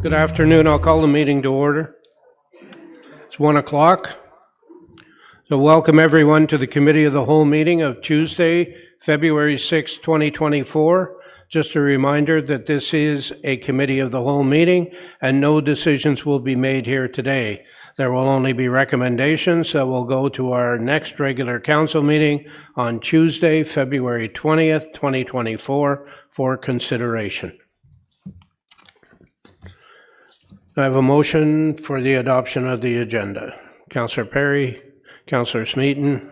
Good afternoon. I'll call the meeting to order. It's 1 o'clock. So welcome everyone to the Committee of the Whole meeting of Tuesday, February 6, 2024. Just a reminder that this is a Committee of the Whole meeting and no decisions will be made here today. There will only be recommendations that will go to our next regular council meeting on Tuesday, February 20th, 2024 for consideration. I have a motion for the adoption of the agenda. Councillor Perry, Councillor Smeaton.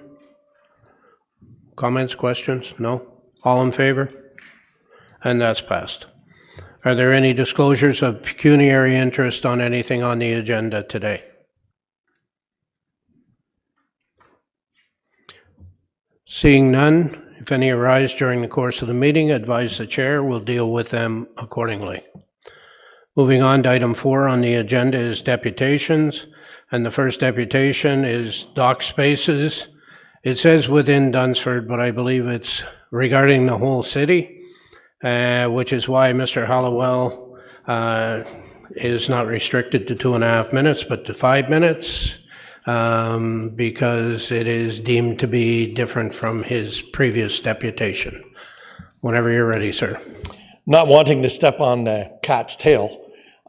Comments, questions? No? All in favor? And that's passed. Are there any disclosures of pecuniary interest on anything on the agenda today? Seeing none, if any arise during the course of the meeting, advise the chair. We'll deal with them accordingly. Moving on to item 4 on the agenda is deputations, and the first deputation is dock spaces. It says within Dunsford, but I believe it's regarding the whole city, which is why Mr. Halliwell is not restricted to 2.5 minutes, but to 5 minutes, because it is deemed to be different from his previous deputation. Whenever you're ready, sir. Not wanting to step on the cat's tail,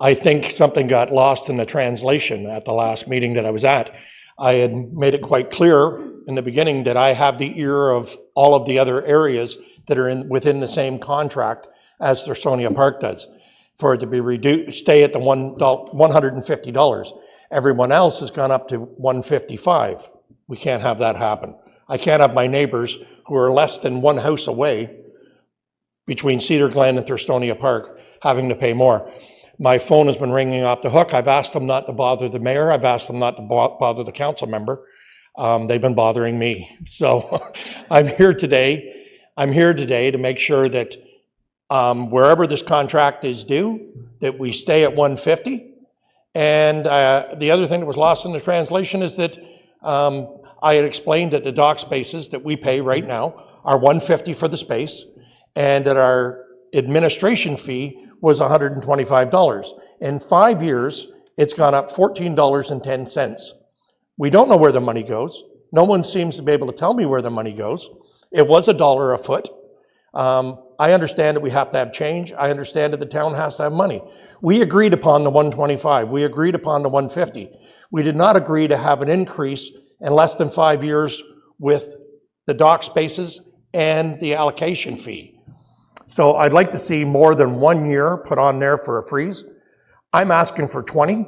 I think something got lost in the translation at the last meeting that I was at. I had made it quite clear in the beginning that I have the ear of all of the other areas that are within the same contract as Thursonia Park does. For it to be reduced, stay at the $150. Everyone else has gone up to $155. We can't have that happen. I can't have my neighbors who are less than one house away between Cedar Glen and Thursonia Park having to pay more. My phone has been ringing off the hook. I've asked them not to bother the mayor. I've asked them not to bother the council member. They've been bothering me. So I'm here today to make sure that wherever this contract is due, that we stay at 150. And the other thing that was lost in the translation is that I had explained that the dock spaces that we pay right now are 150 for the space, and that our administration fee was $125. In 5 years, it's gone up $14.10. We don't know where the money goes. No one seems to be able to tell me where the money goes. It was $1 a foot. I understand that we have to have change. I understand that the town has to have money. We agreed upon the 125. We agreed upon the 150. We did not agree to have an increase in less than 5 years with the dock spaces and the allocation fee. So I'd like to see more than 1 year put on there for a freeze. I'm asking for 20.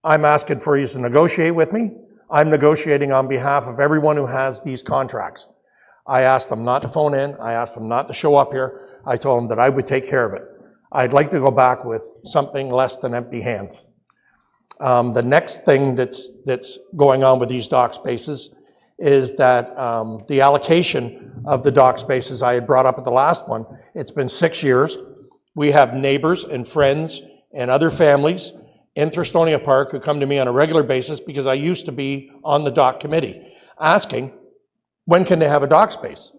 I'm asking for you to negotiate with me. I'm negotiating on behalf of everyone who has these contracts. I asked them not to phone in. I asked them not to show up here. I told them that I would take care of it. I'd like to go back with something less than empty hands. The next thing that's going on with these dock spaces is that the allocation of the dock spaces I had brought up at the last one, it's been 6 years. We have neighbors and friends and other families in Thursonia Park who come to me on a regular basis because I used to be on the dock committee, asking, when can they have a dock space?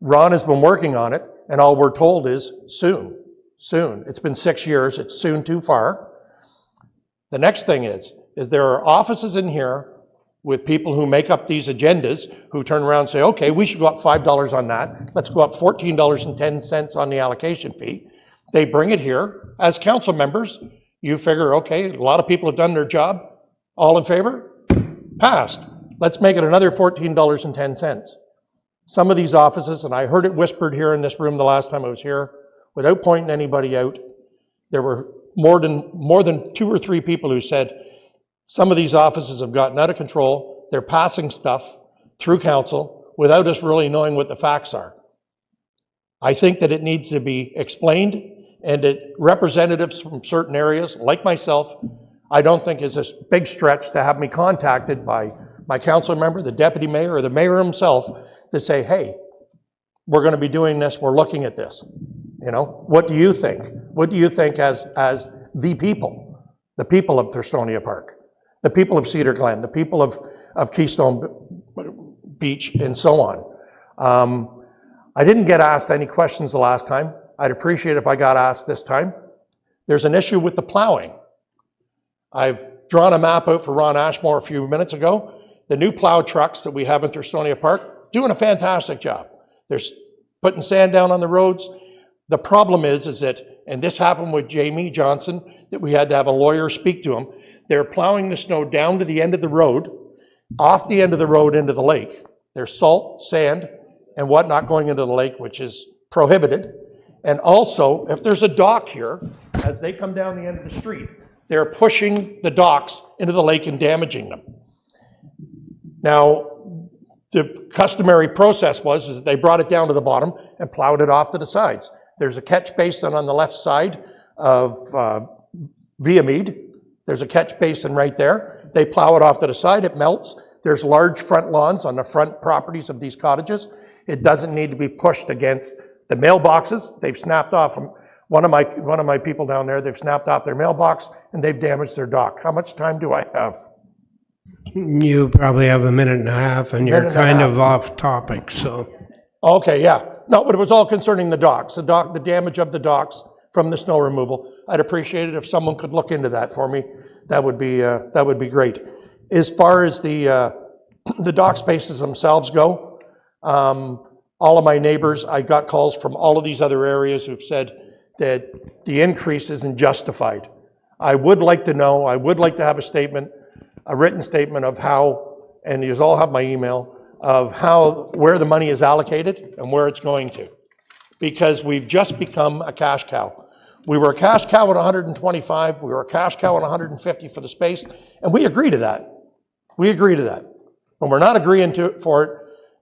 Ron has been working on it, and all we're told is soon, soon. It's been 6 years, it's soon too far. The next thing is there are offices in here with people who make up these agendas who turn around and say, okay, we should go up $5 on that. Let's go up $14.10 on the allocation fee. They bring it here. As council members, you figure, okay, a lot of people have done their job. All in favor? Passed. Let's make it another $14.10. Some of these offices, and I heard it whispered here in this room the last time I was here, without pointing anybody out, there were more than 2 or 3 people who said, some of these offices have gotten out of control. They're passing stuff through council without us really knowing what the facts are. I think that it needs to be explained, and that representatives from certain areas, like myself, I don't think is a big stretch to have me contacted by my council member, the deputy mayor, or the mayor himself to say, hey, we're going to be doing this, we're looking at this. You know, what do you think? What do you think as the people of Thursonia Park? The people of Cedar Glen, the people of Keystone Beach, and so on. I didn't get asked any questions the last time. I'd appreciate if I got asked this time. There's an issue with the plowing. I've drawn a map out for Ron Ashmore a few minutes ago. The new plow trucks that we have in Thurstonia Park, doing a fantastic job. They're putting sand down on the roads. The problem is that, and this happened with Jamie Johnson, that we had to have a lawyer speak to him. They're plowing the snow down to the end of the road, off the end of the road into the lake. There's salt, sand, and whatnot going into the lake, which is prohibited. And also, if there's a dock here, as they come down the end of the street, they're pushing the docks into the lake and damaging them. Now, the customary process is that they brought it down to the bottom and plowed it off to the sides. There's a catch basin on the left side of Viamead. There's a catch basin right there. They plow it off to the side, it melts. There's large front lawns on the front properties of these cottages. It doesn't need to be pushed against the mailboxes. They've snapped off them. One of my people down there, they've snapped off their mailbox and they've damaged their dock. How much time do I have? You probably have a minute and a half, and you're kind of off topic, so. Okay, yeah. No, but it was all concerning the docks, the damage of the docks from the snow removal. I'd appreciate it if someone could look into that for me. That would be great. As far as the dock spaces themselves go, all of my neighbors, I got calls from all of these other areas who've said that the increase isn't justified. I would like to know, I would like to have a statement, a written statement of how, and you all have my email, of where the money is allocated and where it's going to. Because we've just become a cash cow. We were a cash cow at 125, we were a cash cow at 150 for the space, and we agree to that. We agree to that. And we're not agreeing for it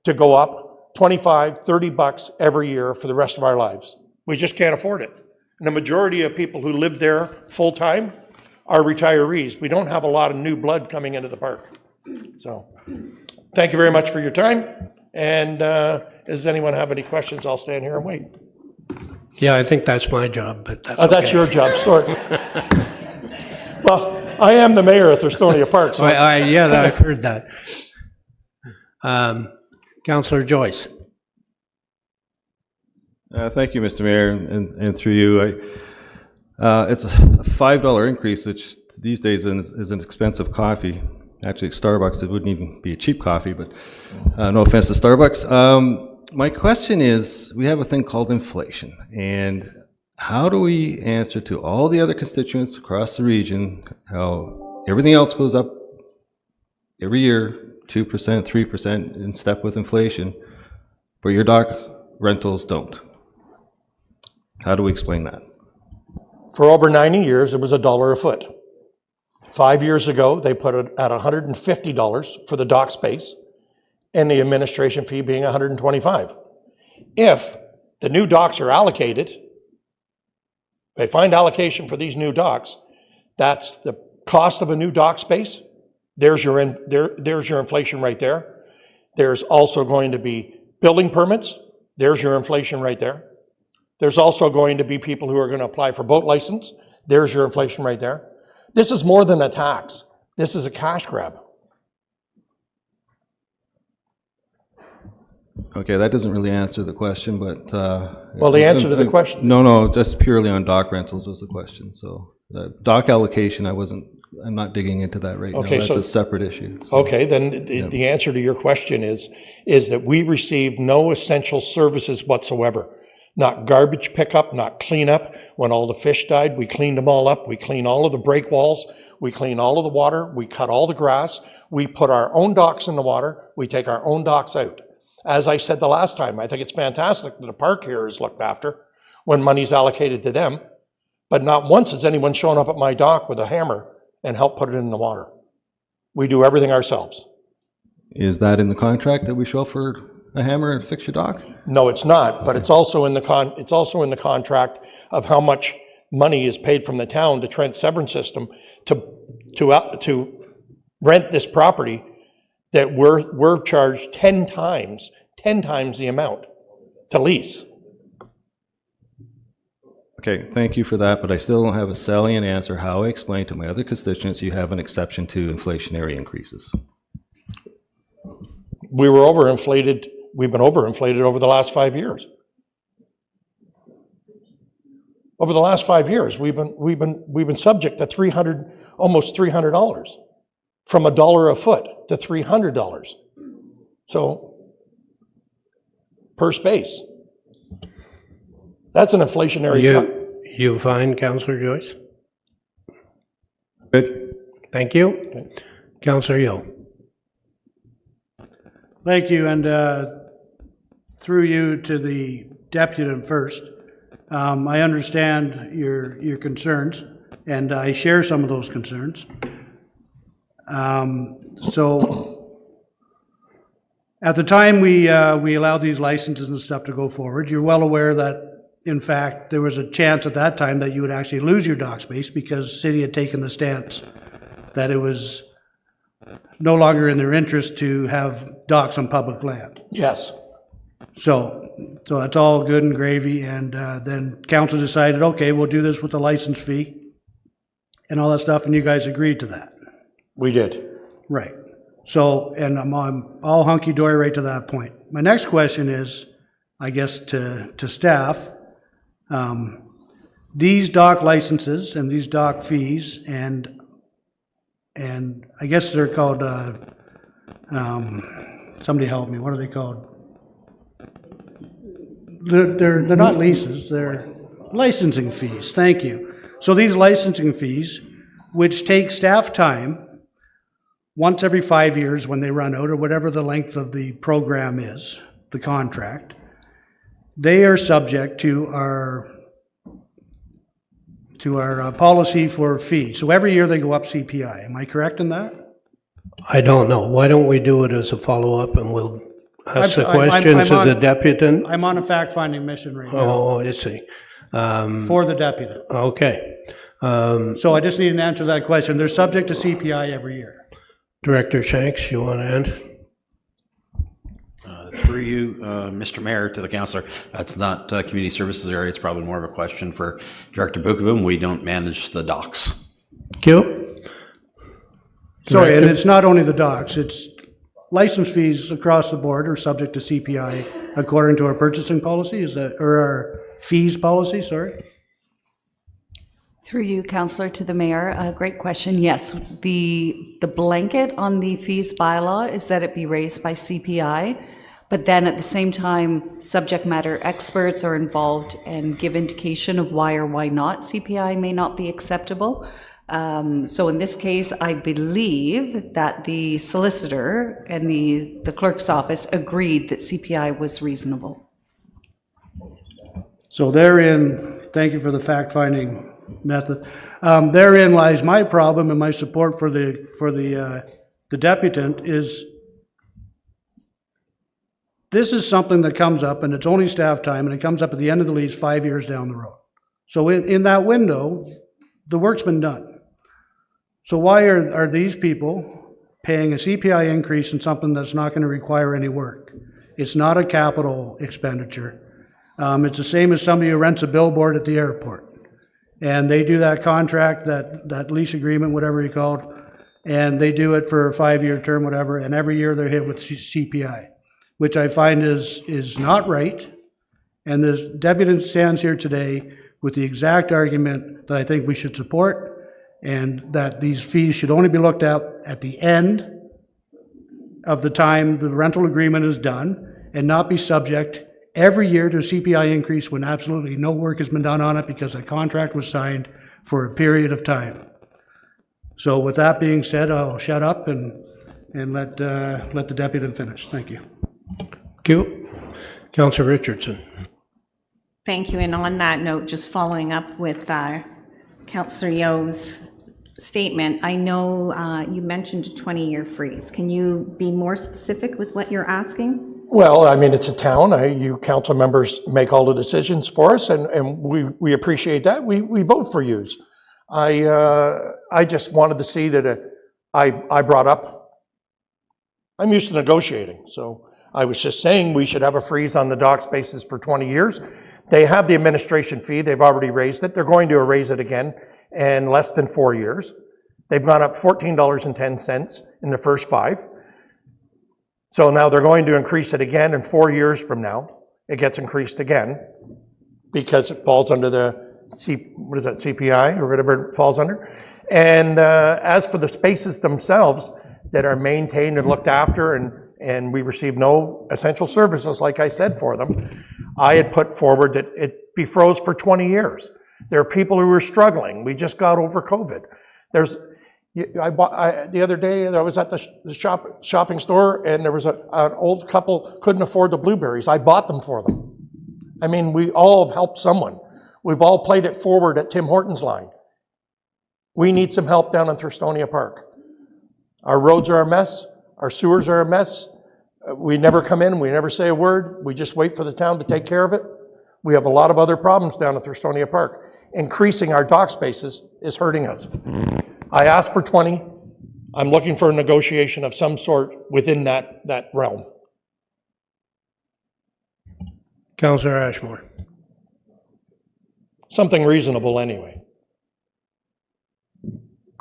to go up 25, 30 bucks every year for the rest of our lives. We just can't afford it. And the majority of people who live there full-time are retirees. We don't have a lot of new blood coming into the park. So, thank you very much for your time. And does anyone have any questions? I'll stand here and wait. Yeah, I think that's my job, but that's okay. That's your job, sorry. Well, I am the mayor of Thurstonia Park, so. Yeah, I've heard that. Councillor Joyce. Thank you, Mr. Mayor, and through you. It's a $5 increase, which these days is an expensive coffee. Actually, at Starbucks, it wouldn't even be a cheap coffee, but no offense to Starbucks. My question is, we have a thing called inflation, and how do we answer to all the other constituents across the region how everything else goes up every year, 2%, 3% in step with inflation, but your dock rentals don't? How do we explain that? For over 90 years, it was $1 a foot. 5 years ago, they put it at $150 for the dock space, and the administration fee being $125. If the new docks are allocated, they find allocation for these new docks, that's the cost of a new dock space. There's your inflation right there. There's also going to be building permits. There's your inflation right there. There's also going to be people who are going to apply for boat license. There's your inflation right there. This is more than a tax. This is a cash grab. Okay, that doesn't really answer the question, but... well, the answer to the question... No, just purely on dock rentals was the question. So dock allocation, I'm not digging into that right now. That's a separate issue. So. Okay, then the answer to your question is that we receive no essential services whatsoever. Not garbage pickup, not cleanup. When all the fish died, we cleaned them all up. We clean all of the break walls. We clean all of the water. We cut all the grass. We put our own docks in the water. We take our own docks out. As I said the last time, I think it's fantastic that the park here is looked after when money's allocated to them. But not once has anyone shown up at my dock with a hammer and helped put it in the water. We do everything ourselves. Is that in the contract that we show up for a hammer and fix your dock? No, it's not, but it's also in the contract of how much money is paid from the town to Trent Severn System to rent this property, that we're charged 10 times the amount to lease. Okay, thank you for that, but I still don't have a salient answer how I explain to my other constituents you have an exception to inflationary increases. We've been overinflated over the last 5 years. Over the last 5 years, we've been subject to almost $300, from $1 a foot to $300. So, per space. That's an inflationary. You fine, Councillor Joyce? Good. Thank you. Councillor Yo. Thank you, and through you to the deputant first. I understand your concerns, and I share some of those concerns. So at the time we allowed these licenses and stuff to go forward, you're well aware that, in fact, there was a chance at that time that you would actually lose your dock space because the city had taken the stance that it was no longer in their interest to have docks on public land. Yes. So that's all good and gravy, and then council decided, okay, we'll do this with the license fee and all that stuff, and you guys agreed to that. We did. Right. So, and I'm all hunky-dory right to that point. My next question is, I guess, to staff, these dock licenses and these dock fees, and I guess they're called, somebody help me, what are they called? They're not leases, they're licensing fees, thank you. So these licensing fees, which take staff time, once every 5 years when they run out, or whatever the length of the program is, the contract, they are subject to our policy for fees. So every year they go up CPI. Am I correct in that? I don't know. Why don't we do it as a follow-up and we'll ask the I'm questions of on- the deputant? I'm on a fact-finding mission right now Oh, I see. for the deputant. Okay. So I just need an answer to that question. They're subject to CPI every year. Director Shanks, you want to end? Through you, Mr. Mayor, to the councillor, that's not community services area. It's probably more of a question for Director Bukovim. We don't manage the docks. Thank you. Sorry, and it's not only the docks, it's license fees across the board are subject to CPI according to our purchasing policy, or our fees policy, sorry? Through you, Councillor, to the Mayor, great question. Yes, the blanket on the fees bylaw is that it be raised by CPI, but then at the same time, subject matter experts are involved and give indication of why or why not CPI may not be acceptable. So in this case, I believe that the solicitor and the clerk's office agreed that CPI was reasonable. So therein, thank you for the fact-finding method. Therein lies my problem and my support for the deputant is this is something that comes up and it's only staff time and it comes up at the end of the lease 5 years down the road. So in that window, the work's been done. So why are these people paying a CPI increase in something that's not going to require any work? It's not a capital expenditure. It's the same as somebody who rents a billboard at the airport. And they do that contract, that lease agreement, whatever you call it, and they do it for a 5-year term, whatever, and every year they're hit with CPI, which I find is not right. And the deputant stands here today with the exact argument that I think we should support, and that these fees should only be looked at the end of the time the rental agreement is done, and not be subject every year to a CPI increase when absolutely no work has been done on it because a contract was signed for a period of time. So with that being said, I'll shut up and let the deputant finish. Thank you. Thank you. Councillor Richardson. Thank you. And on that note, just following up with Councillor Yo's statement, I know you mentioned a 20-year freeze. Can you be more specific with what you're asking? Well, I mean, it's a town. You council members make all the decisions for us, and we appreciate that. We vote for yous. I just wanted to see that I brought up, I'm used to negotiating, so I was just saying we should have a freeze on the dock spaces for 20 years. They have the administration fee. They've already raised it. They're going to raise it again in less than 4 years. They've gone up $14.10 in the first 5. So now they're going to increase it again in 4 years from now. It gets increased again because it falls under the what is that, CPI or whatever it falls under. And as for the spaces themselves that are maintained and looked after, and we receive no essential services, like I said, for them, I had put forward that it be froze for 20 years. There are people who are struggling. We just got over COVID. The other day, I was at the shopping store, and there was an old couple couldn't afford the blueberries. I bought them for them. I mean, we all have helped someone. We've all played it forward at Tim Hortons line. We need some help down in Thurstonia Park. Our roads are a mess. Our sewers are a mess. We never come in. We never say a word. We just wait for the town to take care of it. We have a lot of other problems down at Thurstonia Park. Increasing our dock spaces is hurting us. I asked for 20. I'm looking for a negotiation of some sort within that realm. Councillor Ashmore. Something reasonable anyway.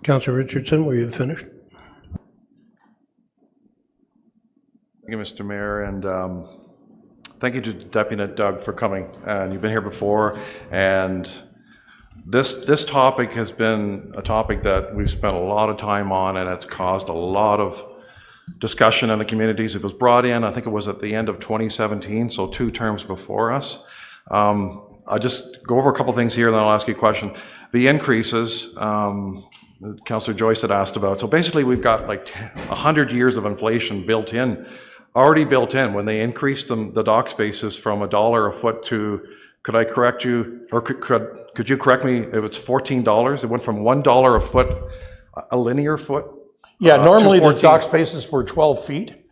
Councillor Richardson, were you finished? Thank you, Mr. Mayor, and thank you to Deputy Doug for coming. And you've been here before, and this topic has been a topic that we've spent a lot of time on, and it's caused a lot of discussion in the communities. It was brought in, I think it was at the end of 2017, so 2 terms before us. I'll just go over a couple things here, and then I'll ask you a question. The increases, Councillor Joyce had asked about. So basically, we've got like 100 years of inflation already built in when they increased the dock spaces from $1 a foot to, could I correct you, or could you correct me, if it's $14? It went from $1 a foot, a linear foot? Yeah, normally to the 14. dock spaces were 12 feet,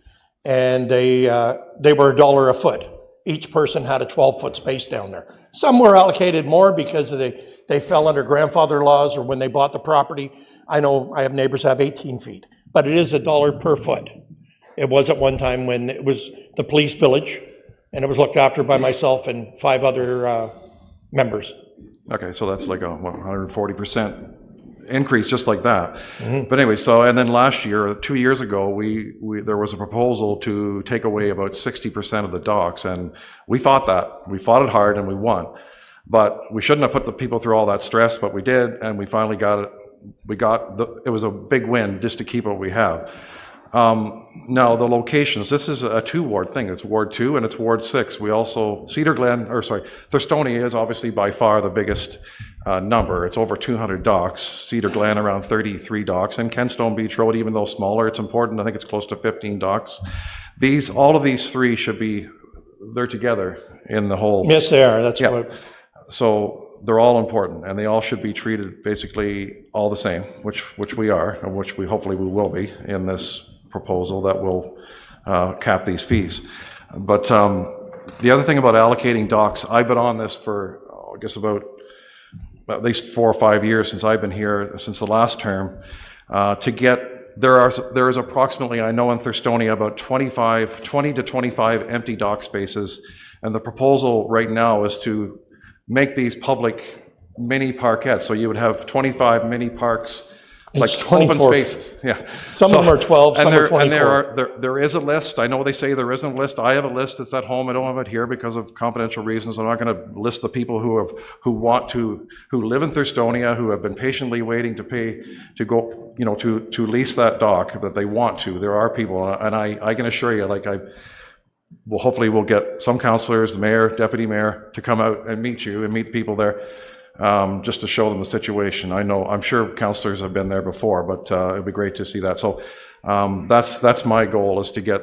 and they were $1 a foot. Each person had a 12-foot space down there. Some were allocated more because they fell under grandfather laws or when they bought the property. I know I have neighbors who have 18 feet, but it is $1 per foot. It was at one time when it was the police village, and it was looked after by myself and 5 other members. Okay, so that's like a 140% increase just like that. But anyway, so, and then last year, 2 years ago, there was a proposal to take away about 60% of the docks, and we fought that. We fought it hard and we won. But we shouldn't have put the people through all that stress, but we did, and we finally got it. It was a big win just to keep what we have. Now the locations, this is a 2-ward thing. It's Ward 2 and it's Ward 6. We also, Thurstonia is obviously by far the biggest number. It's over 200 docks. Cedar Glen around 33 docks, and Kenstone Beach Road, even though smaller, it's important. I think it's close to 15 docks. All of these 3 should be, they're together in the whole. Yes, they are. That's Yeah. what. So they're all important, and they all should be treated basically all the same, which we are, and which hopefully we will be in this proposal that will cap these fees. But the other thing about allocating docks, I've been on this for, I guess, about at least 4 or 5 years since I've been here, since the last term, there is approximately, I know in Thurstonia, about 20 to 25 empty dock spaces, and the proposal right now is to make these public mini parkettes. So you would have 25 mini parks, like It's open 24. spaces. Yeah. Some of them are 12, some are 24. And there is a list. I know they say there isn't a list. I have a list that's at home. I don't have it here because of confidential reasons. I'm not going to list the people who live in Thurstonia, who have been patiently waiting to pay to go, to lease that dock, that they want to. There are people, and I can assure you, well, hopefully we'll get some councillors, the mayor, deputy mayor, to come out and meet you and meet people there, just to show them the situation. I'm sure councillors have been there before, but it'd be great to see that. So that's my goal, is to get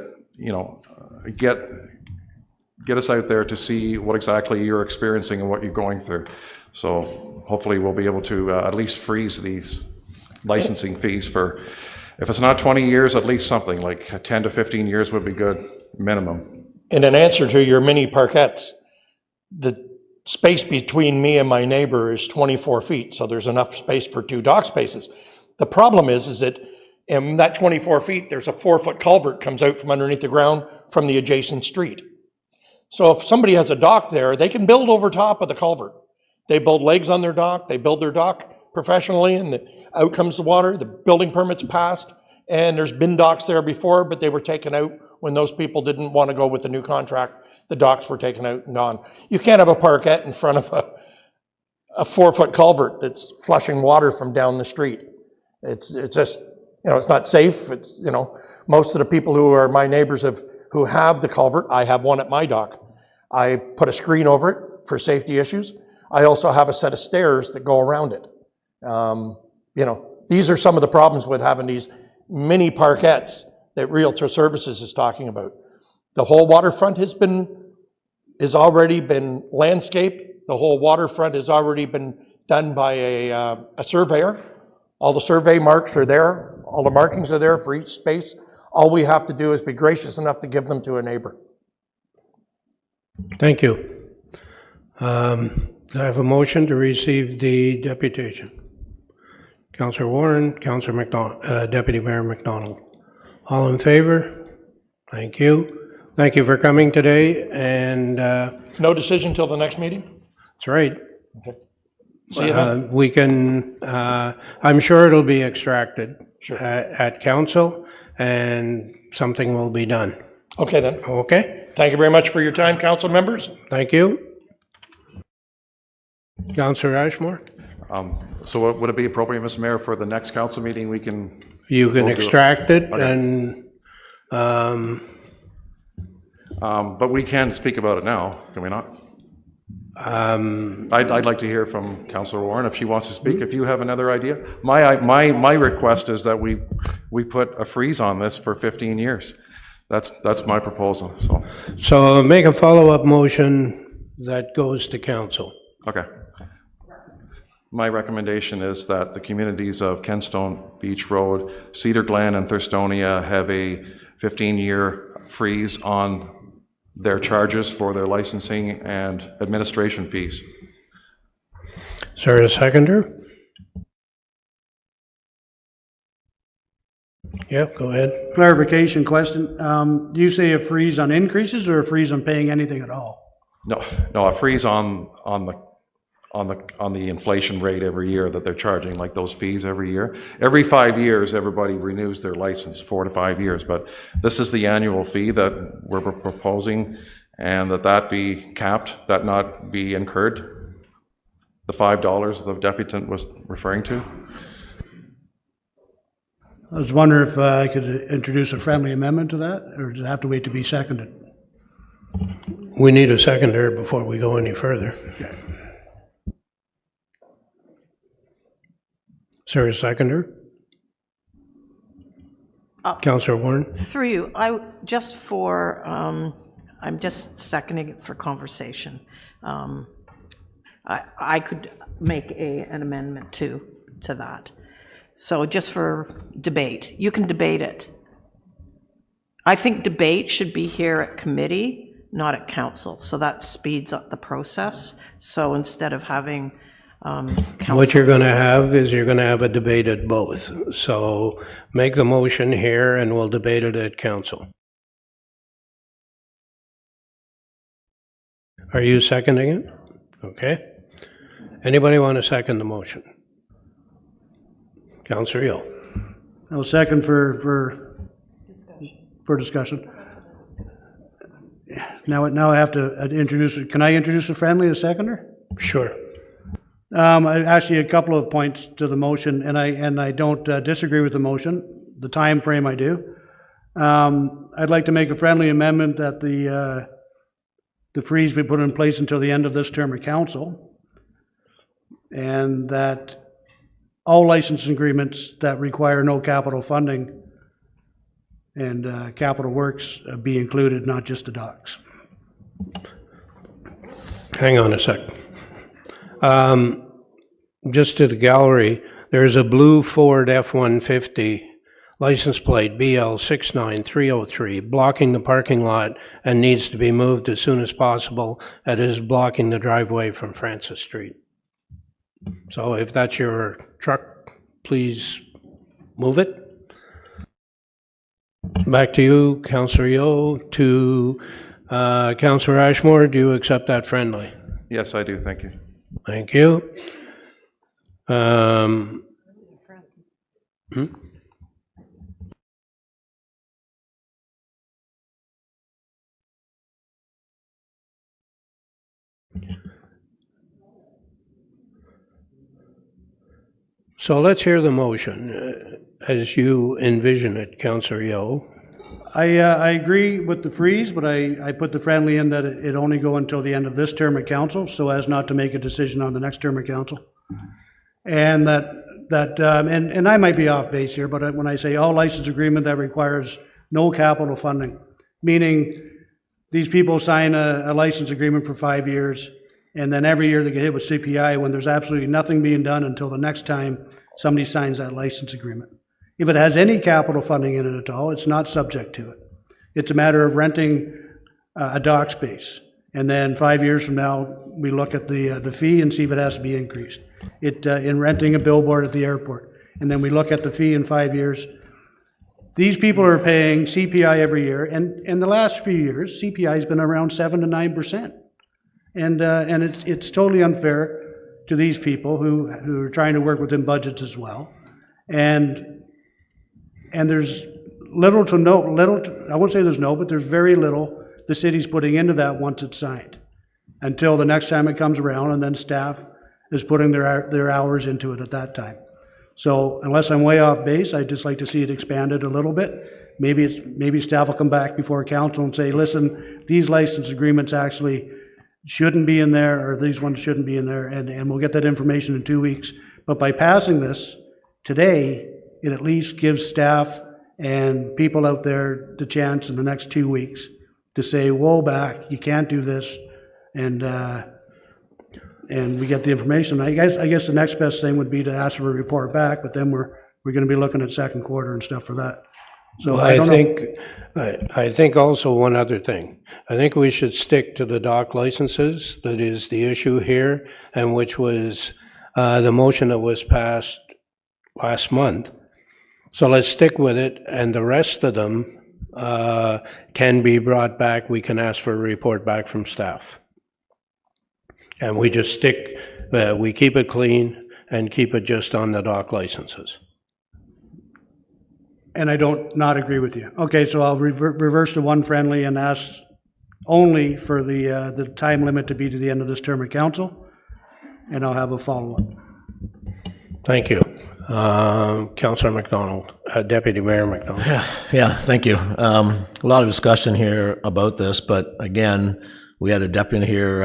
us out there to see what exactly you're experiencing and what you're going through. So hopefully we'll be able to at least freeze these licensing fees for, if it's not 20 years, at least something like 10 to 15 years would be good, minimum. In an answer to your mini parkettes, the space between me and my neighbor is 24 feet, so there's enough space for 2 dock spaces. The problem is that in that 24 feet, there's a 4-foot culvert comes out from underneath the ground from the adjacent street. So if somebody has a dock there, they can build over top of the culvert. They build legs on their dock, they build their dock professionally, and out comes the water, the building permit's passed, and there's been docks there before, but they were taken out when those people didn't want to go with the new contract. The docks were taken out and gone. You can't have a parkette in front of a 4-foot culvert that's flushing water from down the street. It's just, it's not safe. It's, most of the people who are my neighbors who have the culvert, I have one at my dock. I put a screen over it for safety issues. I also have a set of stairs that go around it. These are some of the problems with having these mini parkettes that Realtor Services is talking about. The whole waterfront has already been landscaped. The whole waterfront has already been done by a surveyor. All the survey marks are there. All the markings are there for each space. All we have to do is be gracious enough to give them to a neighbor. Thank you. I have a motion to receive the deputation. Councillor Warren, Councillor McDonald, Deputy Mayor McDonald. All in favor? Thank you. Thank you for coming today, and No decision till the next meeting? that's right. See you then. We can, I'm sure it'll be extracted at council, and something will be done. Okay then. Okay? Thank you very much for your time, council members. Thank you. Councillor Ashmore? So would it be appropriate, Mr. Mayor, for the next council meeting, we can? You can We'll do it. extract it, Okay. and But we can speak about it now, can we not? I'd like to hear from Councillor Warren if she wants to speak, if you have another idea. My request is that we put a freeze on this for 15 years. That's my proposal, so, so make a follow-up motion that goes to council. okay. My recommendation is that the communities of Kenstone, Beach Road, Cedar Glen, and Thurstonia have a 15-year freeze on their charges for their licensing and administration fees. Is there a seconder? Yep, go ahead. Clarification question. You say a freeze on increases or a freeze on paying anything at all? No, a freeze on the inflation rate every year that they're charging, like those fees every year. Every 5 years, everybody renews their license, 4 to 5 years, but this is the annual fee that we're proposing, and that be capped, that not be incurred. The $5 the deputant was referring to. I was wondering if I could introduce a friendly amendment to that, or does it have to wait to be seconded? We need a seconder before we go any further. Is there a seconder? Councillor Warren? Through you, I'm just seconding it for conversation. I could make an amendment to that. So just for debate, you can debate it. I think debate should be here at committee, not at council, so that speeds up the process. So instead of having council. What you're going to have is you're going to have a debate at both. So make the motion here and we'll debate it at council. Are you seconding it? Okay. Anybody want to second the motion? Councillor Hill. I'll second for discussion. Now I have to introduce it. Can I introduce a friendly, a seconder? Sure. Actually, a couple of points to the motion, and I don't disagree with the motion. The time frame I do. I'd like to make a friendly amendment that the freeze be put in place until the end of this term of council, and that all license agreements that require no capital funding and capital works be included, not just the docks. Hang on a sec. Just to the gallery, there's a blue Ford F-150, license plate BL 69303, blocking the parking lot and needs to be moved as soon as possible. It is blocking the driveway from Francis Street. So if that's your truck, please move it. Back to you, Councillor Yeo. To Councillor Ashmore, do you accept that friendly? Yes, I do, thank you. Thank you. So let's hear the motion as you envision it, Councillor Yeo. I agree with the freeze, but I put the friendly in that it only go until the end of this term of council, so as not to make a decision on the next term of council. And and I might be off base here, but when I say all license agreement that requires no capital funding, meaning these people sign a license agreement for 5 years, and then every year they get hit with CPI when there's absolutely nothing being done until the next time somebody signs that license agreement. If it has any capital funding in it at all, it's not subject to it. It's a matter of renting a dock space. And then 5 years from now, we look at the fee and see if it has to be increased. In renting a billboard at the airport. And then we look at the fee in 5 years. These people are paying CPI every year. And in the last few years, CPI has been around 7 to 9%. And it's totally unfair to these people who are trying to work within budgets as well. And there's little to no, I won't say there's no, but there's very little the city's putting into that once it's signed, until the next time it comes around, and then staff is putting their hours into it at that time. So unless I'm way off base, I'd just like to see it expanded a little bit. Maybe staff will come back before council and say, listen, these license agreements actually shouldn't be in there, or these ones shouldn't be in there, and we'll get that information in 2 weeks. But by passing this today, it at least gives staff and people out there the chance in the next 2 weeks to say, whoa, back, you can't do this, and we get the information. I guess the next best thing would be to ask for a report back, but then we're going to be looking at second quarter and stuff for that. So Well, I don't know. I think also one other thing. I think we should stick to the dock licenses. That is the issue here, and which was the motion that was passed last month. So let's stick with it, and the rest of them can be brought back. We can ask for a report back from staff. And we just stick, we keep it clean and keep it just on the dock licenses. And I don't not agree with you. Okay, so I'll reverse to one friendly and ask only for the time limit to be to the end of this term of council, and I'll have a follow-up. Thank you. Councillor McDonald, Deputy Mayor McDonald. Yeah, thank you. A lot of discussion here about this, but again, we had a deputy here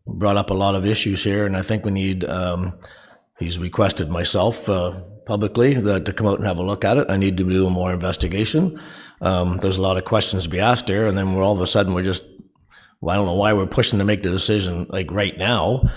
brought up a lot of issues here, and I think we need, he's requested myself publicly to come out and have a look at it. I need to do more investigation. There's a lot of questions to be asked here, and then we're all of a sudden we're just, well, I don't know why we're pushing to make the decision like right now.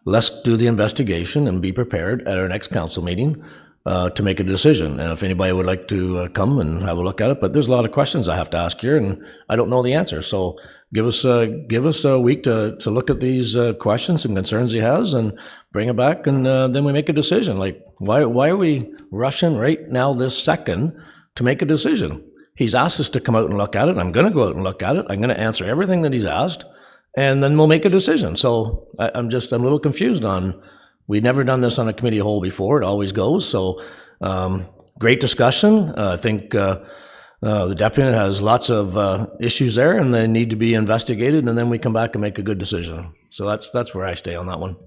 Let's do the investigation and be prepared at our next council meeting to make a decision. And if anybody would like to come and have a look at it, but there's a lot of questions I have to ask here, and I don't know the answer. So give us a week to look at these questions and concerns he has, and bring it back, and then we make a decision. Like, why are we rushing right now this second to make a decision? He's asked us to come out and look at it. I'm going to go out and look at it. I'm going to answer everything that he's asked, and then we'll make a decision. So I'm a little confused on, we've never done this on a committee whole before. It always goes. So great discussion. I think the deputy has lots of issues there, and they need to be investigated, and then we come back and make a good decision. So that's where I stay on that one.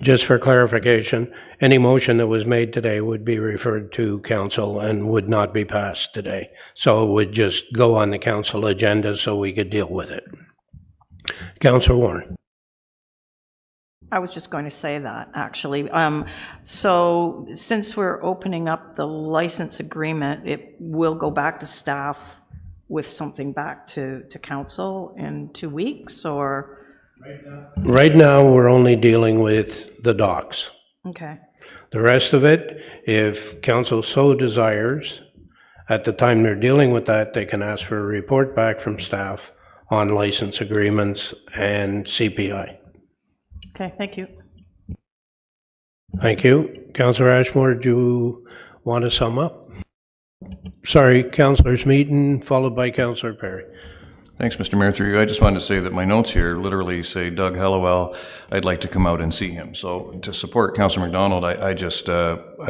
Just for clarification, any motion that was made today would be referred to council and would not be passed today. So it would just go on the council agenda so we could deal with it. Councillor Warren. I was just going to say that, actually. So since we're opening up the license agreement, it will go back to staff with something back to council in 2 weeks, or? Right now, we're only dealing with the docks. Okay. The rest of it, if council so desires, at the time they're dealing with that, they can ask for a report back from staff on license agreements and CPI. Okay, thank you. Thank you. Councillor Ashmore, do you want to sum up? Sorry, Councillor Smeaton, followed by Councillor Perry. Thanks, Mr. Mayor. Through you, I just wanted to say that my notes here literally say Doug Hellewell, I'd like to come out and see him. So to support Councillor McDonald, I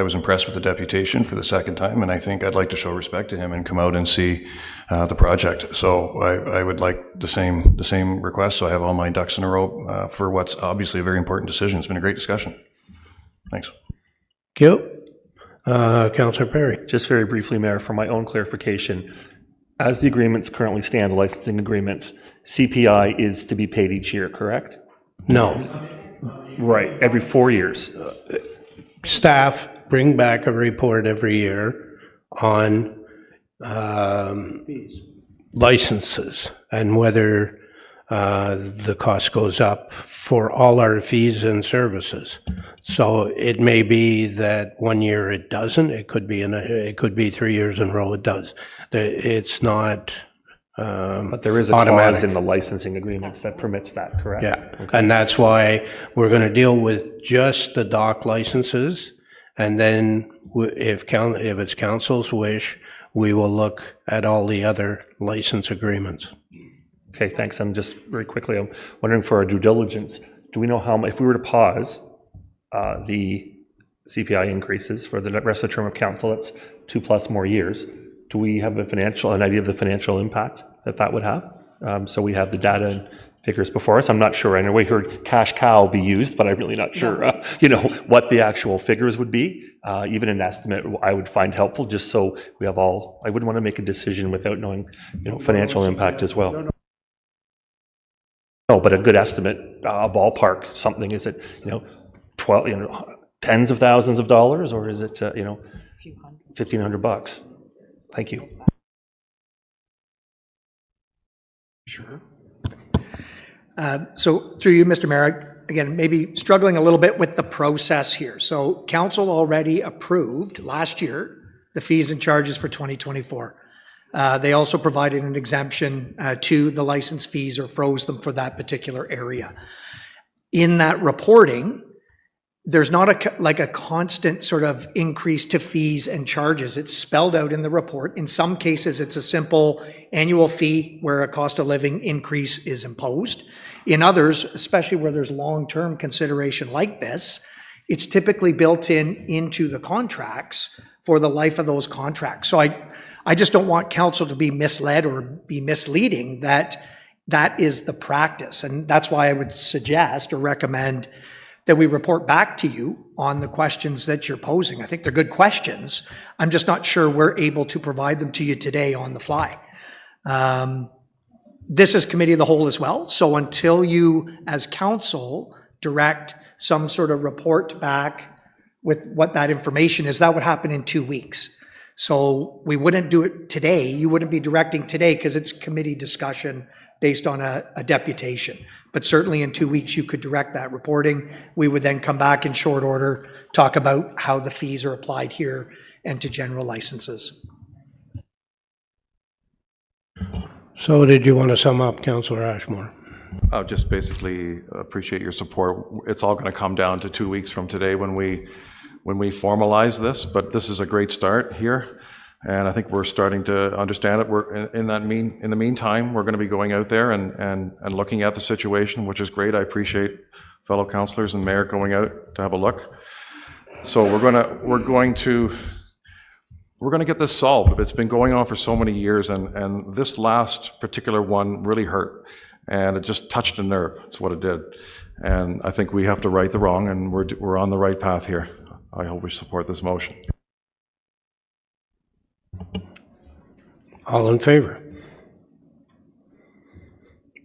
was impressed with the deputation for the second time, and I think I'd like to show respect to him and come out and see the project. So I would like the same request, so I have all my ducks in a row for what's obviously a very important decision. It's been a great discussion. Thanks. Thank you. Councillor Perry. Just very briefly, Mayor, for my own clarification, as the agreements currently stand, the licensing agreements, CPI is to be paid each year, correct? No. Right, every 4 years. Staff bring back a report every year on licenses and whether the cost goes up for all our fees and services. So it may be that 1 year it doesn't. It could be it could be 3 years in a row it does. It's not But there is a clause automatic. in the licensing agreements that permits that, correct? Yeah, and that's why we're going to deal with just the dock licenses, and then if it's council's wish, we will look at all the other license agreements. Okay, thanks. And just very quickly, I'm wondering for our due diligence, do we know how, if we were to pause the CPI increases for the rest of the term of council, that's 2+ more years, do we have an idea of the financial impact that would have? So we have the data and figures before us. I'm not sure. I know we heard cash cow be used, but I'm really not sure, what the actual figures would be. Even an estimate I would find helpful, just so we have all. I wouldn't want to make a decision without knowing, financial impact as well. No, but a good estimate, a ballpark, something. Is it, 12, tens of thousands of dollars, or is it, $1,500? Thank you. Sure. So through you, Mr. Mayor, again, maybe struggling a little bit with the process here. So council already approved last year the fees and charges for 2024. They also provided an exemption to the license fees or froze them for that particular area. In that reporting, there's not a constant sort of increase to fees and charges. It's spelled out in the report. In some cases, it's a simple annual fee where a cost of living increase is imposed. In others, especially where there's long-term consideration like this, it's typically built into the contracts for the life of those contracts. So I just don't want council to be misled or be misleading that is the practice. And that's why I would suggest or recommend that we report back to you on the questions that you're posing. I think they're good questions. I'm just not sure we're able to provide them to you today on the fly. This is committee of the whole as well. So until you, as council, direct some sort of report back with what that information is, that would happen in 2 weeks. So we wouldn't do it today. You wouldn't be directing today because it's committee discussion based on a deputation. But certainly in 2 weeks, you could direct that reporting. We would then come back in short order, talk about how the fees are applied here and to general licenses. So did you want to sum up, Councillor Ashmore? I'll just basically appreciate your support. It's all going to come down to 2 weeks from today when we formalize this, but this is a great start here. And I think we're starting to understand it. We're in the meantime, we're going to be going out there and looking at the situation, which is great. I appreciate fellow councillors and mayor going out to have a look. So we're going to get this solved. It's been going on for so many years, and this last particular one really hurt, and it just touched a nerve. That's what it did. And I think we have to right the wrong, and we're on the right path here. I hope we support this motion. All in favor?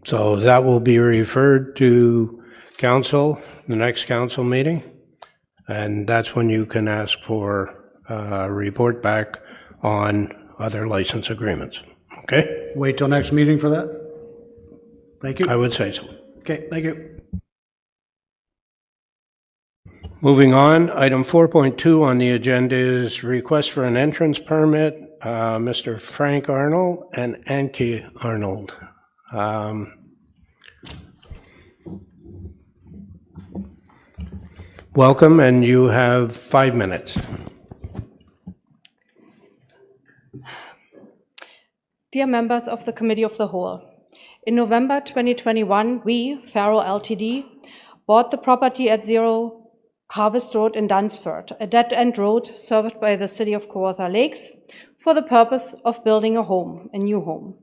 So that will be referred to council, the next council meeting, and that's when you can ask for a report back on other license agreements. Okay? Wait till next meeting for that? Thank you. I would say so. Okay, thank you. Moving on, item 4.2 on the agenda is request for an entrance permit. Mr. Frank Arnold and Anki Arnold. Welcome, and you have 5 minutes. Dear members of the Committee of the Whole, in November 2021, we, Faro Ltd., bought the property at 0 Harvest Road in Dunsford, a dead-end road served by the City of Kawartha Lakes, for the purpose of building a new home.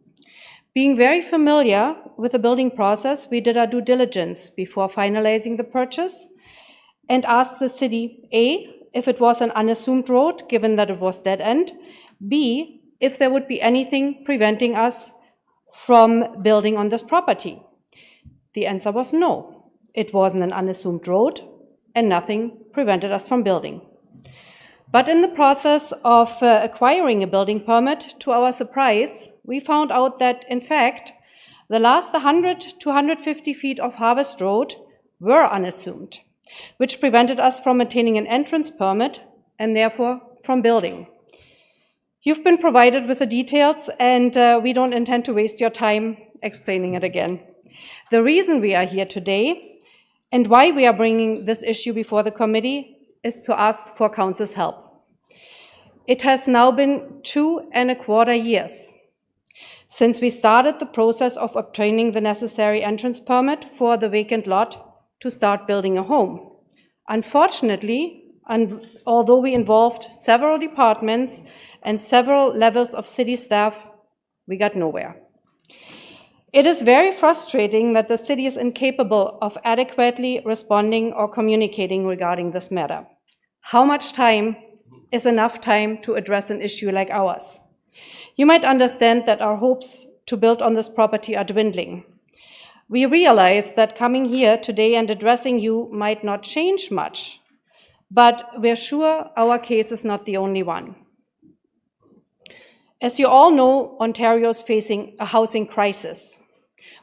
Being very familiar with the building process, we did our due diligence before finalizing the purchase and asked the city, A, if it was an unassumed road, given that it was dead end. B, if there would be anything preventing us from building on this property. The answer was no. It wasn't an unassumed road, and nothing prevented us from building. But in the process of acquiring a building permit, to our surprise, we found out that, in fact, the last 100 to 150 feet of Harvest Road were unassumed, which prevented us from obtaining an entrance permit and therefore from building. You've been provided with the details, and we don't intend to waste your time explaining it again. The reason we are here today and why we are bringing this issue before the committee is to ask for council's help. It has now been 2.25 years since we started the process of obtaining the necessary entrance permit for the vacant lot to start building a home. Unfortunately, although we involved several departments and several levels of city staff, we got nowhere. It is very frustrating that the city is incapable of adequately responding or communicating regarding this matter. How much time is enough time to address an issue like ours? You might understand that our hopes to build on this property are dwindling. We realize that coming here today and addressing you might not change much, but we're sure our case is not the only one. As you all know, Ontario is facing a housing crisis.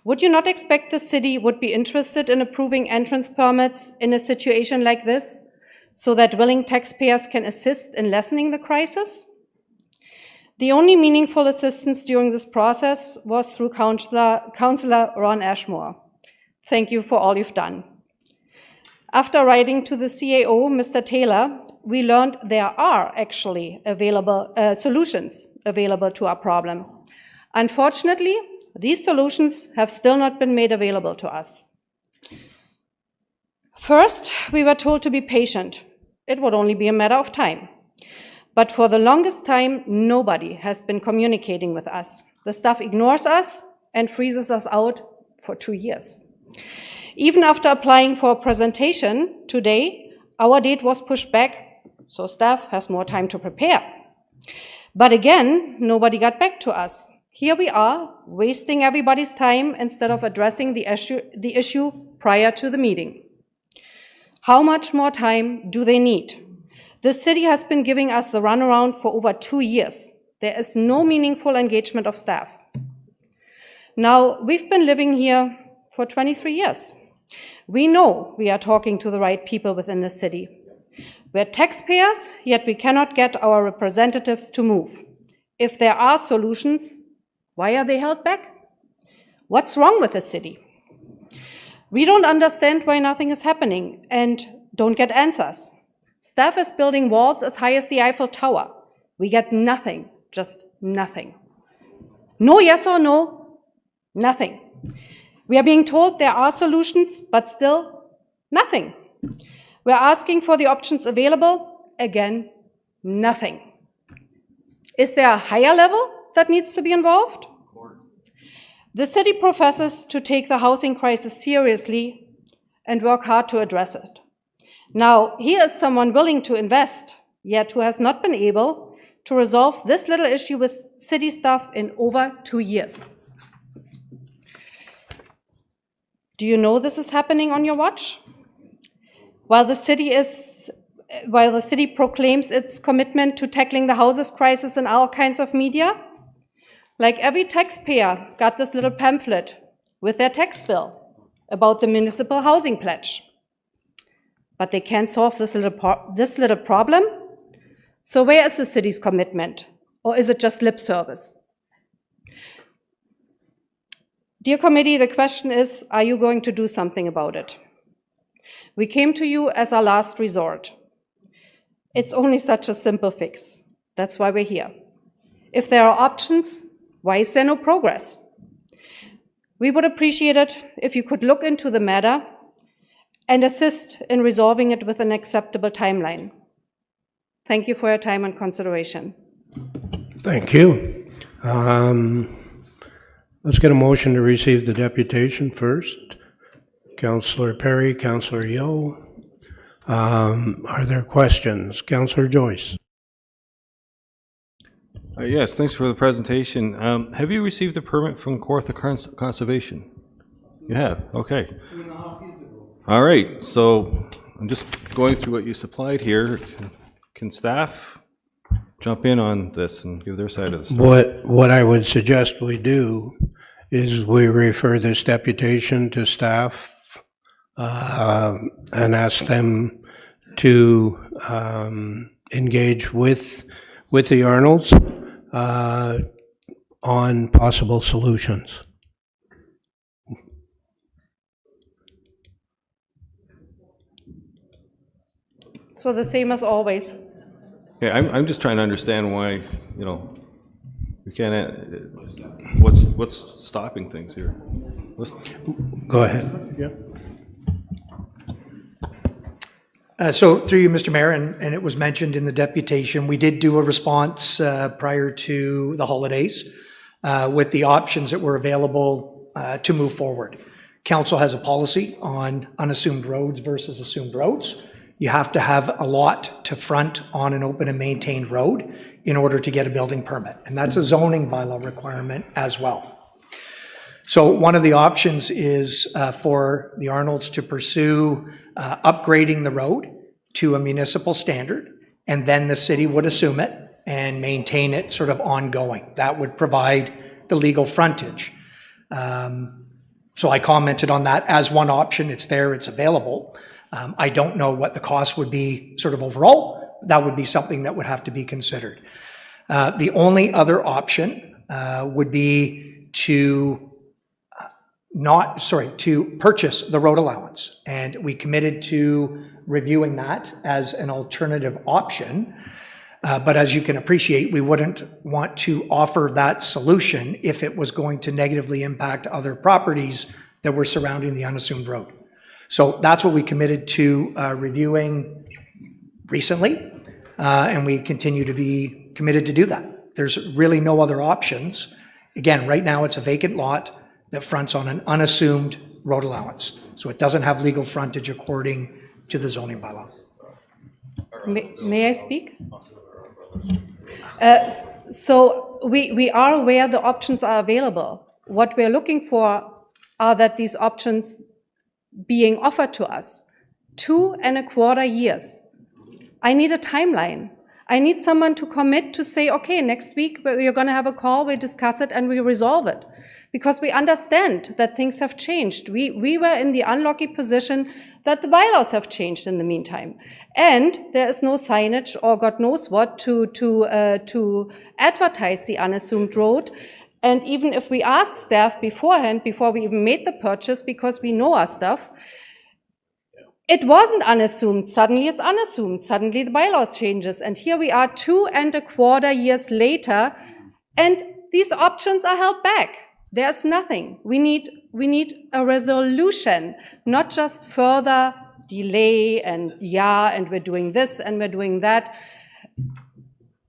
Would you not expect the city would be interested in approving entrance permits in a situation like this so that willing taxpayers can assist in lessening the crisis? The only meaningful assistance during this process was through Councillor Ron Ashmore. Thank you for all you've done. After writing to the CAO, Mr. Taylor, we learned there are actually solutions available to our problem. Unfortunately, these solutions have still not been made available to us. First, we were told to be patient. It would only be a matter of time. But for the longest time, nobody has been communicating with us. The staff ignores us and freezes us out for 2 years. Even after applying for a presentation today, our date was pushed back, so staff has more time to prepare. But again, nobody got back to us. Here we are, wasting everybody's time instead of addressing the issue prior to the meeting. How much more time do they need? The city has been giving us the runaround for over 2 years. There is no meaningful engagement of staff. Now, we've been living here for 23 years. We know we are talking to the right people within the city. We're taxpayers, yet we cannot get our representatives to move. If there are solutions, why are they held back? What's wrong with the city? We don't understand why nothing is happening and don't get answers. Staff is building walls as high as the Eiffel Tower. We get nothing, just nothing. No yes or no, nothing. We are being told there are solutions, but still nothing. We're asking for the options available, again, nothing. Is there a higher level that needs to be involved? The city professes to take the housing crisis seriously and work hard to address it. Now, here is someone willing to invest, yet who has not been able to resolve this little issue with city staff in over 2 years. Do you know this is happening on your watch? While the city proclaims its commitment to tackling the housing crisis in all kinds of media, like every taxpayer got this little pamphlet with their tax bill about the municipal housing pledge. But they can't solve this little problem. So where is the city's commitment? Or is it just lip service? Dear committee, the question is, are you going to do something about it? We came to you as our last resort. It's only such a simple fix. That's why we're here. If there are options, why is there no progress? We would appreciate it if you could look into the matter and assist in resolving it with an acceptable timeline. Thank you for your time and consideration. Thank you. Let's get a motion to receive the deputation first. Councillor Perry, Councillor Yeo. Are there questions? Councillor Joyce? Yes, thanks for the presentation. Have you received a permit from Kawartha Conservation? You have, okay. 2.5 years ago. All right, so I'm just going through what you supplied here. Can staff jump in on this and give their side of the story? What I would suggest we do is we refer this deputation to staff and ask them to engage with the Arnolds on possible solutions. So the same as always. Yeah, I'm just trying to understand why, we can't, what's stopping things here? Go ahead. Yeah. So through you, Mr. Mayor, and it was mentioned in the deputation, we did do a response prior to the holidays with the options that were available to move forward. Council has a policy on unassumed roads versus assumed roads. You have to have a lot to front on an open and maintained road in order to get a building permit. And that's a zoning bylaw requirement as well. So one of the options is for the Arnolds to pursue upgrading the road to a municipal standard, and then the city would assume it and maintain it sort of ongoing. That would provide the legal frontage. So I commented on that as one option. It's there, it's available. I don't know what the cost would be sort of overall. That would be something that would have to be considered. The only other option would be to purchase the road allowance. And we committed to reviewing that as an alternative option. But as you can appreciate, we wouldn't want to offer that solution if it was going to negatively impact other properties that were surrounding the unassumed road. So that's what we committed to reviewing recently, and we continue to be committed to do that. There's really no other options. Again, right now it's a vacant lot that fronts on an unassumed road allowance. So it doesn't have legal frontage according to the zoning bylaw. May I speak? So we are aware the options are available. What we're looking for are that these options being offered to us. 2.25 years. I need a timeline. I need someone to commit to say, okay, next week we're going to have a call, we discuss it, and we resolve it. Because we understand that things have changed. We were in the unlucky position that the bylaws have changed in the meantime. And there is no signage or God knows what to advertise the unassumed road. And even if we ask staff beforehand, before we even made the purchase, because we know our stuff, it wasn't unassumed. Suddenly it's unassumed. Suddenly the bylaw changes. And here we are 2.25 years later, and these options are held back. There's nothing. We need a resolution, not just further delay and we're doing this and we're doing that.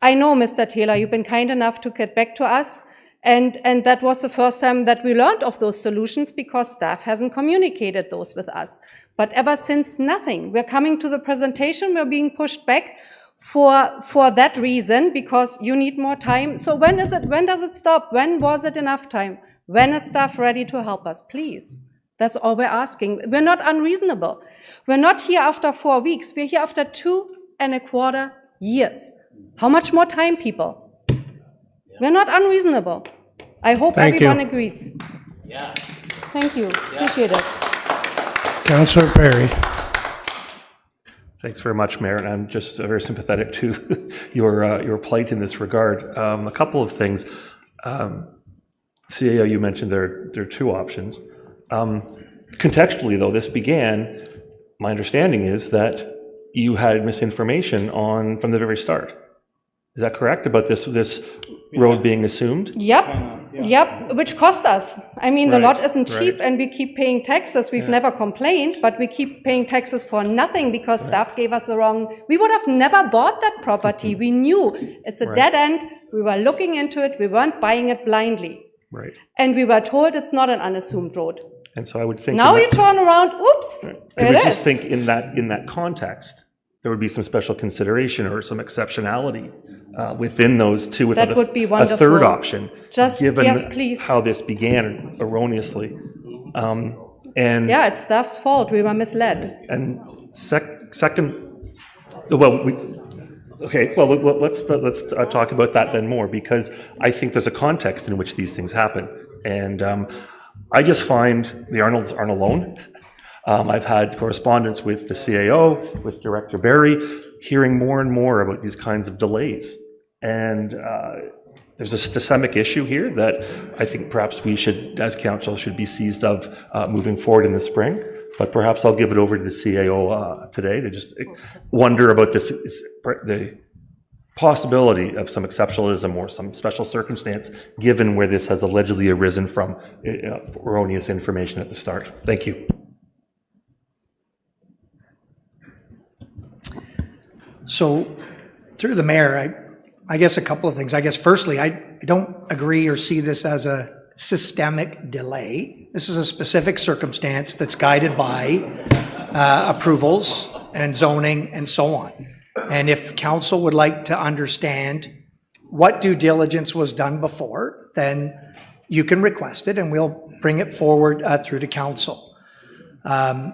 I know, Mr. Taylor, you've been kind enough to get back to us. And that was the first time that we learned of those solutions because staff hasn't communicated those with us. But ever since, nothing. We're coming to the presentation, we're being pushed back for that reason, because you need more time. So when does it stop? When was it enough time? When is staff ready to help us? Please. That's all we're asking. We're not unreasonable. We're not here after 4 weeks. We're here after 2.25 years. How much more time, people? We're not unreasonable. I hope everyone agrees. Yeah. Thank you. Appreciate it. Councillor Perry. Thanks very much, Mayor, and I'm just very sympathetic to your plight in this regard. A couple of things. CAO, you mentioned there are two options. Contextually, though, this began, my understanding is that you had misinformation from the very start. Is that correct, about this road being assumed? Yep, which cost us. I mean, the lot isn't cheap and we keep paying taxes. We've never complained, but we keep paying taxes for nothing because staff gave us the wrong... We would have never bought that property. We knew it's a dead end. We were looking into it. We weren't buying it blindly. Right. And we were told it's not an unassumed road. And so I would think. Now you turn around, oops, I it would is. just think in that context, there would be some special consideration or some exceptionality within those two without That would be a wonderful. third option. Just- given yes, please. how this began erroneously. And Yeah, it's staff's fault, we were misled. and second, well, let's talk about that then more, because I think there's a context in which these things happen. And I just find the Arnolds aren't alone. I've had correspondence with the CAO, with Director Barry, hearing more and more about these kinds of delays. And there's a systemic issue here that I think perhaps we should, as council, should be seized of moving forward in the spring. But perhaps I'll give it over to the CAO today to just wonder about this, the possibility of some exceptionalism or some special circumstance, given where this has allegedly arisen from erroneous information at the start. Thank you. So, through the mayor, I guess a couple of things. I guess firstly, I don't agree or see this as a systemic delay. This is a specific circumstance that's guided by approvals and zoning and so on. And if council would like to understand what due diligence was done before, then you can request it and we'll bring it forward through to council. I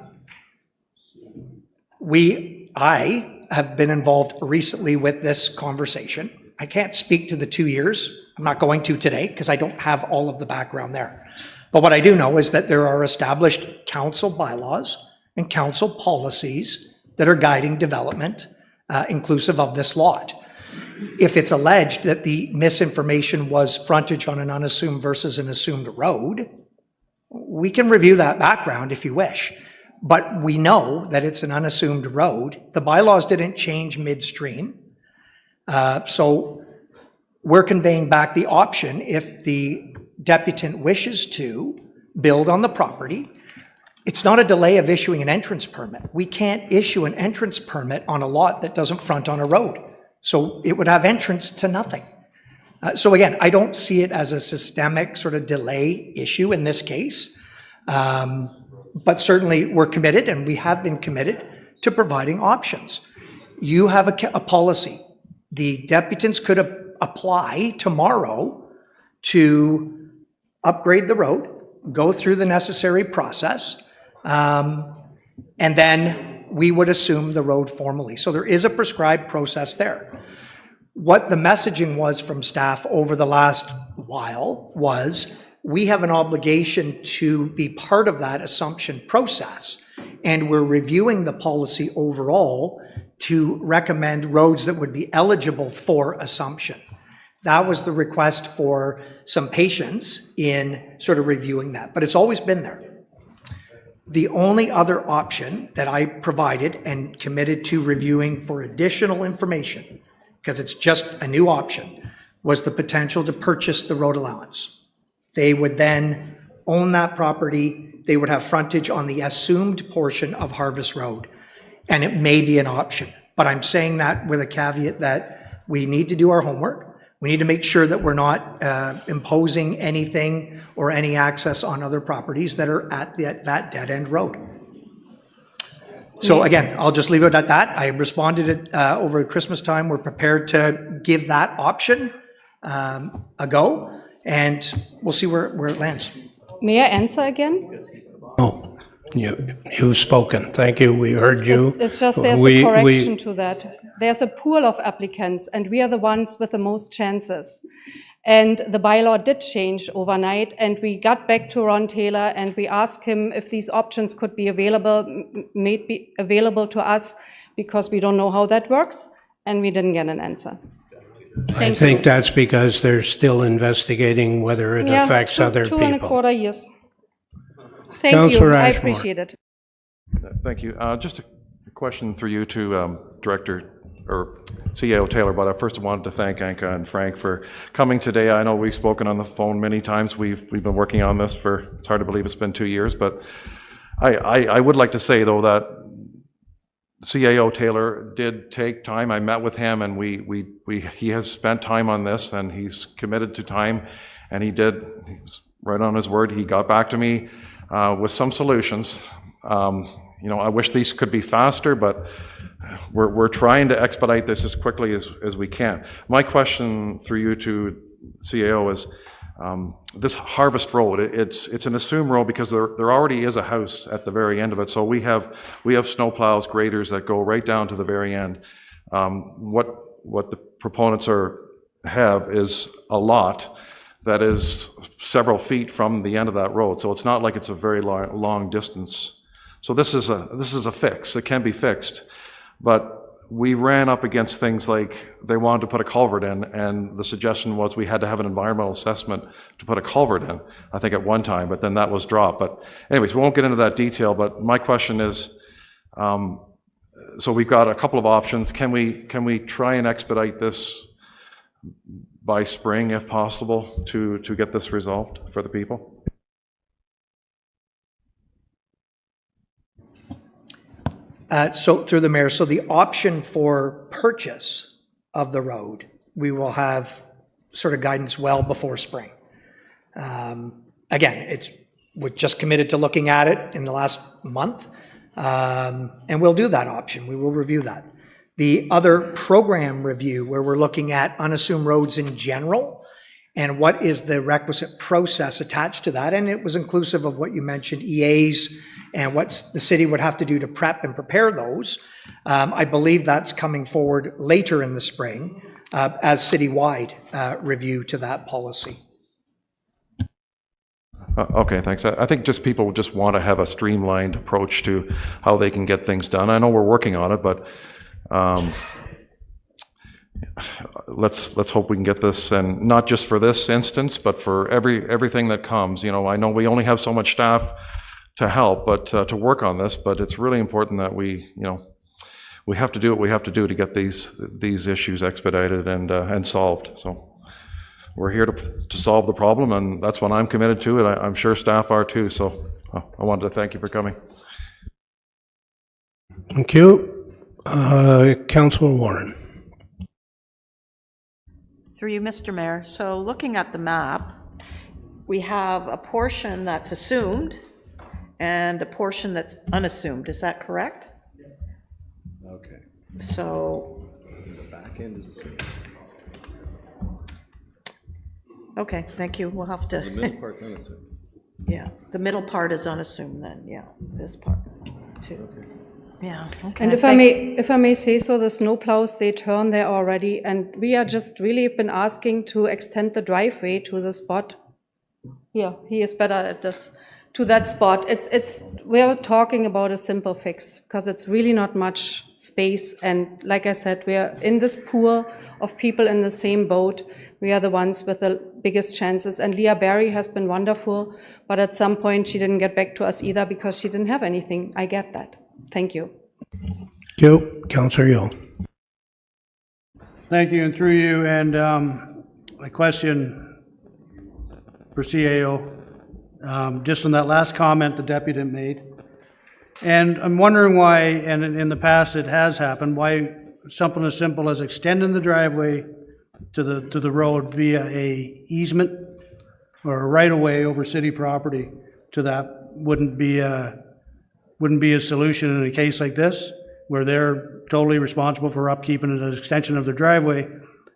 have been involved recently with this conversation. I can't speak to the 2 years. I'm not going to today because I don't have all of the background there. But what I do know is that there are established council bylaws and council policies that are guiding development, inclusive of this lot. If it's alleged that the misinformation was frontage on an unassumed versus an assumed road, we can review that background if you wish. But we know that it's an unassumed road. The bylaws didn't change midstream. So we're conveying back the option if the deputant wishes to build on the property. It's not a delay of issuing an entrance permit. We can't issue an entrance permit on a lot that doesn't front on a road. So it would have entrance to nothing. So again, I don't see it as a systemic sort of delay issue in this case. But certainly we're committed, and we have been committed to providing options. You have a policy. The deputants could apply tomorrow to upgrade the road, go through the necessary process, and then we would assume the road formally. So there is a prescribed process there. What the messaging was from staff over the last while was, we have an obligation to be part of that assumption process, and we're reviewing the policy overall to recommend roads that would be eligible for assumption. That was the request for some patience in sort of reviewing that, but it's always been there. The only other option that I provided and committed to reviewing for additional information, because it's just a new option, was the potential to purchase the road allowance. They would then own that property. They would have frontage on the assumed portion of Harvest Road, and it may be an option. But I'm saying that with a caveat that we need to do our homework. We need to make sure that we're not imposing anything or any access on other properties that are at that dead-end road. So again, I'll just leave it at that. I responded it over Christmas time. We're prepared to give that option a go, and we'll see where it lands. May I answer again? Oh, you've spoken. Thank you. We heard you. It's just there's a correction to that. There's a pool of applicants, and we are the ones with the most chances. And the bylaw did change overnight, and we got back to Ron Taylor, and we asked him if these options could be made available to us, because we don't know how that works, and we didn't get an answer. I think that's because they're still investigating whether it affects other people. 2.25 years. Thank Councillor you. I Ashmore. appreciate it. Thank you. Just a question through you to Director or CEO Taylor, but I first wanted to thank Anka and Frank for coming today. I know we've spoken on the phone many times. We've been working on this for, it's hard to believe it's been 2 years, but I would like to say though that CAO Taylor did take time. I met with him, and he has spent time on this, and he's committed to time, and he was right on his word. He got back to me with some solutions. I wish these could be faster, but we're trying to expedite this as quickly as we can. My question through you to CAO is, this Harvest Road, it's an assumed road because there already is a house at the very end of it. So we have snowplows, graders that go right down to the very end. What the proponents have is a lot that is several feet from the end of that road. So it's not like it's a very long distance. So this is a fix. It can be fixed, but we ran up against things like they wanted to put a culvert in, and the suggestion was we had to have an environmental assessment to put a culvert in, I think at one time, but then that was dropped. But anyways, we won't get into that detail, but my question is, so we've got a couple of options. Can we try and expedite this by spring, if possible, to get this resolved for the people? So through the mayor, so the option for purchase of the road, we will have sort of guidance well before spring. Again, we're just committed to looking at it in the last month, and we'll do that option. We will review that. The other program review, where we're looking at unassumed roads in general and what is the requisite process attached to that, and it was inclusive of what you mentioned, EAs, and what the city would have to do to prep and prepare those. I believe that's coming forward later in the spring as citywide review to that policy. Okay, thanks. I think just people just want to have a streamlined approach to how they can get things done. I know we're working on it, but let's hope we can get this, and not just for this instance, but for everything that comes. I know we only have so much staff to help, but to work on this. But it's really important that we have to do what we have to do to get these issues expedited and solved. So we're here to solve the problem, and that's what I'm committed to, and I'm sure staff are too. So I wanted to thank you for coming. Thank you. Councilor Warren. Through you, Mr. Mayor. So looking at the map, we have a portion that's assumed and a portion that's unassumed. Is that correct? Okay. So. The back end is assumed. Okay, thank you. We'll have to. The middle part's unassumed. Yeah, the middle part is unassumed then, yeah, this part too. Okay. Yeah, okay. And if I may say so, the snowplows, they turn there already, and we are just really been asking to extend the driveway to the spot. Yeah, he is better at this, to that spot. We're talking about a simple fix, because it's really not much space, and like I said, we are in this pool of people in the same boat. We are the ones with the biggest chances, and Leah Barry has been wonderful, but at some point she didn't get back to us either because she didn't have anything. I get that. Thank you. Thank you. Councilor Yule. Thank you, and through you, and a question for CAO, just on that last comment the deputy made. And I'm wondering why, and in the past it has happened, why something as simple as extending the driveway to the road via a easement or a right-of-way over city property to that wouldn't be a solution in a case like this, where they're totally responsible for upkeep and an extension of their driveway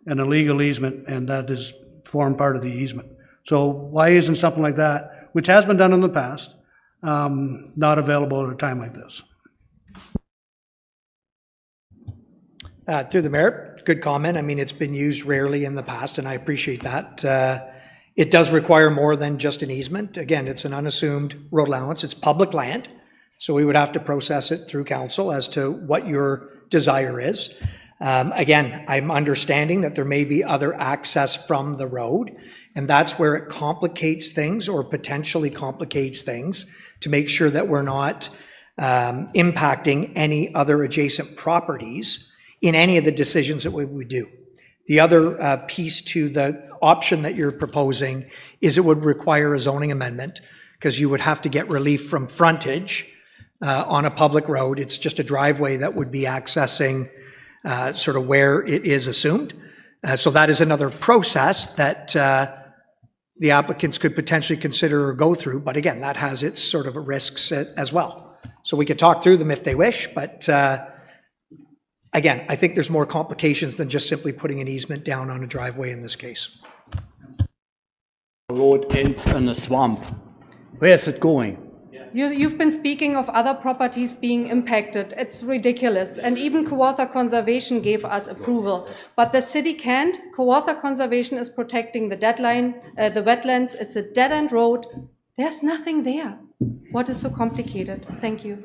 and a legal easement, and that is form part of the easement. So why isn't something like that, which has been done in the past, not available at a time like this? Through the mayor, good comment. I mean, it's been used rarely in the past, and I appreciate that. It does require more than just an easement. Again, it's an unassumed road allowance. It's public land, so we would have to process it through council as to what your desire is. Again, I'm understanding that there may be other access from the road, and that's where it complicates things, or potentially complicates things, to make sure that we're not impacting any other adjacent properties in any of the decisions that we would do. The other piece to the option that you're proposing is it would require a zoning amendment, because you would have to get relief from frontage on a public road. It's just a driveway that would be accessing sort of where it is assumed. So that is another process that the applicants could potentially consider or go through, but again, that has its sort of risks as well. So we could talk through them if they wish, but again, I think there's more complications than just simply putting an easement down on a driveway in this case. The road ends in a swamp. Where is it going? You've been speaking of other properties being impacted. It's ridiculous. And even Kawartha Conservation gave us approval. But the city can't. Kawartha Conservation is protecting the the wetlands. It's a dead-end road. There's nothing there. What is so complicated? Thank you.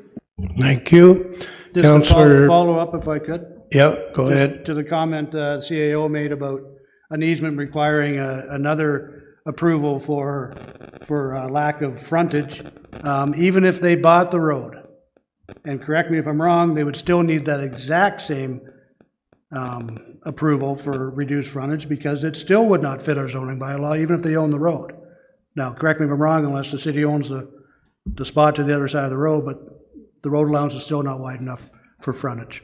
Thank you. Just Councillor, to follow up if I could. yeah, go Just ahead. to the comment CAO made about an easement requiring another approval for lack of frontage, even if they bought the road, and correct me if I'm wrong, they would still need that exact same approval for reduced frontage because it still would not fit our zoning bylaw, even if they own the road. Now, correct me if I'm wrong, unless the city owns the spot to the other side of the road, but the road allowance is still not wide enough for frontage.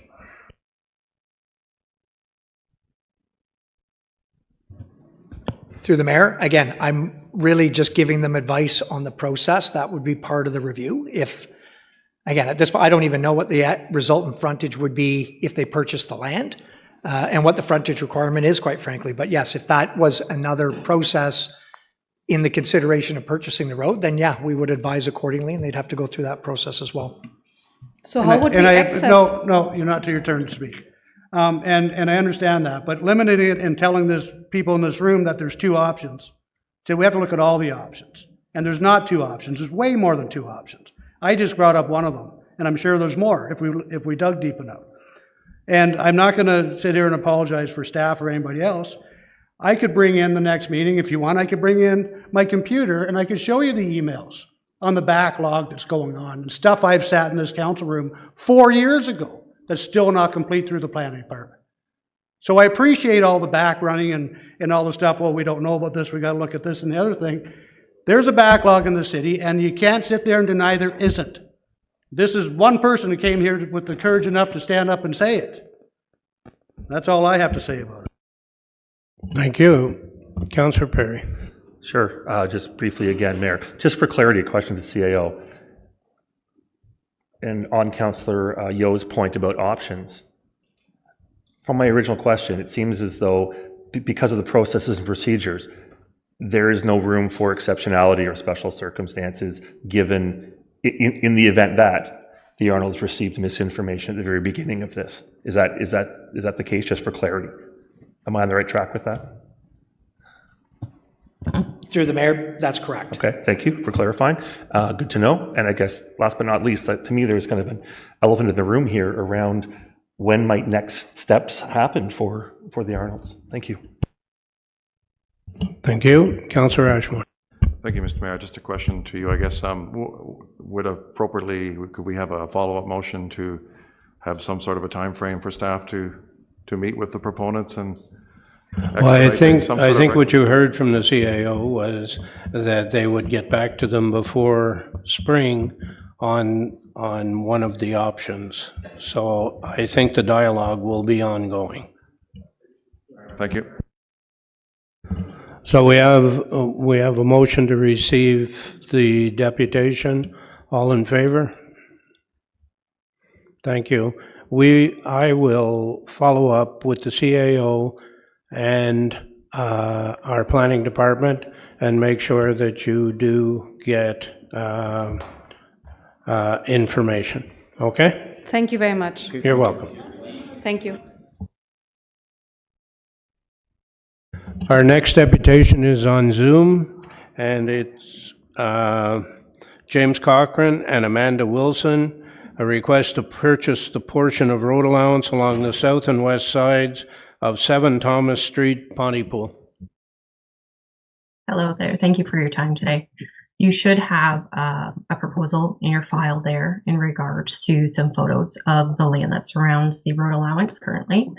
Through the mayor, again, I'm really just giving them advice on the process. That would be part of the review. If, again, at this point, I don't even know what the resultant frontage would be if they purchased the land and what the frontage requirement is, quite frankly. But yes, if that was another process in the consideration of purchasing the road, then yeah, we would advise accordingly and they'd have to go through that process as well. So how would we access? No, you're not to your turn to speak. And I understand that, but limiting it and telling this people in this room that there's two options. So we have to look at all the options. And there's not two options. There's way more than two options. I just brought up one of them, and I'm sure there's more if we dug deep enough. And I'm not going to sit here and apologize for staff or anybody else. I could bring in the next meeting, if you want, I could bring in my computer and I could show you the emails on the backlog that's going on and stuff I've sat in this council room 4 years ago that's still not complete through the planning department. So I appreciate all the back running and all the stuff, well, we don't know about this, we got to look at this and the other thing. There's a backlog in the city, and you can't sit there and deny there isn't. This is one person who came here with the courage enough to stand up and say it. That's all I have to say about it. Thank you. Councillor Perry. Sure. Just briefly again, Mayor, just for clarity, a question to the CAO. And on Councillor Yo's point about options, from my original question, it seems as though because of the processes and procedures, there is no room for exceptionality or special circumstances given in the event that the Arnolds received misinformation at the very beginning of this. Is that the case, just for clarity? Am I on the right track with that? Through the mayor, that's correct. Okay, thank you for clarifying. Good to know. And I guess last but not least, to me, there's kind of an elephant in the room here around when might next steps happen for the Arnolds. Thank you. Thank you. Councillor Ashmore. Thank you, Mr. Mayor. Just a question to you, I guess. Could we have a follow-up motion to have some sort of a time frame for staff to meet with the proponents and Well, I think what you heard from the CAO was that they would get back to them before spring on one of the options. So I think the dialogue will be ongoing. Thank you. So we have a motion to receive the deputation. All in favor? Thank you. I will follow up with the CAO and our planning department and make sure that you do get information. Okay? Thank you very much. You're welcome. Thank you. Our next deputation is on Zoom, and it's James Cochran and Amanda Wilson, a request to purchase the portion of road allowance along the south and west sides of 7 Thomas Street, Pontypool. Hello there. Thank you for your time today. You should have a proposal in your file there in regards to some photos of the land that surrounds the road allowance currently.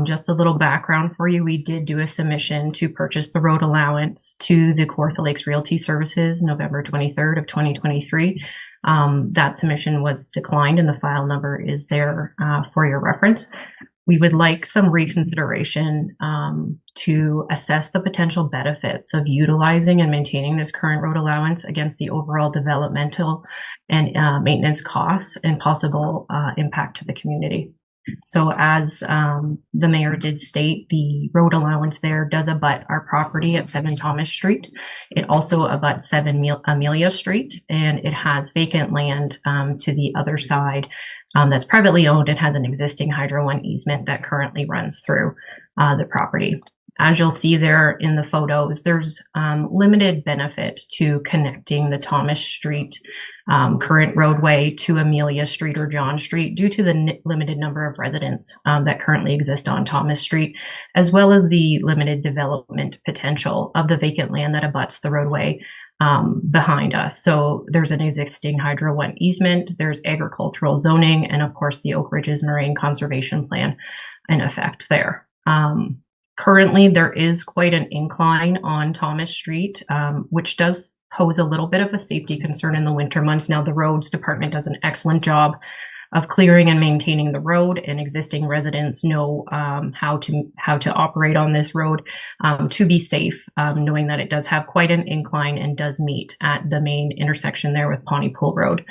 Just a little background for you. We did do a submission to purchase the road allowance to the Kawartha Lakes Realty Services November 23rd of 2023. That submission was declined and the file number is there for your reference. We would like some reconsideration to assess the potential benefits of utilizing and maintaining this current road allowance against the overall developmental and maintenance costs and possible impact to the community. So as the mayor did state, the road allowance there does abut our property at 7 Thomas Street. It also abuts 7 Amelia Street, and it has vacant land to the other side that's privately owned. It has an existing Hydro One easement that currently runs through the property. As you'll see there in the photos, there's limited benefit to connecting the Thomas Street current roadway to Amelia Street or John Street due to the limited number of residents that currently exist on Thomas Street, as well as the limited development potential of the vacant land that abuts the roadway behind us. So there's an existing Hydro One easement, there's agricultural zoning, and of course the Oak Ridges Marine Conservation Plan in effect there. Currently, there is quite an incline on Thomas Street, which does pose a little bit of a safety concern in the winter months. Now, the roads department does an excellent job of clearing and maintaining the road, and existing residents know how to operate on this road to be safe, knowing that it does have quite an incline and does meet at the main intersection there with Pontypool Road.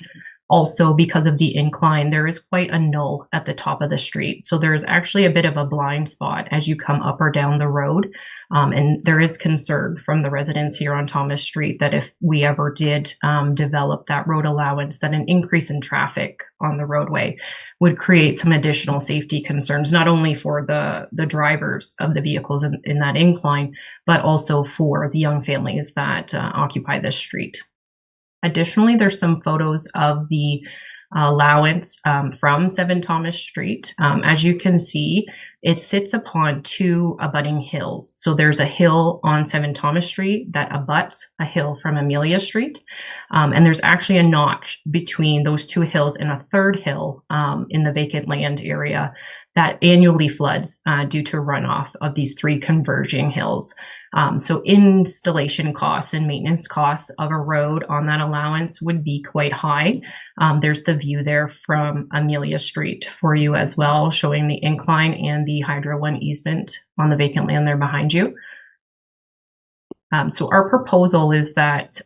Also, because of the incline, there is quite a knoll at the top of the street. So there is actually a bit of a blind spot as you come up or down the road. And there is concern from the residents here on Thomas Street that if we ever did develop that road allowance, that an increase in traffic on the roadway would create some additional safety concerns, not only for the drivers of the vehicles in that incline, but also for the young families that occupy this street. Additionally, there's some photos of the allowance from 7 Thomas Street. As you can see, it sits upon 2 abutting hills. So there's a hill on 7 Thomas Street that abuts a hill from Amelia Street. And there's actually a notch between those 2 hills and a third hill in the vacant land area that annually floods due to runoff of these 3 converging hills. So installation costs and maintenance costs of a road on that allowance would be quite high. There's the view there from Amelia Street for you as well, showing the incline and the Hydro One easement on the vacant land there behind you. So our proposal is that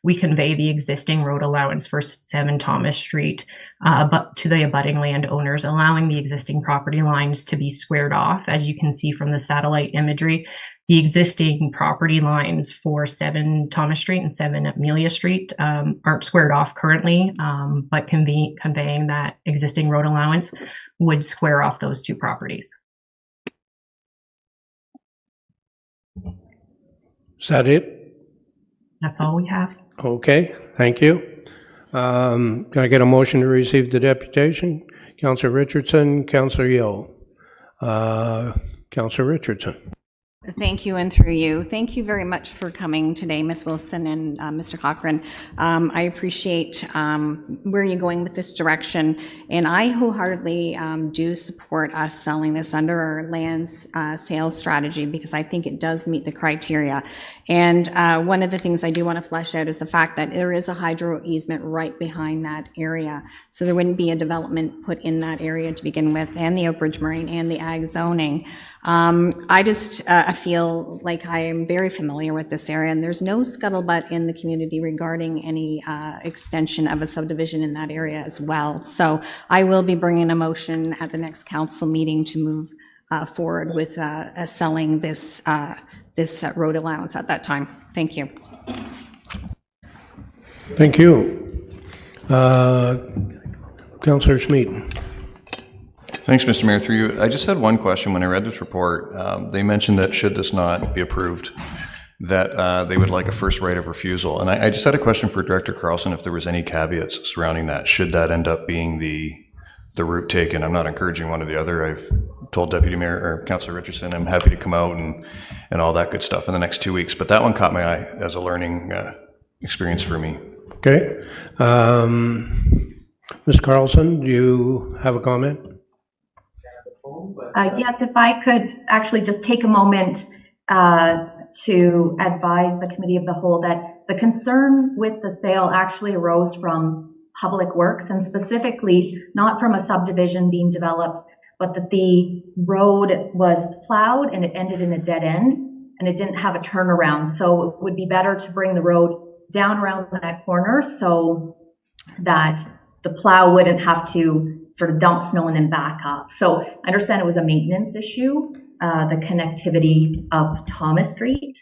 we convey the existing road allowance for 7 Thomas Street but to the abutting landowners, allowing the existing property lines to be squared off. As you can see from the satellite imagery, the existing property lines for 7 Thomas Street and 7 Amelia Street aren't squared off currently, but conveying that existing road allowance would square off those 2 properties. Is that it? That's all we have. Okay, thank you. Can I get a motion to receive the deputation? Councillor Richardson, Councillor Yeo. Councillor Richardson. Thank you, and through you. Thank you very much for coming today, Ms. Wilson and Mr. Cochran. I appreciate where you're going with this direction, and I wholeheartedly do support us selling this under our lands sales strategy, because I think it does meet the criteria. And one of the things I do want to flesh out is the fact that there is a hydro easement right behind that area, so there wouldn't be a development put in that area to begin with, and the Oak Ridge Marine and the ag zoning. I just feel like I am very familiar with this area, and there's no scuttlebutt in the community regarding any extension of a subdivision in that area as well. So I will be bringing a motion at the next council meeting to move forward with selling this road allowance at that time. Thank you. Thank you. Councillor Smeaton. Thanks, Mr. Mayor. Through you, I just had one question. When I read this report, they mentioned that should this not be approved, that they would like a first right of refusal. And I just had a question for Director Carlson, if there was any caveats surrounding that, should that end up being the route taken. I'm not encouraging one or the other. I've told Deputy Mayor or Councillor Richardson I'm happy to come out and all that good stuff in the next 2 weeks. But that one caught my eye as a learning experience for me. Okay. Ms. Carlson, do you have a comment? Yes, if I could actually just take a moment to advise the Committee of the Whole that the concern with the sale actually arose from Public Works, and specifically not from a subdivision being developed, but that the road was plowed and it ended in a dead end and it didn't have a turnaround. So it would be better to bring the road down around that corner so that the plow wouldn't have to sort of dump snow and then back up. So I understand it was a maintenance issue, the connectivity of Thomas Street.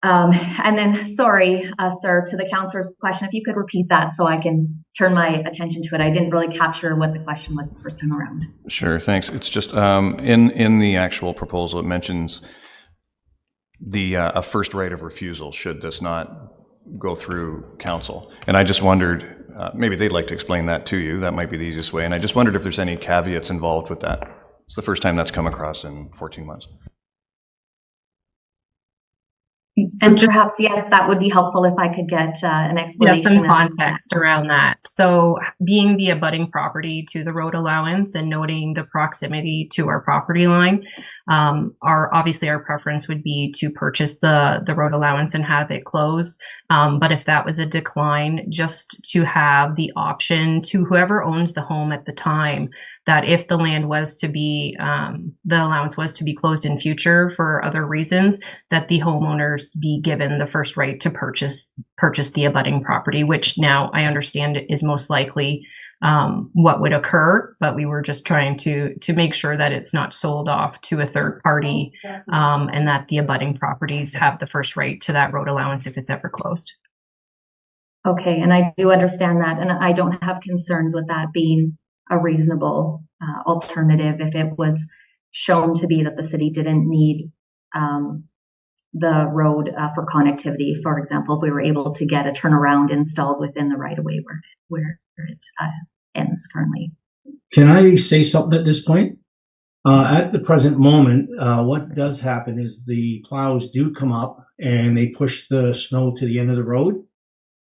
And then, sorry, sir, to the councillor's question, if you could repeat that so I can turn my attention to it. I didn't really capture what the question was the first time around. Sure, thanks. It's just in the actual proposal, it mentions the a first right of refusal should this not go through council. And I just wondered, maybe they'd like to explain that to you. That might be the easiest way. And I just wondered if there's any caveats involved with that. It's the first time that's come across in 14 months. And perhaps, yes, that would be helpful if I could get an explanation. Some context around that. So being the abutting property to the road allowance and noting the proximity to our property line, obviously our preference would be to purchase the road allowance and have it closed. But if that was a decline, just to have the option to whoever owns the home at the time, that if the land was to be, the allowance was to be closed in future for other reasons, that the homeowners be given the first right to purchase the abutting property, which now I understand is most likely what would occur, but we were just trying to make sure that it's not sold off to a third party, and that the abutting properties have the first right to that road allowance if it's ever closed. Okay, and I do understand that, and I don't have concerns with that being a reasonable alternative if it was shown to be that the city didn't need the road for connectivity. For example, if we were able to get a turnaround installed within the right-of-way where it ends currently. Can I say something at this point? At the present moment, what does happen is the plows do come up and they push the snow to the end of the road.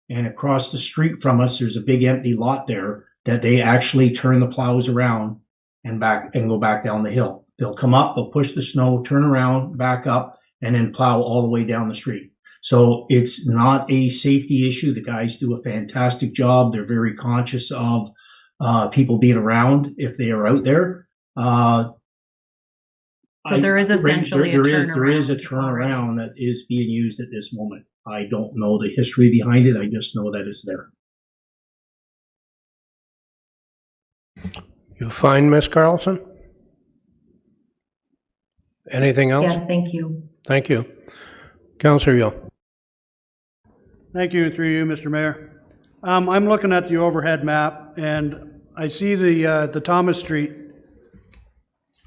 And across the street from us, there's a big empty lot there that they actually turn the plows around and go back down the hill. They'll come up, they'll push the snow, turn around, back up, and then plow all the way down the street. So it's not a safety issue. The guys do a fantastic job. They're very conscious of people being around if they are out there. So there is essentially a turnaround. There is a turnaround that is being used at this moment. I don't know the history behind it. I just know that it's there. You fine, Ms. Carlson? Anything else? Yes, thank you. Thank you. Councillor Yo. Thank you, through you, Mr. Mayor. I'm looking at the overhead map, and I see the Thomas Street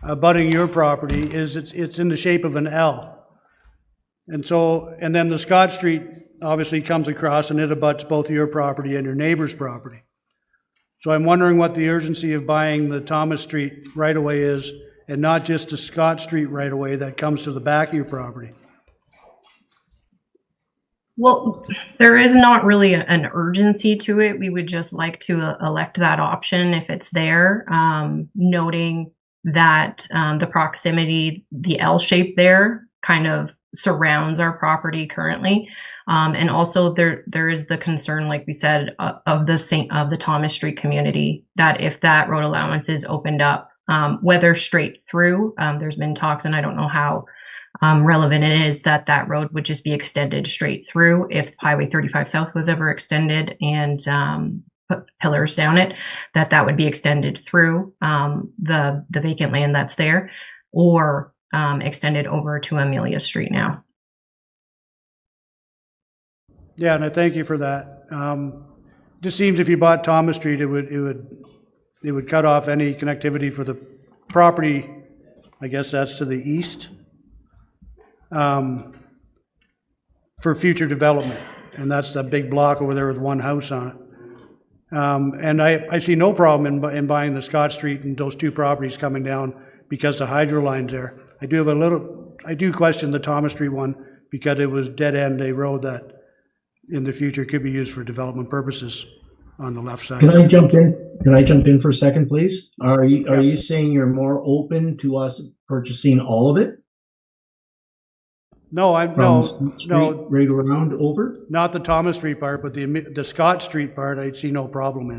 abutting your property it's in the shape of an L. And then the Scott Street obviously comes across and it abuts both your property and your neighbor's property. So I'm wondering what the urgency of buying the Thomas Street right-of-way is, and not just the Scott Street right-of-way that comes to the back of your property. Well, there is not really an urgency to it. We would just like to elect that option if it's there, noting that the proximity, the L shape there kind of surrounds our property currently. And also there is the concern, like we said, of the Thomas Street community, that if that road allowance is opened up, whether straight through, there's been talks, and I don't know how relevant it is, that road would just be extended straight through if Highway 35 South was ever extended and put pillars down it, that would be extended through the vacant land that's there, or extended over to Amelia Street now. Yeah, and I thank you for that. Just seems if you bought Thomas Street, it would cut off any connectivity for the property. I guess that's to the east, for future development, and that's that big block over there with one house on it. And I see no problem in buying the Scott Street and those two properties coming down because the hydro line's there. I do question the Thomas Street one because it was dead end, a road that in the future could be used for development purposes on the left side. Can I jump in? Can I jump in for a second, please? Are you saying you're more open to us purchasing all of it? No, no, right around over? Not the Thomas Street part, but the Scott Street part, I see no problem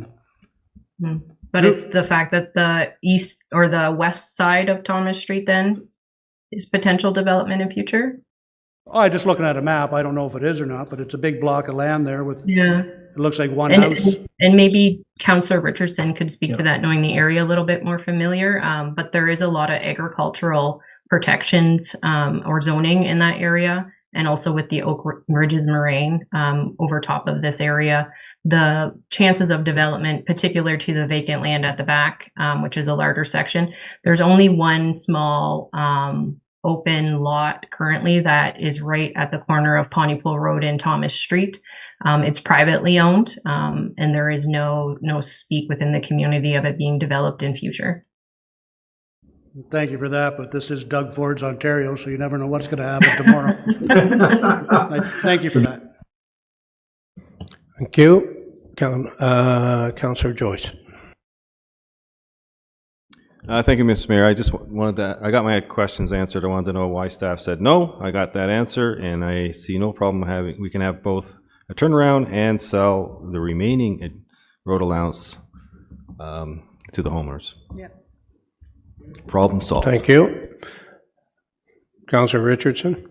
in. But it's the fact that the east or the west side of Thomas Street then is potential development in future? I just looking at a map, I don't know if it is or not, but it's a big block of land there with, Yeah. it looks like one And, house. and maybe Councillor Richardson could speak to that, knowing the area a little bit more familiar. But there is a lot of agricultural protections or zoning in that area, and also with the Oak Ridges Moraine over top of this area. The chances of development, particular to the vacant land at the back, which is a larger section, there's only one small open lot currently that is right at the corner of Pontypool Road and Thomas Street. It's privately owned, and there is no speak within the community of it being developed in future. Thank you for that, but this is Doug Ford's Ontario, so you never know what's going to happen tomorrow. Thank you for that. Thank you. Councillor Joyce. Thank you, Mr. Mayor. I just wanted to, I got my questions answered. I wanted to know why staff said no. I got that answer, and I see no problem having, we can have both a turnaround and sell the remaining road allowance to the homeowners. Yep. Problem solved. Thank you. Councillor Richardson.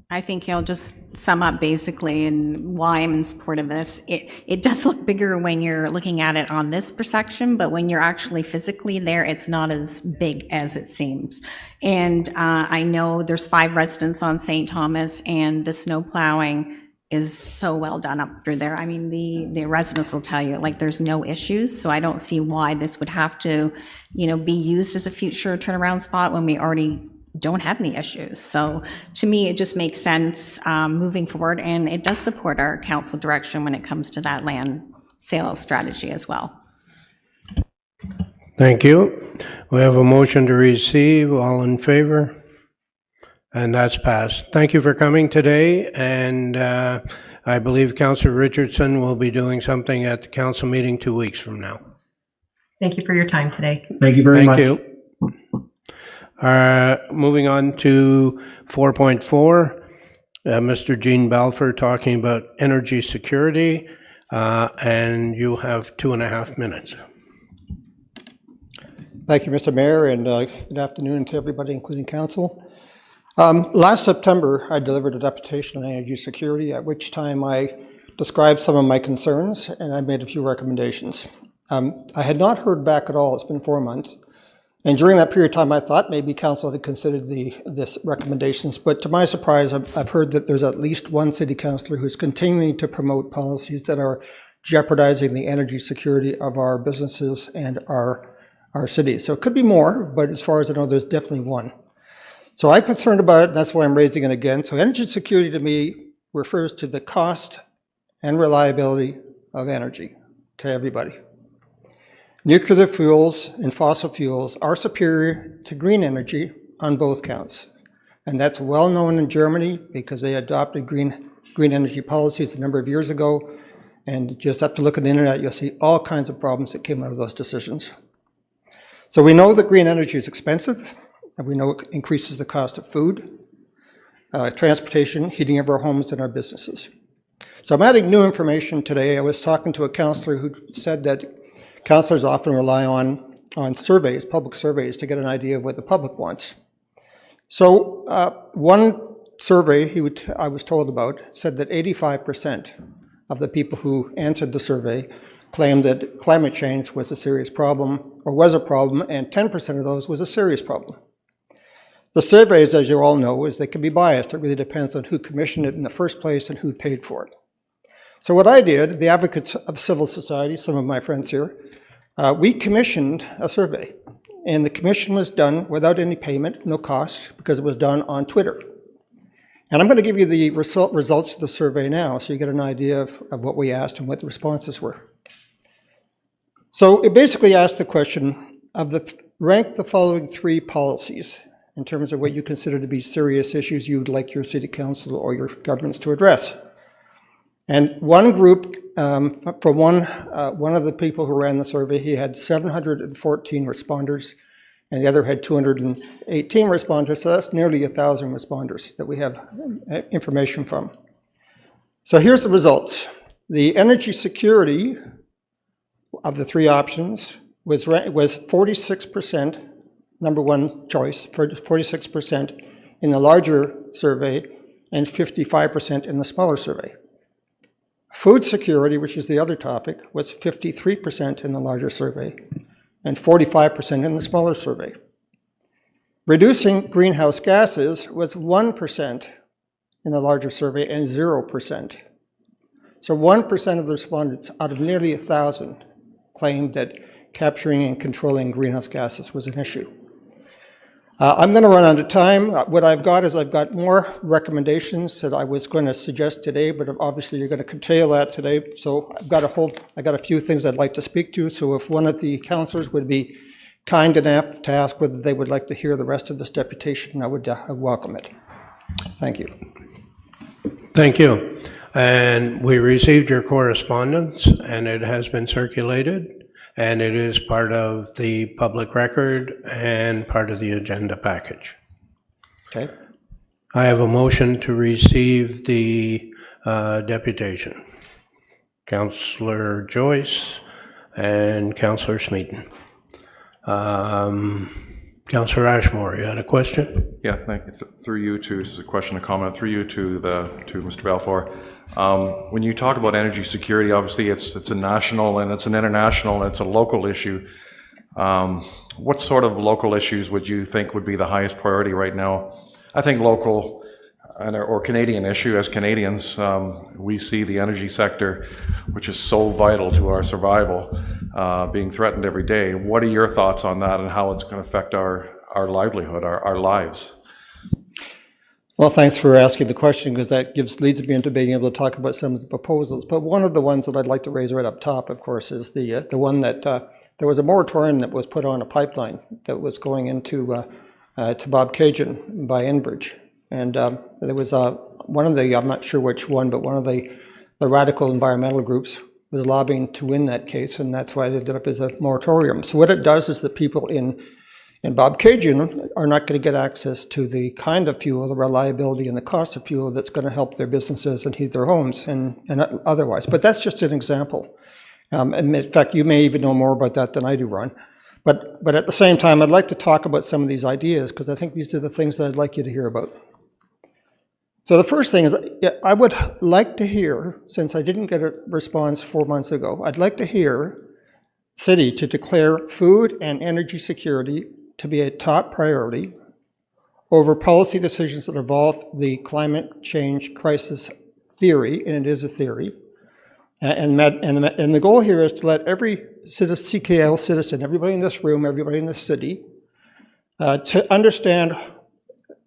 I think I'll just sum up basically and why I'm in support of this. It does look bigger when you're looking at it on this perception, but when you're actually physically there, it's not as big as it seems. And I know there's 5 residents on St. Thomas, and the snow plowing is so well done up through there. I mean, the residents will tell you, like, there's no issues, so I don't see why this would have to, be used as a future turnaround spot when we already don't have any issues. So to me, it just makes sense moving forward, and it does support our council direction when it comes to that land sales strategy as well. Thank you. We have a motion to receive. All in favor? And that's passed. Thank you for coming today, and I believe Councillor Richardson will be doing something at the council meeting 2 weeks from now. Thank you for your time today. Thank you very much. Thank you. Moving on to 4.4, Mr. Gene Balfour talking about energy security, and you have 2.5 minutes. Thank you, Mr. Mayor, and good afternoon to everybody, including council. Last September, I delivered a deputation on energy security, at which time I described some of my concerns, and I made a few recommendations. I had not heard back at all. It's been 4 months. And during that period of time, I thought maybe council had considered this recommendations, but to my surprise, I've heard that there's at least one city councillor who's continuing to promote policies that are jeopardizing the energy security of our businesses and our cities. So it could be more, but as far as I know, there's definitely one. So I'm concerned about it, and that's why I'm raising it again. So energy security to me refers to the cost and reliability of energy to everybody. Nuclear fuels and fossil fuels are superior to green energy on both counts. And that's well known in Germany because they adopted green energy policies a number of years ago. And just have to look at the internet, you'll see all kinds of problems that came out of those decisions. So we know that green energy is expensive, and we know it increases the cost of food, transportation, heating of our homes and our businesses. So I'm adding new information today. I was talking to a councillor who said that councillors often rely on surveys, public surveys, to get an idea of what the public wants. So one survey I was told about said that 85% of the people who answered the survey claimed that climate change was a serious problem, or was a problem, and 10% of those was a serious problem. The surveys, as you all know, they can be biased. It really depends on who commissioned it in the first place and who paid for it. So what I did, the advocates of civil society, some of my friends here, we commissioned a survey, and the commission was done without any payment, no cost, because it was done on Twitter. And I'm going to give you the results of the survey now, so you get an idea of what we asked and what the responses were. So it basically asked the question of rank the following 3 policies in terms of what you consider to be serious issues you'd like your city council or your governments to address. And one group, for one of the people who ran the survey, he had 714 responders, and the other had 218 responders, so that's nearly 1,000 responders that we have information from. So here's the results. The energy security of the 3 options was 46%, number one choice, for 46% in the larger survey and 55% in the smaller survey. Food security, which is the other topic, was 53% in the larger survey and 45% in the smaller survey. Reducing greenhouse gases was 1% in the larger survey and 0%. So 1% of the respondents out of nearly 1,000 claimed that capturing and controlling greenhouse gases was an issue. I'm going to run out of time. What I've got is I've got more recommendations that I was going to suggest today, but obviously you're going to curtail that today. So I got a few things I'd like to speak to. So if one of the councillors would be kind enough to ask whether they would like to hear the rest of this deputation, I would welcome it. Thank you. Thank you. And we received your correspondence, and it has been circulated, and it is part of the public record and part of the agenda package. Okay. I have a motion to receive the deputation. Councillor Joyce and Councillor Smeaton. Councillor Ashmore, you had a question? Yeah, thank you. Through you to, this is a question, a comment, through you to Mr. Balfour. When you talk about energy security, obviously it's a national and it's an international and it's a local issue. What sort of local issues would you think would be the highest priority right now? I think local or Canadian issue, as Canadians, we see the energy sector, which is so vital to our survival, being threatened every day. What are your thoughts on that and how it's going to affect our livelihood, our lives? Well, thanks for asking the question, because that leads me into being able to talk about some of the proposals. But one of the ones that I'd like to raise right up top, of course, is the one that there was a moratorium that was put on a pipeline that was going into to Bobcaygeon by Enbridge. And there was one of the, I'm not sure which one, but one of the radical environmental groups was lobbying to win that case, and that's why they did up as a moratorium. So what it does is that people in Bobcaygeon are not going to get access to the kind of fuel, the reliability and the cost of fuel that's going to help their businesses and heat their homes and otherwise. But that's just an example. And in fact, you may even know more about that than I do, Ron. But at the same time, I'd like to talk about some of these ideas, because I think these are the things that I'd like you to hear about. So the first thing is, I would like to hear, since I didn't get a response 4 months ago, I'd like to hear city to declare food and energy security to be a top priority over policy decisions that involve the climate change crisis theory, and it is a theory. And the goal here is to let every CKL citizen, everybody in this room, everybody in this city, to understand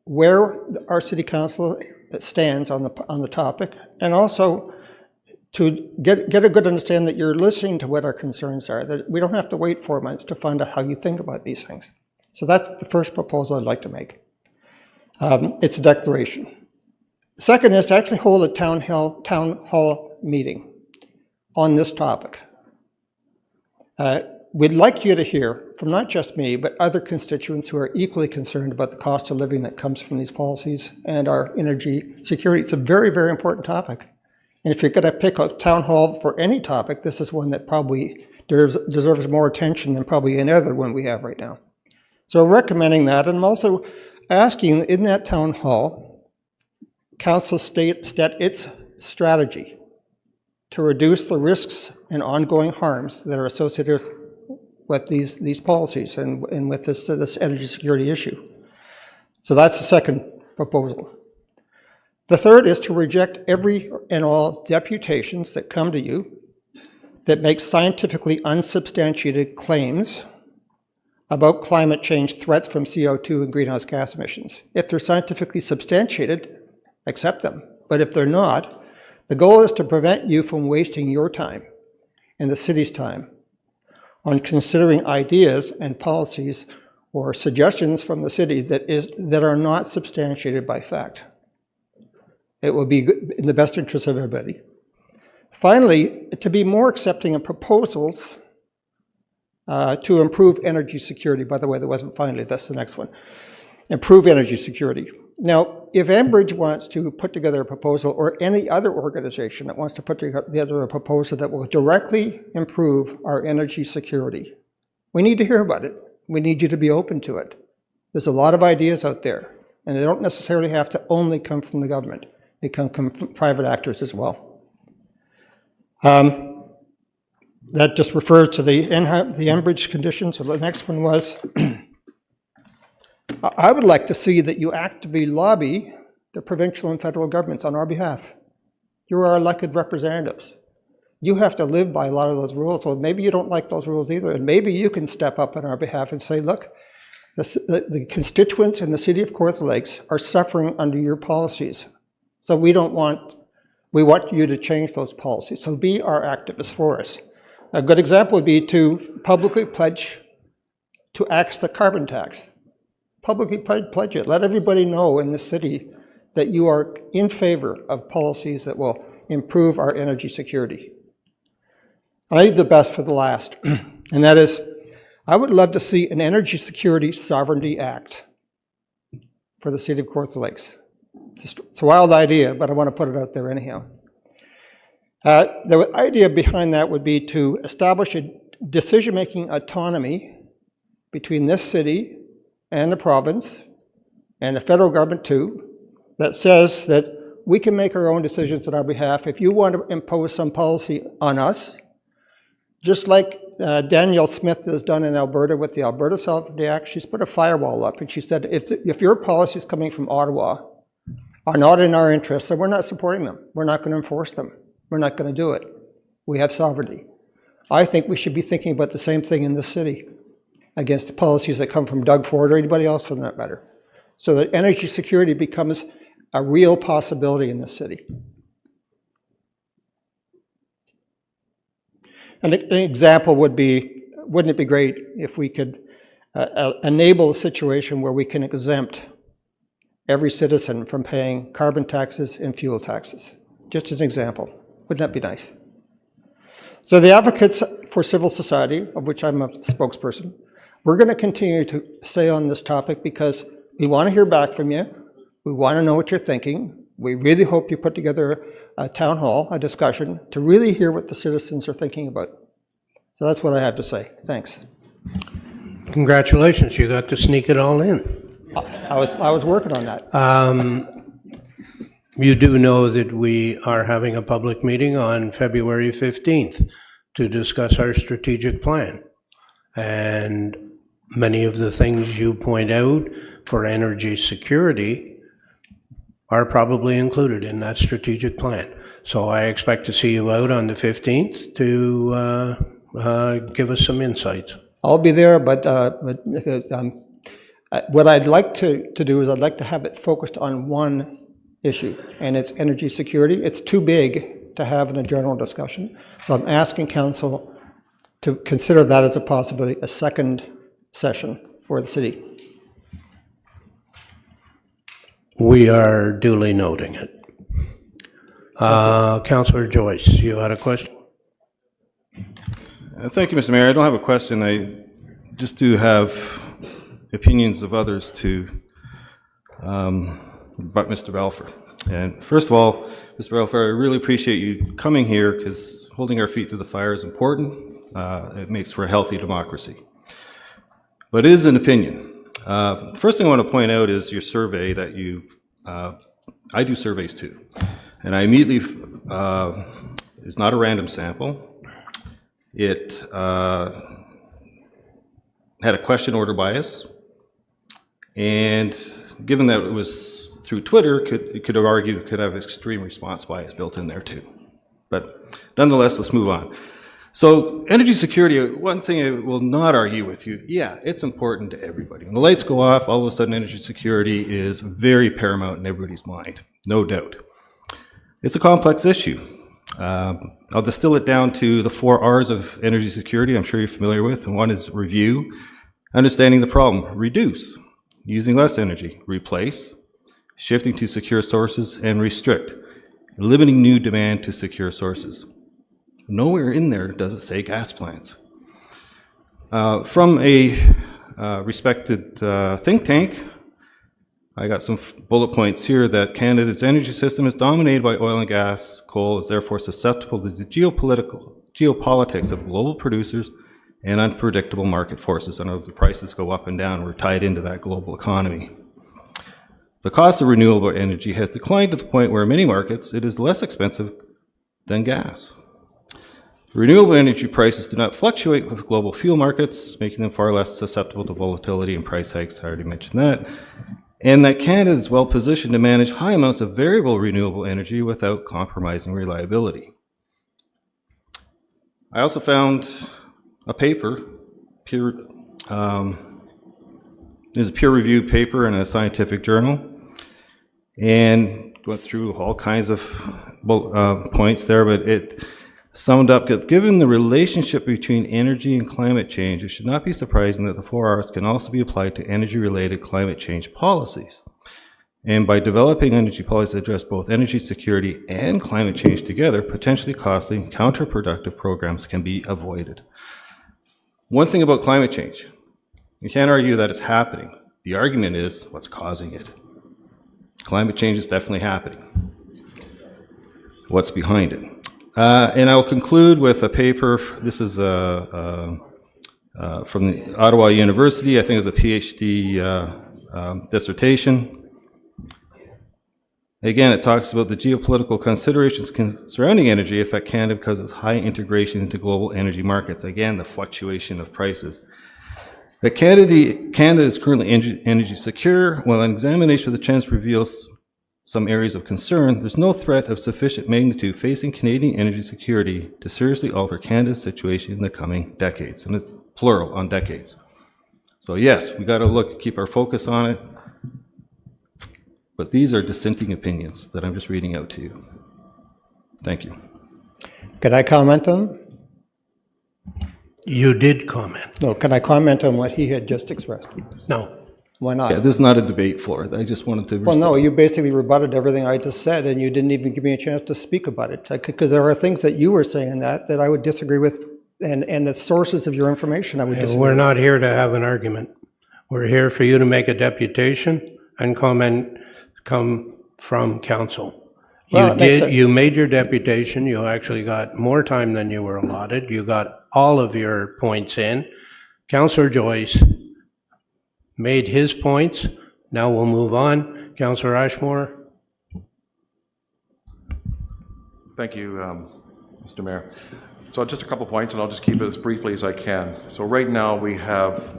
where our city council stands on the topic, and also to get a good understanding that you're listening to what our concerns are, that we don't have to wait 4 months to find out how you think about these things. So that's the first proposal I'd like to make. It's a declaration. The second is to actually hold a town hall meeting on this topic. We'd like you to hear from not just me, but other constituents who are equally concerned about the cost of living that comes from these policies and our energy security. It's a very, very important topic. And if you're going to pick a town hall for any topic, this is one that probably deserves more attention than probably any other one we have right now. So I'm recommending that, and I'm also asking in that town hall, council state its strategy to reduce the risks and ongoing harms that are associated with these policies and with this energy security issue. So that's the second proposal. The third is to reject every and all deputations that come to you that make scientifically unsubstantiated claims about climate change threats from CO2 and greenhouse gas emissions. If they're scientifically substantiated, accept them. But if they're not, the goal is to prevent you from wasting your time and the city's time on considering ideas and policies or suggestions from the city that are not substantiated by fact. It will be in the best interest of everybody. Finally, to be more accepting of proposals to improve energy security. By the way, there wasn't finally, that's the next one. Improve energy security. Now, if Enbridge wants to put together a proposal, or any other organization that wants to put together a proposal that will directly improve our energy security, We need to hear about it. We need you to be open to it. There's a lot of ideas out there, and they don't necessarily have to only come from the government. They can come from private actors as well. That just refers to the Enbridge conditions. So the next one was, I would like to see that you actively lobby the provincial and federal governments on our behalf. You're our elected representatives. You have to live by a lot of those rules, so maybe you don't like those rules either, and maybe you can step up on our behalf and say, look, the constituents in the city of Kawartha Lakes are suffering under your policies, so we want you to change those policies, so be our activists for us. A good example would be to publicly pledge to axe the carbon tax. Publicly pledge it. Let everybody know in the city that you are in favor of policies that will improve our energy security. I leave the best for the last, and that is, I would love to see an Energy Security Sovereignty Act for the city of Kawartha Lakes. It's a wild idea, but I want to put it out there anyhow. The idea behind that would be to establish a decision-making autonomy between this city and the province, and the federal government too, that says that we can make our own decisions on our behalf. If you want to impose some policy on us, just like Danielle Smith has done in Alberta with the Alberta Sovereignty Act, she's put a firewall up, and she said, if your policies coming from Ottawa are not in our interest, then we're not supporting them. We're not going to enforce them. We're not going to do it. We have sovereignty. I think we should be thinking about the same thing in this city against the policies that come from Doug Ford or anybody else for that matter, so that energy security becomes a real possibility in this city. And an example would be, wouldn't it be great if we could enable a situation where we can exempt every citizen from paying carbon taxes and fuel taxes? Just an example. Wouldn't that be nice? So the Advocates for Civil Society, of which I'm a spokesperson, we're going to continue to stay on this topic because we want to hear back from you. We want to know what you're thinking. We really hope you put together a town hall, a discussion, to really hear what the citizens are thinking about. So that's what I have to say. Thanks. Congratulations, you got to sneak it all in. I was working on that. You do know that we are having a public meeting on February 15th to discuss our strategic plan. And many of the things you point out for energy security are probably included in that strategic plan. So I expect to see you out on the 15th to give us some insights. I'll be there, but what I'd like to do is I'd like to have it focused on one issue, and it's energy security. It's too big to have in a general discussion. So I'm asking council to consider that as a possibility, a second session for the city. We are duly noting it. Councillor Joyce, you had a question? Thank you, Mr. Mayor. I don't have a question. I just do have opinions of others about Mr. Balfour. And first of all, Mr. Balfour, I really appreciate you coming here because holding our feet to the fire is important. It makes for a healthy democracy. But it is an opinion. The first thing I want to point out is your survey that you, I do surveys too. And I immediately, it's not a random sample. It had a question order bias. And given that it was through Twitter, it could have argued it could have extreme response bias built in there too. But nonetheless, let's move on. So energy security, one thing I will not argue with you, yeah, it's important to everybody. When the lights go off, all of a sudden energy security is very paramount in everybody's mind, no doubt. It's a complex issue. I'll distill it down to the 4 R's of energy security I'm sure you're familiar with. And one is review, understanding the problem, reduce, using less energy, replace, shifting to secure sources, and restrict, limiting new demand to secure sources. Nowhere in there does it say gas plants. From a respected think tank, I got some bullet points here that Canada's energy system is dominated by oil and gas. Coal is therefore susceptible to the geopolitics of global producers and unpredictable market forces. And the prices go up and down. We're tied into that global economy. The cost of renewable energy has declined to the point where in many markets it is less expensive than gas. Renewable energy prices do not fluctuate with global fuel markets, making them far less susceptible to volatility and price hikes. I already mentioned that. And that Canada is well positioned to manage high amounts of variable renewable energy without compromising reliability. I also found a paper, this is a peer-reviewed paper in a scientific journal, and went through all kinds of points there, but it summed up that given the relationship between energy and climate change, it should not be surprising that the 4 Rs can also be applied to energy-related climate change policies. And by developing energy policies that address both energy security and climate change together, potentially costly and counterproductive programs can be avoided. One thing about climate change, you can't argue that it's happening. The argument is what's causing it. Climate change is definitely happening. What's behind it? And I'll conclude with a paper. This is from the Ottawa University. I think it's a PhD dissertation. Again, it talks about the geopolitical considerations surrounding energy affect Canada because of its high integration into global energy markets. Again, the fluctuation of prices. That Canada is currently energy secure. While an examination of the trends reveals some areas of concern, there's no threat of sufficient magnitude facing Canadian energy security to seriously alter Canada's situation in the coming decades. And it's plural on decades. So yes, we got to keep our focus on it. But these are dissenting opinions that I'm just reading out to you. Thank you. Can I comment on them? You did comment. No, can I comment on what he had just expressed? No. Why not? Yeah, this is not a debate floor. I just wanted to... Well, no, you basically rebutted everything I just said, and you didn't even give me a chance to speak about it. Because there are things that you were saying that I would disagree with, and the sources of your information I would disagree with. We're not here to have an argument. We're here for you to make a deputation and comment come from council. Well, You made your deputation. You actually got more time than you were allotted. You got all of your points in. Councillor Joyce made his points. Now we'll move on. Councillor Ashmore. Thank you, Mr. Mayor. So just a couple points, and I'll just keep it as briefly as I can. So right now we have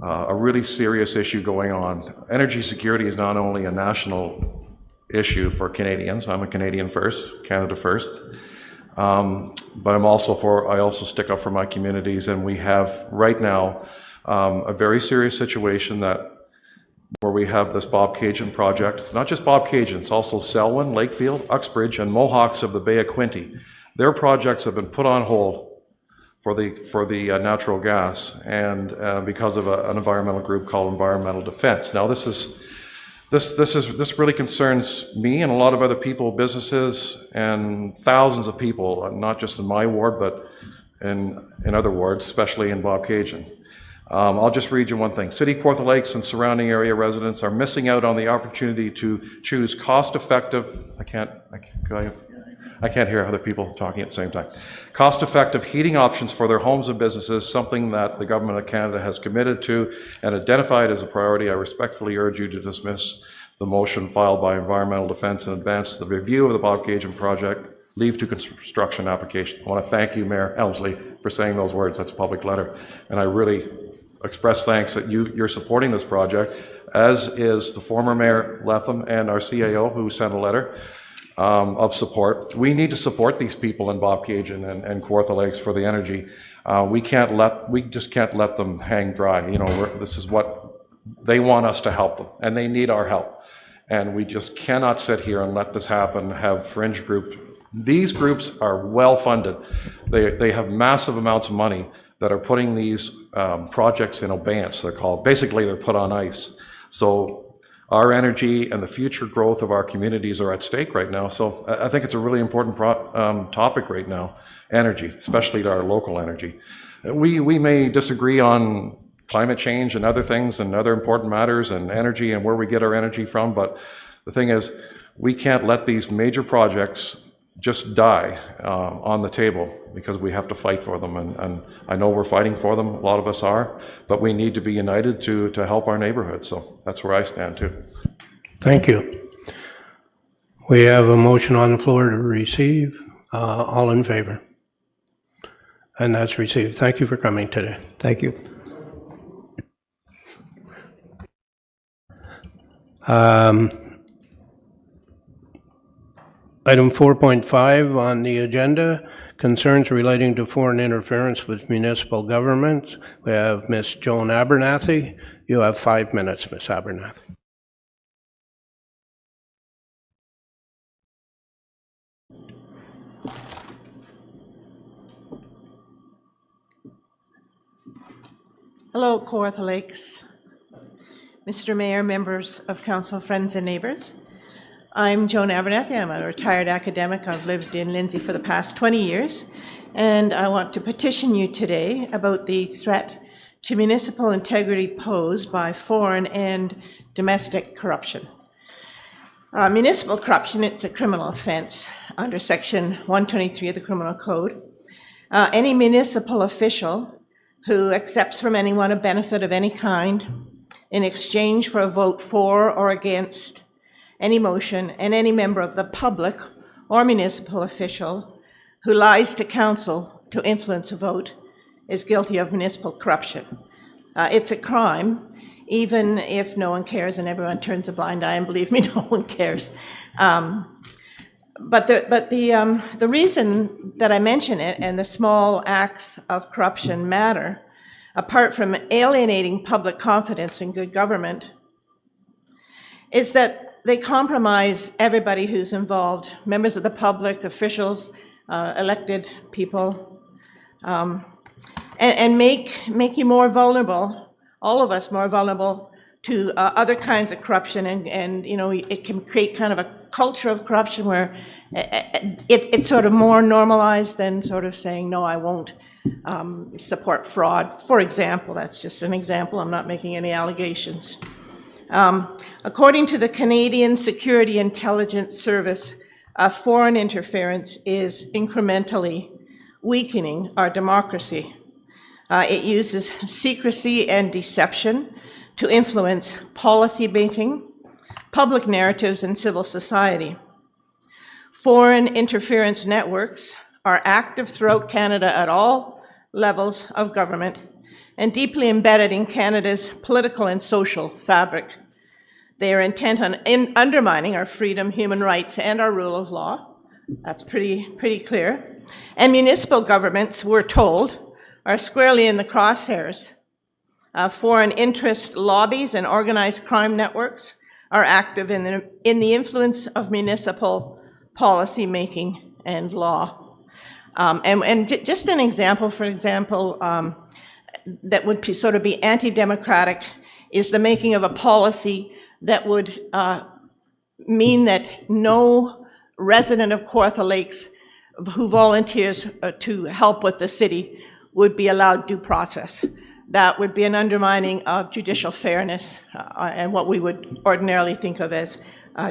a really serious issue going on. Energy security is not only a national issue for Canadians. I'm a Canadian first, Canada first. But I also stick up for my communities, and we have right now a very serious situation where we have this Bobcaygeon project. It's not just Bobcaygeon, it's also Selwyn, Lakefield, Uxbridge, and Mohawks of the Bay of Quinte. Their projects have been put on hold for the natural gas, and because of an environmental group called Environmental Defense. Now this really concerns me and a lot of other people, businesses, and thousands of people, not just in my ward, but in other wards, especially in Bobcaygeon. I'll just read you one thing. City Kawartha Lakes and surrounding area residents are missing out on the opportunity to choose cost-effective, I can't hear other people talking at the same time. Cost-effective heating options for their homes and businesses, something that the Government of Canada has committed to and identified as a priority. I respectfully urge you to dismiss the motion filed by Environmental Defense and advance the review of the Bobcaygeon project, leave to construction application. I want to thank you, Mayor Elmsley, for saying those words. That's a public letter. And I really express thanks that you're supporting this project, as is the former Mayor Letham and our CAO, who sent a letter of support. We need to support these people in Bobcaygeon and Kawartha Lakes for the energy. We just can't let them hang dry. You know, this is what they want us to help them, and they need our help. And we just cannot sit here and let this happen, have fringe groups. These groups are well funded. They have massive amounts of money that are putting these projects in abeyance, they're called. Basically, they're put on ice. So our energy and the future growth of our communities are at stake right now. So I think it's a really important topic right now, energy, especially to our local energy. We may disagree on climate change and other things and other important matters and energy and where we get our energy from, but the thing is, we can't let these major projects just die on the table because we have to fight for them. And I know we're fighting for them, a lot of us are, but we need to be united to help our neighborhood. So that's where I stand too. Thank you. We have a motion on the floor to receive. All in favor? And that's received. Thank you for coming today. Thank you. Item 4.5 on the agenda, concerns relating to foreign interference with municipal government. We have Ms. Joan Abernathy. You have 5 minutes, Ms. Abernathy. Hello, Kawartha Lakes. Mr. Mayor, members of council, friends and neighbors. I'm Joan Abernathy. I'm a retired academic. I've lived in Lindsay for the past 20 years, and I want to petition you today about the threat to municipal integrity posed by foreign and domestic corruption. Municipal corruption, it's a criminal offense under Section 123 of the Criminal Code. Any municipal official who accepts from anyone a benefit of any kind in exchange for a vote for or against any motion, and any member of the public or municipal official who lies to council to influence a vote is guilty of municipal corruption. It's a crime, even if no one cares and everyone turns a blind eye, and believe me, no one cares. But the reason that I mention it and the small acts of corruption matter, apart from alienating public confidence in good government, is that they compromise everybody who's involved, members of the public, officials, elected people, and make you more vulnerable, all of us more vulnerable to other kinds of corruption, and you know, it can create kind of a culture of corruption where it's sort of more normalized than sort of saying, no, I won't support fraud. For example, that's just an example, I'm not making any allegations. According to the Canadian Security Intelligence Service, foreign interference is incrementally weakening our democracy. It uses secrecy and deception to influence policy making, public narratives, and civil society. Foreign interference networks are active throughout Canada at all levels of government and deeply embedded in Canada's political and social fabric. They are intent on undermining our freedom, human rights, and our rule of law. That's pretty clear. And municipal governments, we're told, are squarely in the crosshairs. Foreign interest lobbies and organized crime networks are active in the influence of municipal policy making and law. And just an example, for example, that would sort of be anti-democratic is the making of a policy that would mean that no resident of Kawartha Lakes who volunteers to help with the city would be allowed due process. That would be an undermining of judicial fairness and what we would ordinarily think of as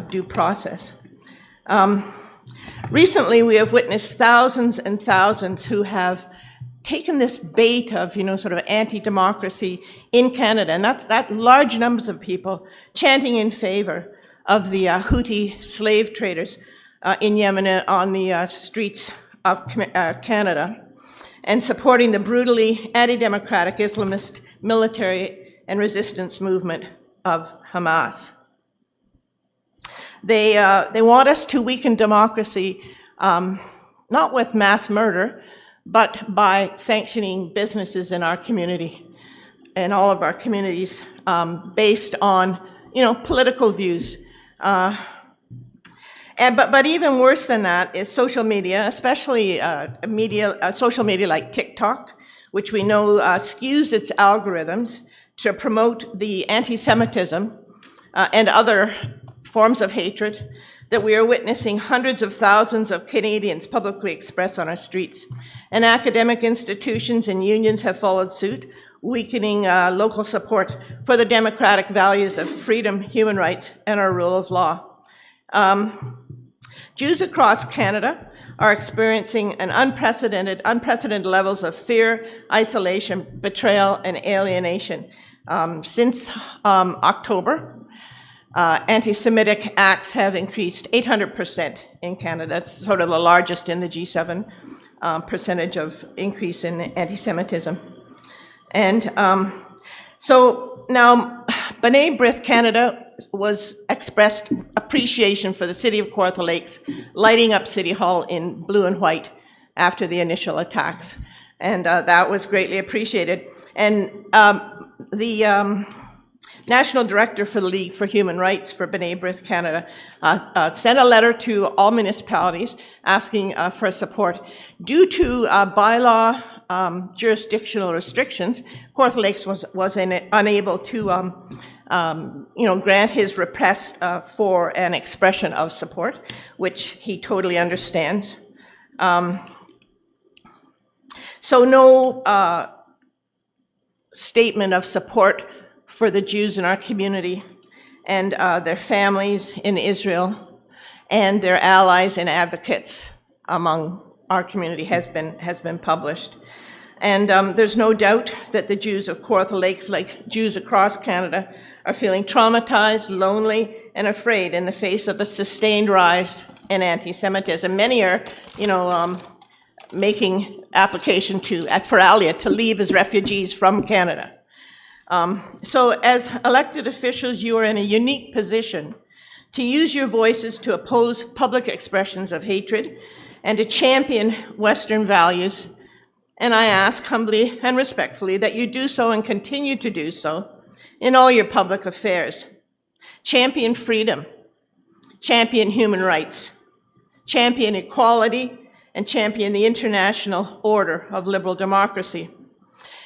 due process. Recently, we have witnessed thousands and thousands who have taken this bait of, sort of anti-democracy in Canada, and that large numbers of people chanting in favor of the Houthi slave traders in Yemen on the streets of Canada, and supporting the brutally anti-democratic Islamist military and resistance movement of Hamas. They want us to weaken democracy, not with mass murder, but by sanctioning businesses in our community, in all of our communities, based on, political views. But even worse than that is social media, especially social media like TikTok, which we know skews its algorithms to promote the anti-Semitism and other forms of hatred that we are witnessing hundreds of thousands of Canadians publicly express on our streets. And academic institutions and unions have followed suit, weakening local support for the democratic values of freedom, human rights, and our rule of law. Jews across Canada are experiencing an unprecedented levels of fear, isolation, betrayal, and alienation. Since October, anti-Semitic acts have increased 800% in Canada. That's sort of the largest in the G7 percentage of increase in anti-Semitism. And so now, B'nai B'rith Canada was expressed appreciation for the City of Kawartha Lakes lighting up City Hall in blue and white after the initial attacks. And that was greatly appreciated. And the National Director for the League for Human Rights for B'nai B'rith Canada sent a letter to all municipalities asking for support. Due to bylaw jurisdictional restrictions, Kawartha Lakes was unable to grant his request for an expression of support, which he totally understands. So no statement of support for the Jews in our community and their families in Israel and their allies and advocates among our community has been published. And there's no doubt that the Jews of Kawartha Lakes, like Jews across Canada, are feeling traumatized, lonely, and afraid in the face of the sustained rise in anti-Semitism. Many are, making application for ALIA to leave as refugees from Canada. So as elected officials, you are in a unique position to use your voices to oppose public expressions of hatred and to champion Western values. And I ask humbly and respectfully that you do so and continue to do so in all your public affairs. Champion freedom, champion human rights, champion equality, and champion the international order of liberal democracy.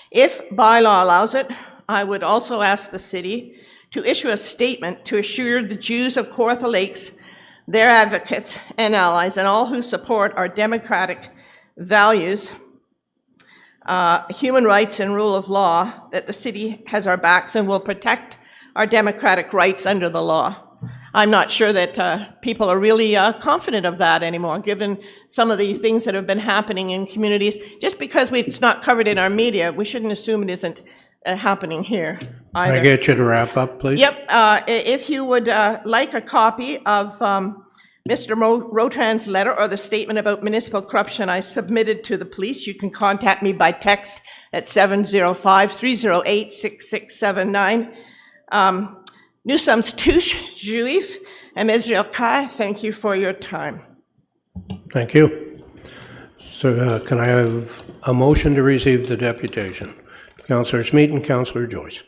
If bylaw allows it, I would also ask the city to issue a statement to assure the Jews of Kawartha Lakes, their advocates and allies, and all who support our democratic values, human rights and rule of law, that the city has our backs and will protect our democratic rights under the law. I'm not sure that people are really confident of that anymore, given some of the things that have been happening in communities. Just because it's not covered in our media, we shouldn't assume it isn't happening here either. Can I get you to wrap up, please? Yep. If you would like a copy of Mr. Rotran's letter or the statement about municipal corruption I submitted to the police, you can contact me by text at 705-308-6679. Nous sommes tous juifs, and Israel Kai, thank you for your time. Thank you. So can I have a motion to receive the deputation? Councillor Smeaton, Councillor Joyce.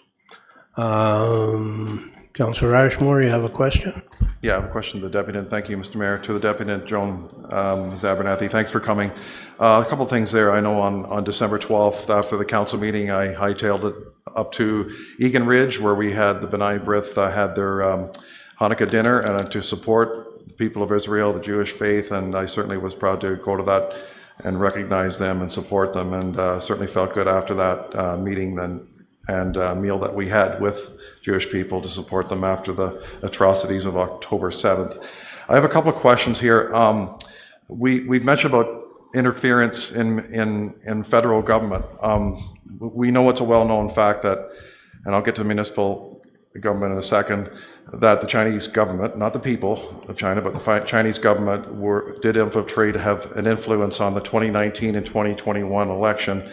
Councillor Ashmore, you have a question? Yeah, I have a question to the Deputant. Thank you, Mr. Mayor. To the Deputant, Joan Abernathy, thanks for coming. A couple of things there. I know on December 12th, after the council meeting, I hightailed it up to Egan Ridge, where we had the B'nai B'rith had their Hanukkah dinner, and to support the people of Israel, the Jewish faith, and I certainly was proud to go to that and recognize them and support them, and certainly felt good after that meeting and meal that we had with Jewish people to support them after the atrocities of October 7th. I have a couple of questions here. We've mentioned about interference in federal government. We know it's a well-known fact that, and I'll get to municipal government in a second, that the Chinese government, not the people of China, but the Chinese government did infiltrate, have an influence on the 2019 and 2021 election.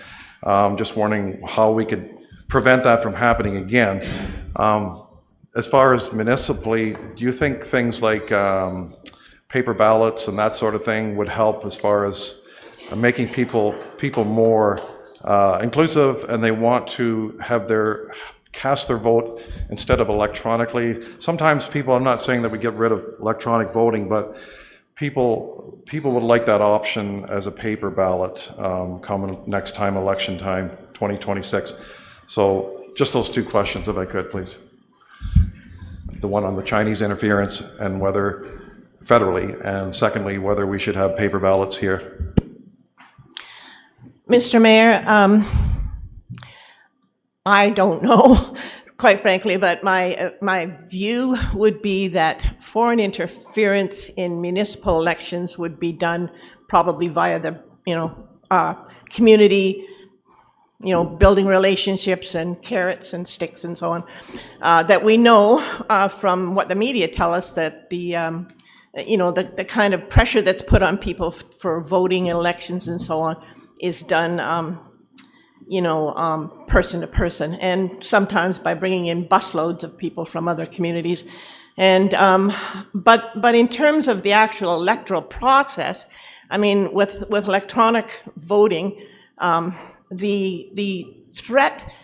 Just wondering how we could prevent that from happening again. As far as municipally, do you think things like paper ballots and that sort of thing would help as far as making people more inclusive, and they want to have cast their vote instead of electronically? Sometimes people, I'm not saying that we get rid of electronic voting, but people would like that option as a paper ballot coming next time, election time, 2026. So just those two questions, if I could, please. The one on the Chinese interference and whether federally, and secondly, whether we should have paper ballots here. Mr. Mayor, I don't know quite frankly, but my view would be that foreign interference in municipal elections would be done probably via the, community, building relationships and carrots and sticks and so on. That we know from what the media tell us that the kind of pressure that's put on people for voting in elections and so on is done, person to person, and sometimes by bringing in busloads of people from other communities. And but in terms of the actual electoral process, I mean, with electronic voting, the threat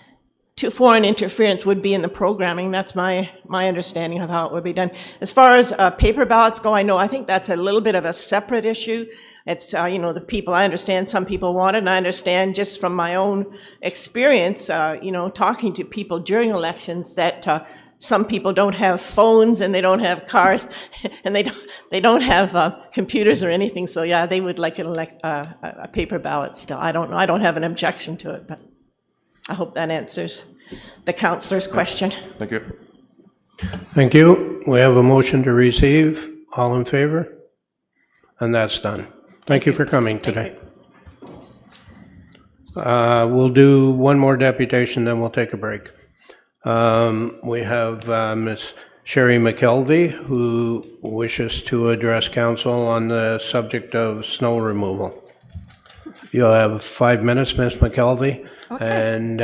to foreign interference would be in the programming. That's my understanding of how it would be done. As far as paper ballots go, I think that's a little bit of a separate issue. It's, the people, I understand some people want it, and I understand just from my own experience, talking to people during elections that some people don't have phones and they don't have cars and they don't have computers or anything. So yeah, they would like a paper ballot still. I don't know. I don't have an objection to it, but I hope that answers the councillor's question. Thank you. Thank you. We have a motion to receive. All in favor? And that's done. Thank you for coming today. We'll do one more deputation, then we'll take a break. We have Ms. Sherry McKelvey, who wishes to address council on the subject of snow removal. You'll have 5 minutes, Ms. McKelvey, and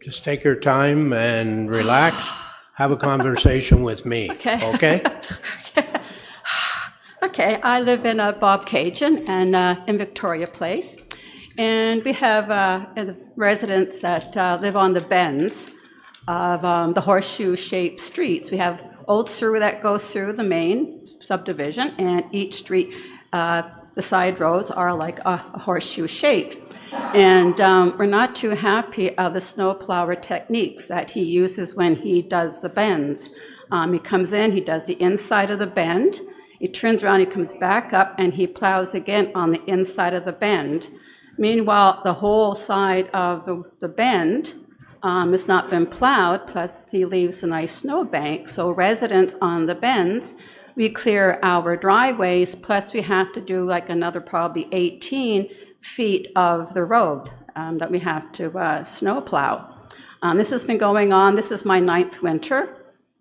just take your time and relax. Have a conversation with me, okay? Okay, I live in Bob Cajun and in Victoria Place, and we have residents that live on the bends of the horseshoe-shaped streets. We have Old Surrey that goes through the main subdivision, and each street, the side roads are like a horseshoe shape. And we're not too happy of the snowplower techniques that he uses when he does the bends. He comes in, he does the inside of the bend, he turns around, he comes back up, and he plows again on the inside of the bend. Meanwhile, the whole side of the bend has not been plowed, plus he leaves a nice snowbank. So residents on the bends, we clear our driveways, plus we have to do like another probably 18 feet of the road that we have to snow plow. This has been going on, this is my 9th winter.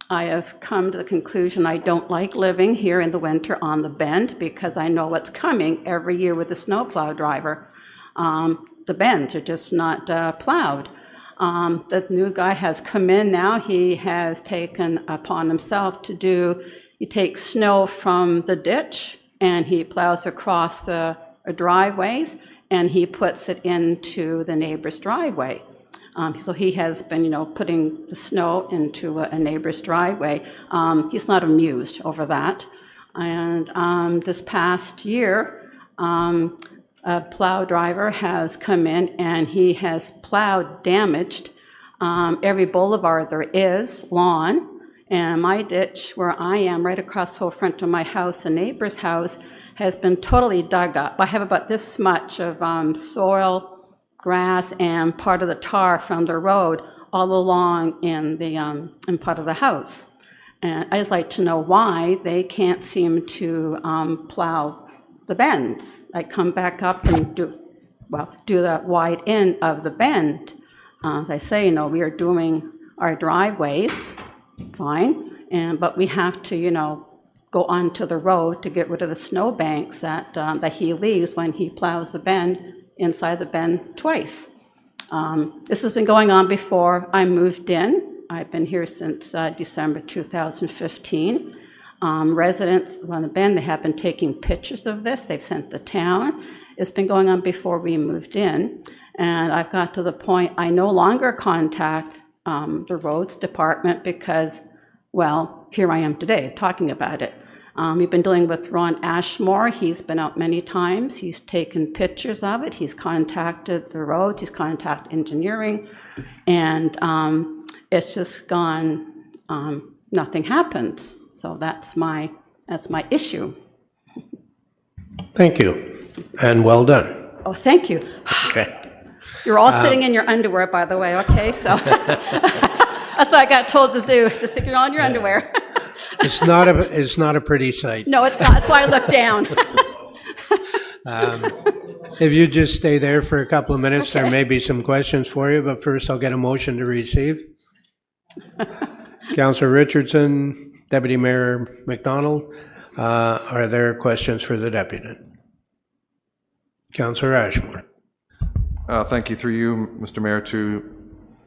I have come to the conclusion I don't like living here in the winter on the bend because I know what's coming every year with the snowplow driver. The bends are just not plowed. The new guy has come in now. He has taken upon himself he takes snow from the ditch and he plows across the driveways and he puts it into the neighbor's driveway. So he has been, putting the snow into a neighbor's driveway. He's not amused over that. And this past year, a plow driver has come in and he has plowed damaged every boulevard there is, lawn, and my ditch where I am, right across the whole front of my house, a neighbor's house, has been totally dug up. I have about this much of soil, grass, and part of the tar from the road all along in the in part of the house. And I just like to know why they can't seem to plow the bends. I come back up and do the wide end of the bend. As I say, we are doing our driveways, fine, but we have to, go onto the road to get rid of the snow banks that he leaves when he plows the bend, inside the bend twice. This has been going on before I moved in. I've been here since December 2015. Residents on the bend, they have been taking pictures of this. They've sent the town. It's been going on before we moved in. And I've got to the point I no longer contact the roads department because, here I am today talking about it. We've been dealing with Ron Ashmore. He's been out many times. He's taken pictures of it. He's contacted the roads. He's contacted engineering. And it's just gone, nothing happens. So that's my issue. Thank you, and well done. Oh, thank you. Okay. You're all sitting in your underwear, by the way, okay? So That's what I got told to do, to stick it on your underwear. It's not a pretty sight. No, it's not. That's why I look down. If you just stay there for a couple of minutes, there may be some questions for you, but first I'll get a motion to receive. Councillor Richardson, Deputy Mayor McDonald, are there questions for the deputy? Councillor Ashmore. Thank you, through you, Mr. Mayor, to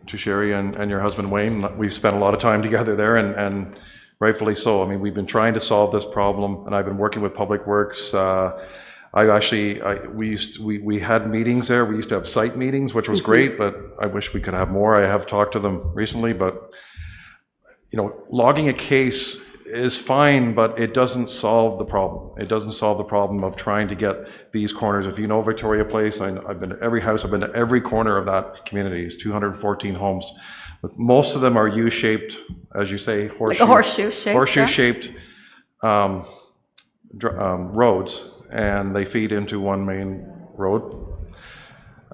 Sherry and your husband Wayne. We've spent a lot of time together there, and rightfully so. I mean, we've been trying to solve this problem, and I've been working with Public Works. We had meetings there. We used to have site meetings, which was great, but I wish we could have more. I have talked to them recently, but you know, logging a case is fine, but it doesn't solve the problem. It doesn't solve the problem of trying to get these corners. If you know Victoria Place, I've been to every house, I've been to every corner of that community. It's 214 homes. Most of them are U-shaped, as you say, Like a horseshoe shape. Horseshoe-shaped roads, and they feed into one main road,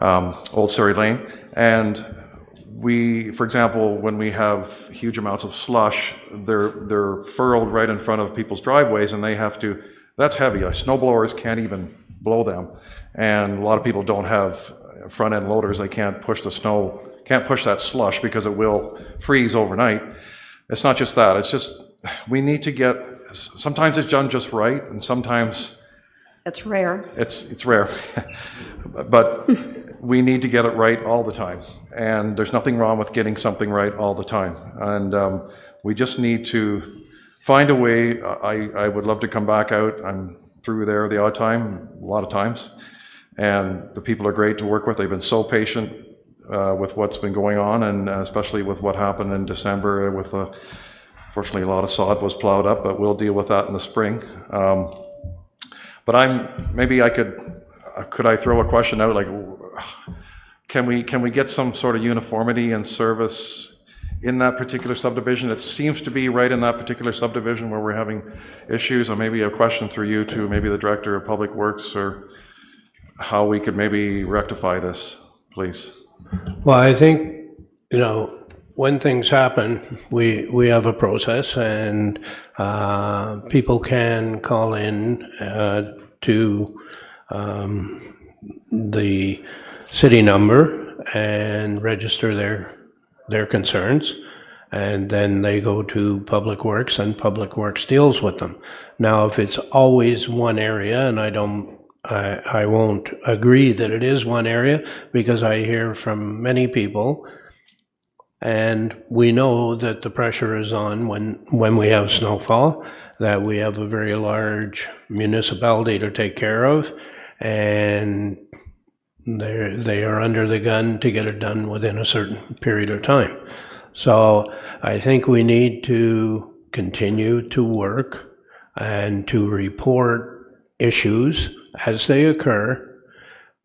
Old Surrey Lane. And we, for example, when we have huge amounts of slush, they're furrowed right in front of people's driveways, and they have to, that's heavy. Snow blowers can't even blow them. And a lot of people don't have front end loaders. They can't push the snow, can't push that slush because it will freeze overnight. It's not just that, it's just, we need to get, sometimes it's done just right, and sometimes It's rare. it's rare. But we need to get it right all the time. And there's nothing wrong with getting something right all the time. And we just need to find a way. I would love to come back out. I'm through there the odd time, a lot of times. And the people are great to work with. They've been so patient with what's been going on, and especially with what happened in December with fortunately a lot of sod was plowed up, but we'll deal with that in the spring. But maybe I could I throw a question out, like, can we get some sort of uniformity and service in that particular subdivision? It seems to be right in that particular subdivision where we're having issues, or maybe a question through you to maybe the Director of Public Works, or how we could maybe rectify this, please. Well, I think, you know, when things happen, we have a process, and people can call in to the city number and register their concerns, and then they go to Public Works, and Public Works deals with them. Now, if it's always one area, and I won't agree that it is one area, because I hear from many people, and we know that the pressure is on when we have snowfall, that we have a very large municipality to take care of, and they are under the gun to get it done within a certain period of time. So I think we need to continue to work and to report issues as they occur,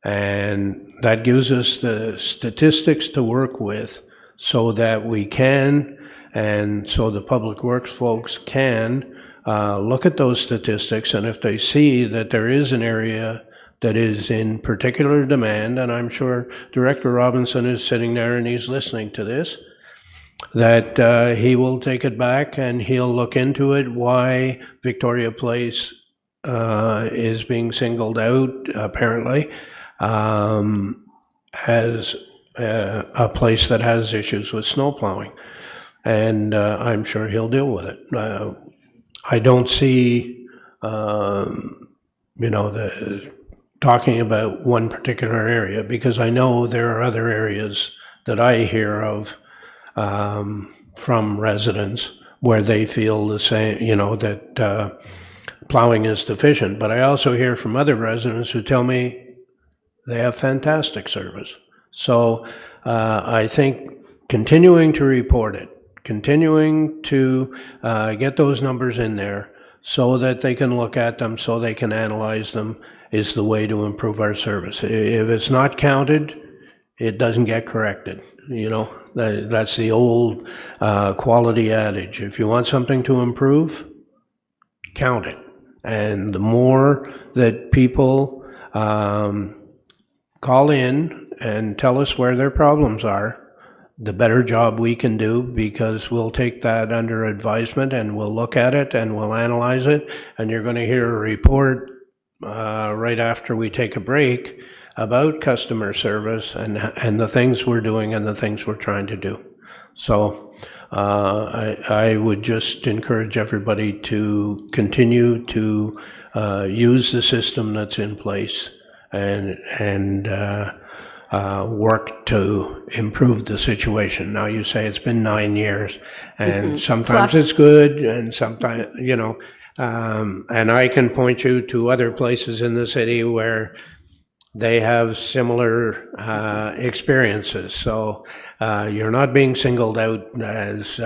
and that gives us the statistics to work with, so that we can, and so the Public Works folks can look at those statistics, and if they see that there is an area that is in particular demand, and I'm sure Director Robinson is sitting there and he's listening to this, that he will take it back and he'll look into it, why Victoria Place is being singled out, apparently, as a place that has issues with snow plowing. And I'm sure he'll deal with it. I don't see, talking about one particular area, because I know there are other areas that I hear of from residents where they feel the same, that plowing is deficient. But I also hear from other residents who tell me they have fantastic service. So I think continuing to report it, continuing to get those numbers in there so that they can look at them, so they can analyze them, is the way to improve our service. If it's not counted, it doesn't get corrected. That's the old quality adage. If you want something to improve, count it. And the more that people call in and tell us where their problems are, the better job we can do, because we'll take that under advisement and we'll look at it and we'll analyze it. And you're going to hear a report right after we take a break about customer service and the things we're doing and the things we're trying to do. So I would just encourage everybody to continue to use the system that's in place and work to improve the situation. Now, you say it's been 9 years, and sometimes Plus- it's good, and sometimes, and I can point you to other places in the city where they have similar experiences. So you're not being singled out as,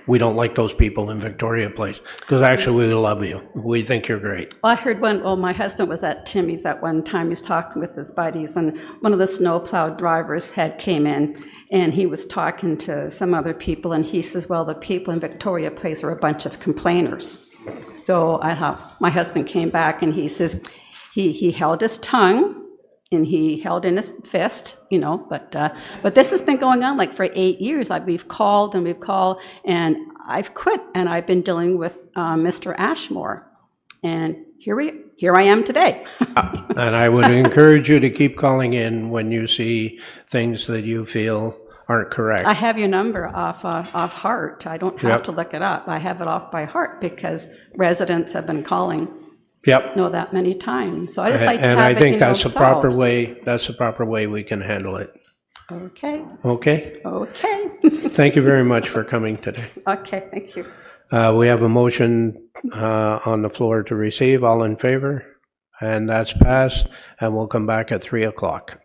we don't like those people in Victoria Place, because actually we love you. We think you're great. Well, I heard my husband was at Timmy's at one time. He was talking with his buddies, and one of the snowplow drivers came in, and he was talking to some other people, and he says, well, the people in Victoria Place are a bunch of complainers. So my husband came back, and he says, he held his tongue, and he held in his fist, but this has been going on like for 8 years. We've called, and I've quit, and I've been dealing with Mr. Ashmore, and here I am today. And I would encourage you to keep calling in when you see things that you feel aren't correct. I have your number off heart. I don't have Yep. to look it up. I have it off by heart because residents have been calling. Yep. That many times. So I just like to And have I it, think that's the proper solved. way, that's the proper way we can handle it. Okay. Okay? Okay. Thank you very much for coming today. Okay. Thank you. We have a motion on the floor to receive. All in favor? And that's passed, and we'll come back at 3 o'clock.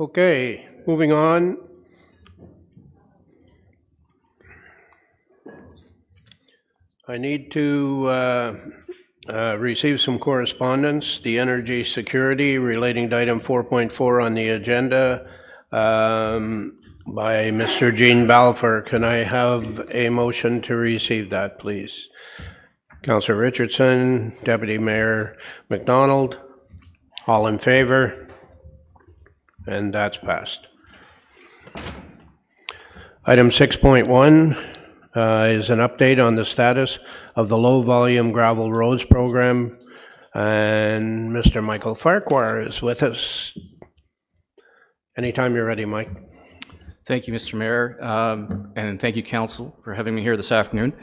Okay, moving on. I need to receive some correspondence, the energy security relating to item 4.4 on the agenda by Mr. Gene Balfour. Can I have a motion to receive that, please? Councillor Richardson, Deputy Mayor McDonald, all in favor? And that's passed. Item 6.1 is an update on the status of the low-volume gravel roads program, and Mr. Michael Farquhar is with us. Anytime you're ready, Mike. Thank you, Mr. Mayor, and thank you, Council, for having me here this afternoon.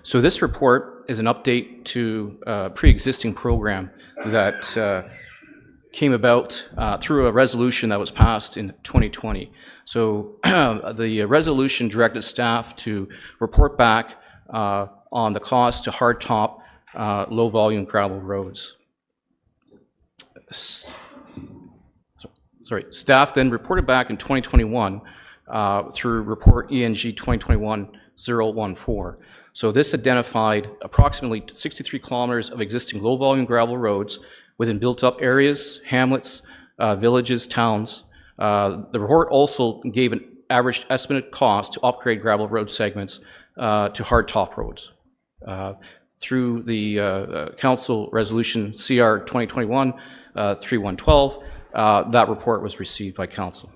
So this report is an update to a pre-existing program that came about through a resolution that was passed in 2020. So the resolution directed staff to report back on the cost to hardtop low-volume gravel roads. Staff then reported back in 2021 through report ENG 2021-014. So this identified approximately 63 kilometers of existing low-volume gravel roads within built-up areas, hamlets, villages, towns. The report also gave an average estimated cost to upgrade gravel road segments to hardtop roads. Through the Council Resolution CR 2021-3112, that report was received by Council.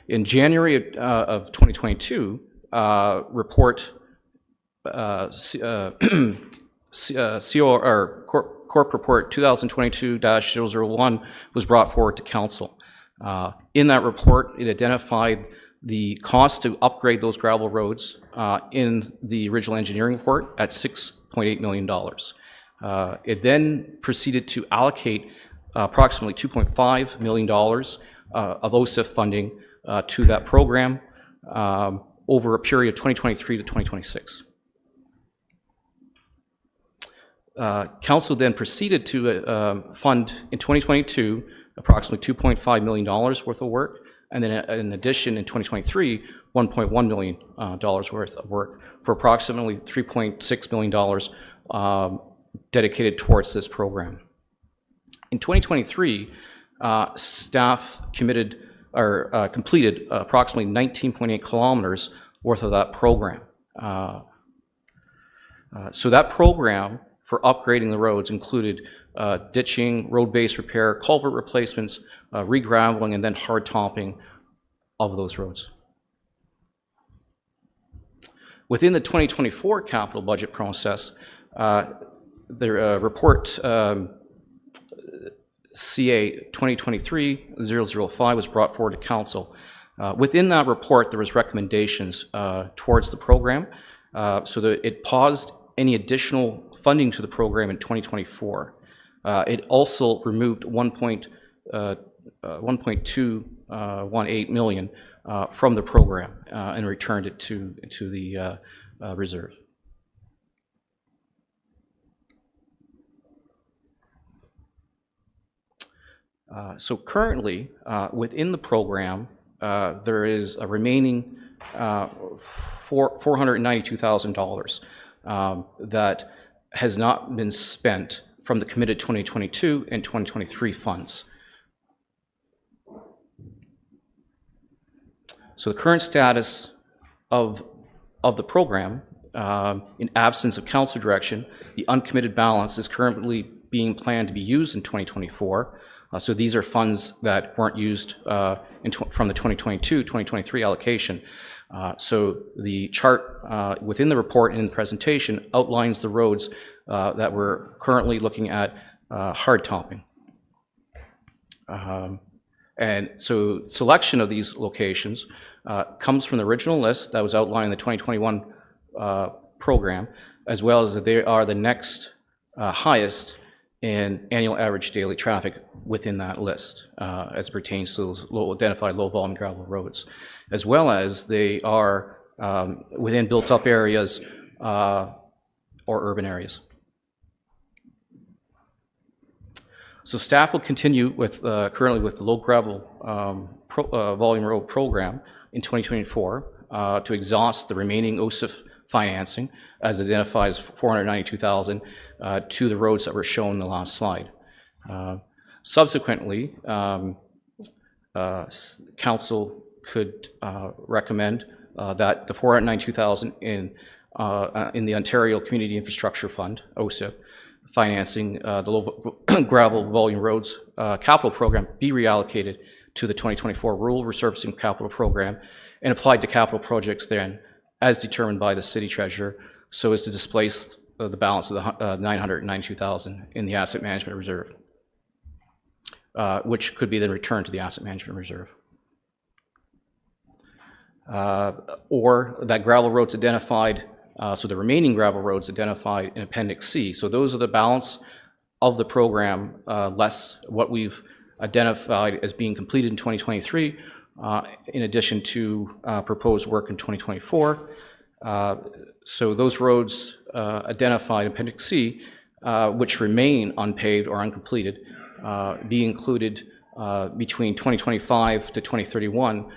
In January of 2022, report Corp Report 2022-001 was brought forward to Council. In that report, it identified the cost to upgrade those gravel roads in the original engineering report at $6.8 million. It then proceeded to allocate approximately $2.5 million of OSIF funding to that program over a period of 2023 to 2026. Council then proceeded to fund in 2022 approximately $2.5 million worth of work, and then in addition in 2023, $1.1 million worth of work for approximately $3.6 million dedicated towards this program. In 2023, staff committed or completed approximately 19.8 kilometers worth of that program. So that program for upgrading the roads included ditching, road base repair, culvert replacements, re-graveling, and then hard topping of those roads. Within the 2024 capital budget process, the report CA 2023-005 was brought forward to Council. Within that report, there was recommendations towards the program so that it paused any additional funding to the program in 2024. It also removed $1.218 million from the program and returned it to the reserve. So currently, within the program, there is a remaining $492,000 that has not been spent from the committed 2022 and 2023 funds. So the current status of the program, in absence of council direction, the uncommitted balance is currently being planned to be used in 2024. So these are funds that weren't used from the 2022-2023 allocation. So the chart within the report and in the presentation outlines the roads that we're currently looking at hard topping. And so selection of these locations comes from the original list that was outlined in the 2021 program, as well as that they are the next highest in annual average daily traffic within that list as it pertains to those identified low-volume gravel roads, as well as they are within built-up areas or urban areas. So staff will continue with, currently with the low gravel volume road program in 2024 to exhaust the remaining OSIF financing as identified as $492,000 to the roads that were shown in the last slide. Subsequently, council could recommend that the $492,000 in the Ontario Community Infrastructure Fund, OSIF, financing the low gravel volume roads capital program be reallocated to the 2024 rural resurfacing capital program and applied to capital projects then as determined by the city treasurer, so as to displace the balance of the $992,000 in the asset management reserve, which could be then returned to the asset management reserve. Or that gravel roads identified, so the remaining gravel roads identified in Appendix C. So those are the balance of the program, less what we've identified as being completed in 2023, in addition to proposed work in 2024. So those roads identified in Appendix C, which remain unpaved or uncompleted, be included between 2025 to 2031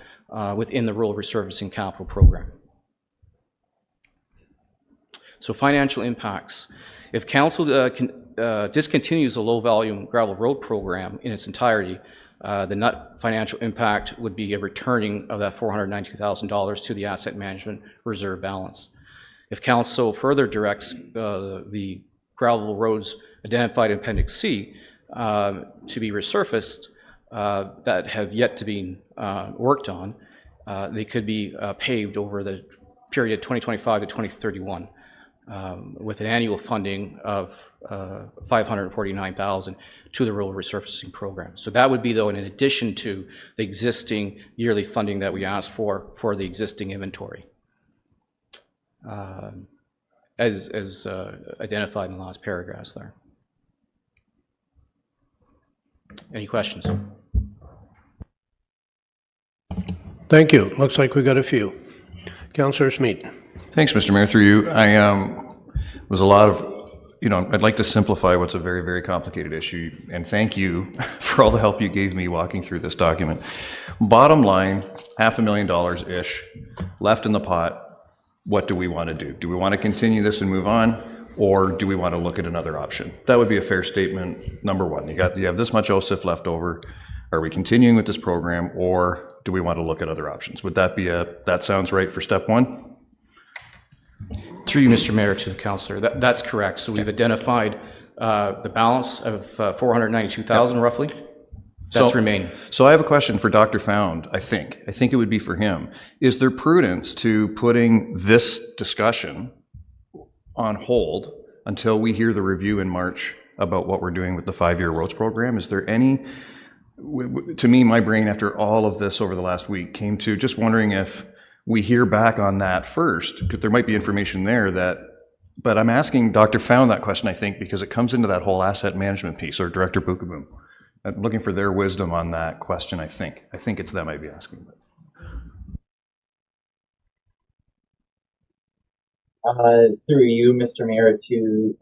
within the rural resurfacing capital program. So financial impacts. If council discontinues the low volume gravel road program in its entirety, the net financial impact would be a returning of that $492,000 to the asset management reserve balance. If council further directs the gravel roads identified in Appendix C to be resurfaced that have yet to be worked on, they could be paved over the period 2025 to 2031 with an annual funding of $549,000 to the rural resurfacing program. So that would be, though, in addition to the existing yearly funding that we asked for the existing inventory, as identified in the last paragraphs there. Any questions? Thank you. Looks like we got a few. Councillor Smeet. Thanks, Mr. Mayor. Through you, was a lot of, I'd like to simplify what's a very, very complicated issue, and thank you for all the help you gave me walking through this document. Bottom line, $500,000-ish left in the pot. What do we want to do? Do we want to continue this and move on, or do we want to look at another option? That would be a fair statement, number one. You have this much OSIF left over. Are we continuing with this program, or do we want to look at other options? Would that be that sounds right for step one? Through you, Mr. Mayor, to the councillor. That's correct. So we've identified the balance of $492,000 roughly. That's remaining. So I have a question for Dr. Found, I think. I think it would be for him. Is there prudence to putting this discussion on hold until we hear the review in March about what we're doing with the 5-year roads program? Is there any, to me, my brain after all of this over the last week came to just wondering if we hear back on that first, because there might be information there but I'm asking Dr. Found that question, I think, because it comes into that whole asset management piece, or Director Bukaboom. I'm looking for their wisdom on that question, I think. I think it's them I'd be asking. Through you, Mr. Mayor, to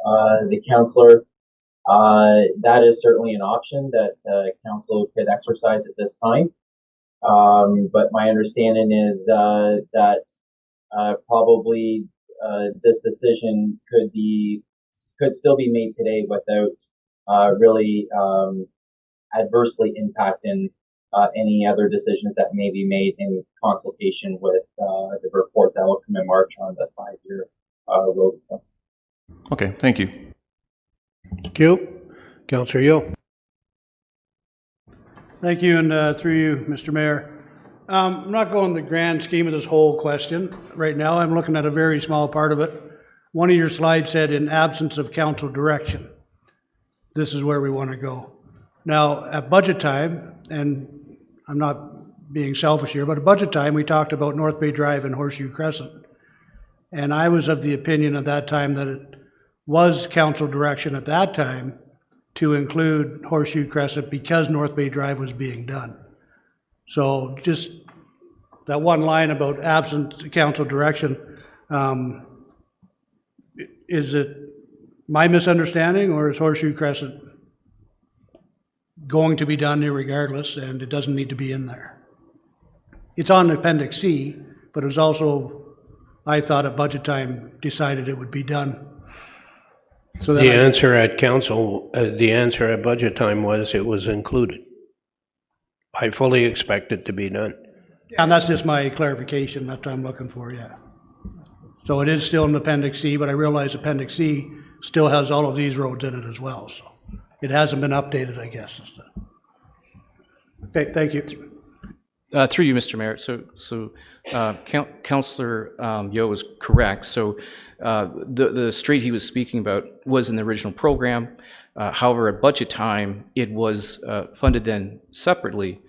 the councillor, that is certainly an option that council could exercise at this time. But my understanding is that probably this decision could still be made today without really adversely impacting any other decisions that may be made in consultation with the report that will come in March on the 5-year roads plan. Okay, thank you. Thank you. Councillor Yeo. Thank you, and through you, Mr. Mayor. I'm not going the grand scheme of this whole question right now. I'm looking at a very small part of it. One of your slides said, in absence of council direction, this is where we want to go. Now, at budget time, and I'm not being selfish here, but at budget time, we talked about North Bay Drive and Horseshoe Crescent. And I was of the opinion at that time that it was council direction at that time to include Horseshoe Crescent because North Bay Drive was being done. So just that one line about absent council direction, is it my misunderstanding, or is Horseshoe Crescent? going to be done irregardless, and it doesn't need to be in there. It's on Appendix C, but it was also, I thought at budget time, decided it would be done. So The answer at council, the answer at budget time was it was included. I fully expect it to be done. And that's just my clarification that I'm looking for, yeah. So it is still in Appendix C, but I realize Appendix C still has all of these roads in it as well, so it hasn't been updated, I guess. Okay, thank you. Through you, Mr. Mayor. So Councillor Yeo is correct. So the street he was speaking about was in the original program. However, at budget time, it was funded then separately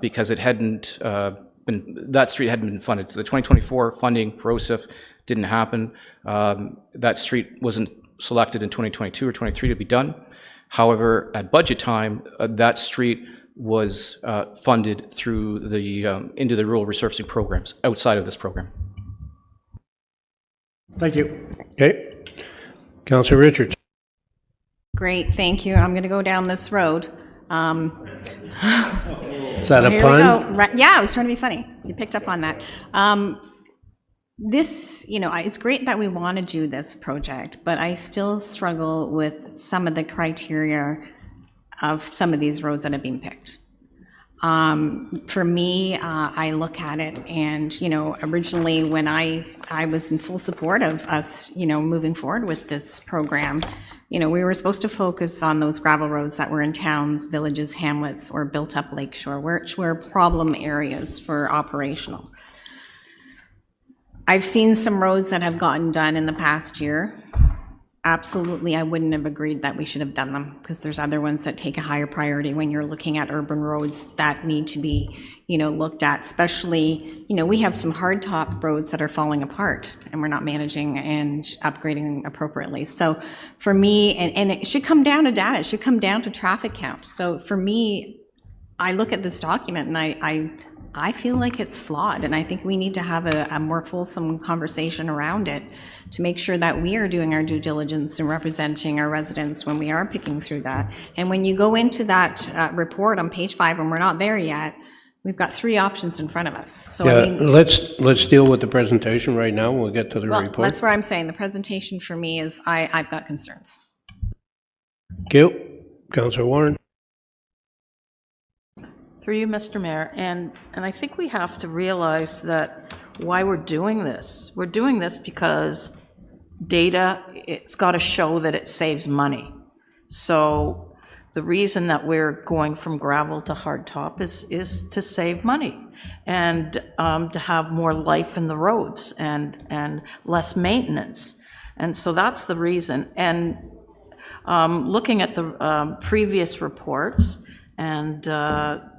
because it hadn't that street hadn't been funded. So the 2024 funding for OSIF didn't happen. That street wasn't selected in 2022 or 23 to be done. However, at budget time, that street was funded through the into the rural resurfacing programs outside of this program. Thank you. Okay. Councillor Richards. Great, thank you. I'm going to go down this road. Is that a Here pun? we go. Yeah, I was trying to be funny. You picked up on that. This, it's great that we want to do this project, but I still struggle with some of the criteria of some of these roads that have been picked. For me, I look at it and, originally when I was in full support of us, moving forward with this program, we were supposed to focus on those gravel roads that were in towns, villages, hamlets, or built up lakeshore, which were problem areas for operational. I've seen some roads that have gotten done in the past year. Absolutely, I wouldn't have agreed that we should have done them because there's other ones that take a higher priority when you're looking at urban roads that need to be, looked at, especially, we have some hard top roads that are falling apart and we're not managing and upgrading appropriately. So for me, and it should come down to data, it should come down to traffic count. So for me, I look at this document and I feel like it's flawed, and I think we need to have a more fulsome conversation around it to make sure that we are doing our due diligence and representing our residents when we are picking through that. And when you go into that report on page 5, and we're not there yet, we've got 3 options in front of us. So Yeah, let's deal with the presentation right now. We'll get to the report. That's where I'm saying the presentation for me is I've got concerns. Thank you. Councillor Warren. Through you, Mr. Mayor, and I think we have to realize that why we're doing this. We're doing this because data, it's got to show that it saves money. So the reason that we're going from gravel to hardtop is to save money and to have more life in the roads and less maintenance. And so that's the reason. And looking at the previous reports and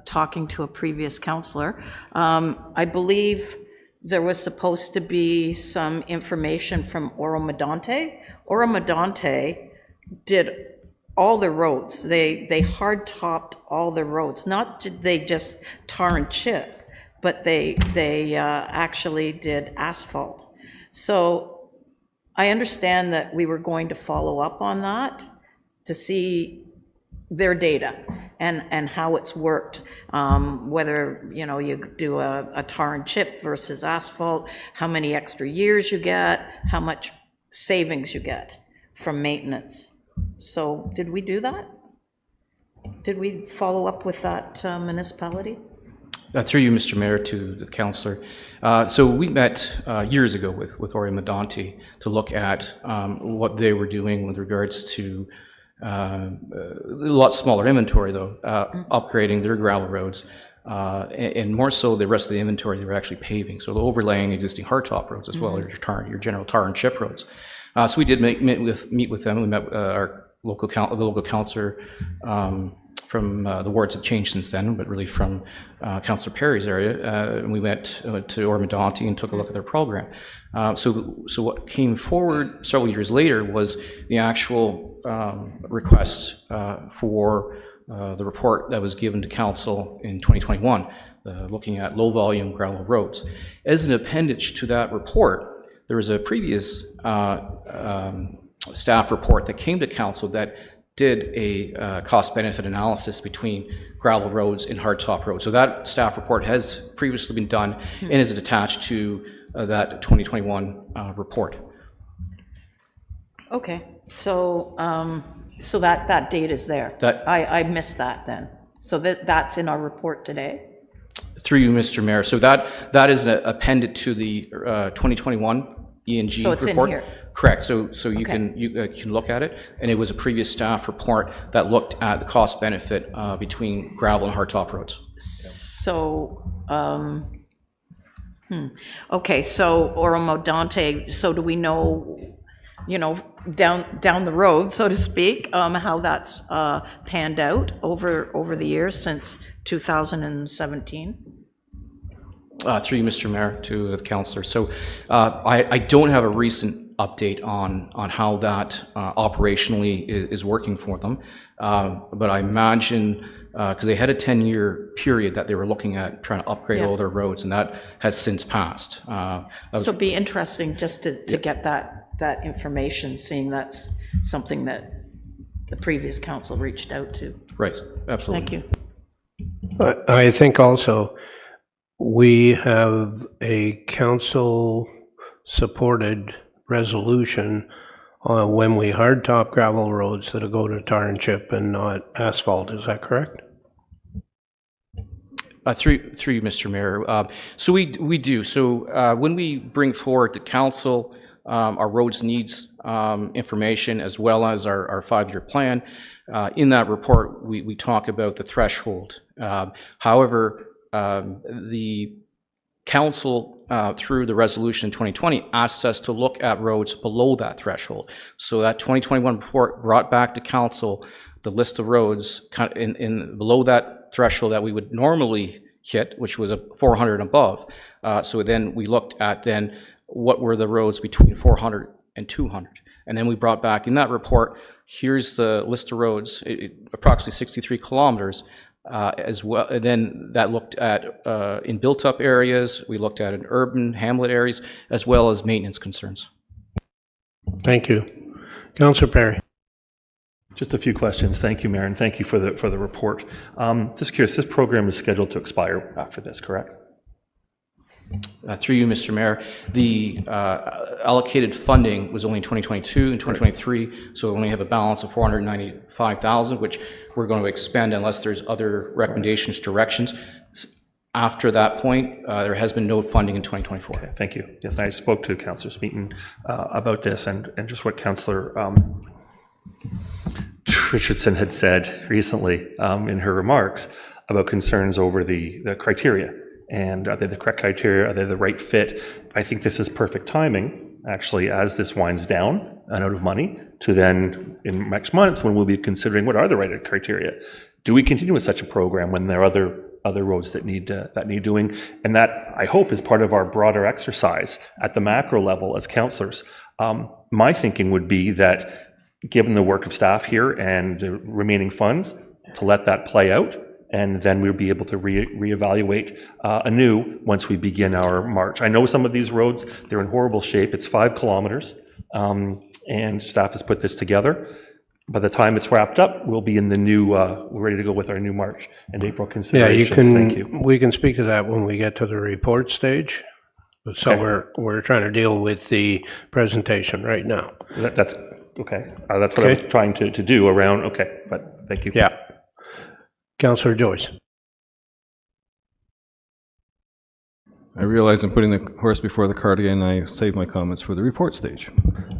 talking to a previous councillor, I believe there was supposed to be some information from Oro Medonte. Oro Medonte did all the roads. They hard topped all the roads. Not did they just tar and chip, but they actually did asphalt. So I understand that we were going to follow up on that to see their data and how it's worked, whether you do a tar and chip versus asphalt, how many extra years you get, how much savings you get from maintenance. So did we do that? Did we follow up with that municipality? Through you, Mr. Mayor, to the councillor. So we met years ago with Oro Medonte to look at what they were doing with regards to a lot smaller inventory, though, upgrading their gravel roads, and more so the rest of the inventory they were actually paving, so overlaying existing hardtop roads as well, your general tar and chip roads. So we did meet with them. We met the local councillor from the wards have changed since then, but really from Councillor Perry's area, and we went to Oro Medonte and took a look at their program. So what came forward several years later was the actual request for the report that was given to council in 2021, looking at low volume gravel roads. As an appendage to that report, there was a previous staff report that came to council that did a cost-benefit analysis between gravel roads and hardtop roads. So that staff report has previously been done and is attached to that 2021 report. Okay, so, so that date is there. I missed that then. So that's in our report today? Through you, Mr. Mayor. So that is appended to the 2021 E&G So it's report. in here? Correct. So you can look at it, and it was a previous staff report that looked at the cost benefit between gravel and hardtop roads. So, okay, so Oromo Dante, so do we know, down the road, so to speak, how that's panned out over the years since 2017? Through you, Mr. Mayor, to the councillor. So I don't have a recent update on how that operationally is working for them, but I imagine, because they had a 10-year period that they were looking at trying to upgrade all their roads, and that has since passed. So it'd be interesting just to get that information, seeing that's something that the previous council reached out to. Right, absolutely. Thank you. I think also we have a council-supported resolution on when we hardtop gravel roads that'll go to tar and chip and not asphalt. Is that correct? Through you, Mr. Mayor. So we do. So when we bring forward to council our roads needs information as well as our 5-year plan, in that report we talk about the threshold. However, the council through the resolution in 2020 asked us to look at roads below that threshold. So that 2021 report brought back to council the list of roads in below that threshold that we would normally hit, which was a 400 and above. So then we looked at then what were the roads between 400 and 200. And then we brought back in that report, here's the list of roads, approximately 63 kilometers, as well. And then that looked at in built-up areas, we looked at in urban hamlet areas, as well as maintenance concerns. Thank you. Councillor Perry. Just a few questions. Thank you, Mayor, and thank you for the report. Just curious, this program is scheduled to expire after this, correct? Through you, Mr. Mayor, the allocated funding was only in 2022 and 2023, so we only have a balance of $495,000, which we're going to expend unless there's other recommendations, directions. After that point, there has been no funding in 2024. Okay, thank you. Yes, and I spoke to Councillor Smeaton about this and just what Councillor Richardson had said recently in her remarks about concerns over the criteria. And are they the correct criteria? Are they the right fit? I think this is perfect timing, actually, as this winds down and out of money, to then in next month when we'll be considering what are the right criteria. Do we continue with such a program when there are other roads that need doing? And that, I hope, is part of our broader exercise at the macro level as councillors. My thinking would be that given the work of staff here and the remaining funds, to let that play out, and then we'll be able to reevaluate anew once we begin our march. I know some of these roads, they're in horrible shape. It's 5 kilometers, and staff has put this together. By the time it's wrapped up, we'll be in the new, we're ready to go with our new March and April considerations. Yeah, Thank you. We can speak to that when we get to the report stage. So Okay. we're trying to deal with the presentation right now. That's okay. That's what I was trying to do around, okay, but thank you. Yeah. Councillor Joyce. I realize I'm putting the horse before the cart again. I saved my comments for the report stage.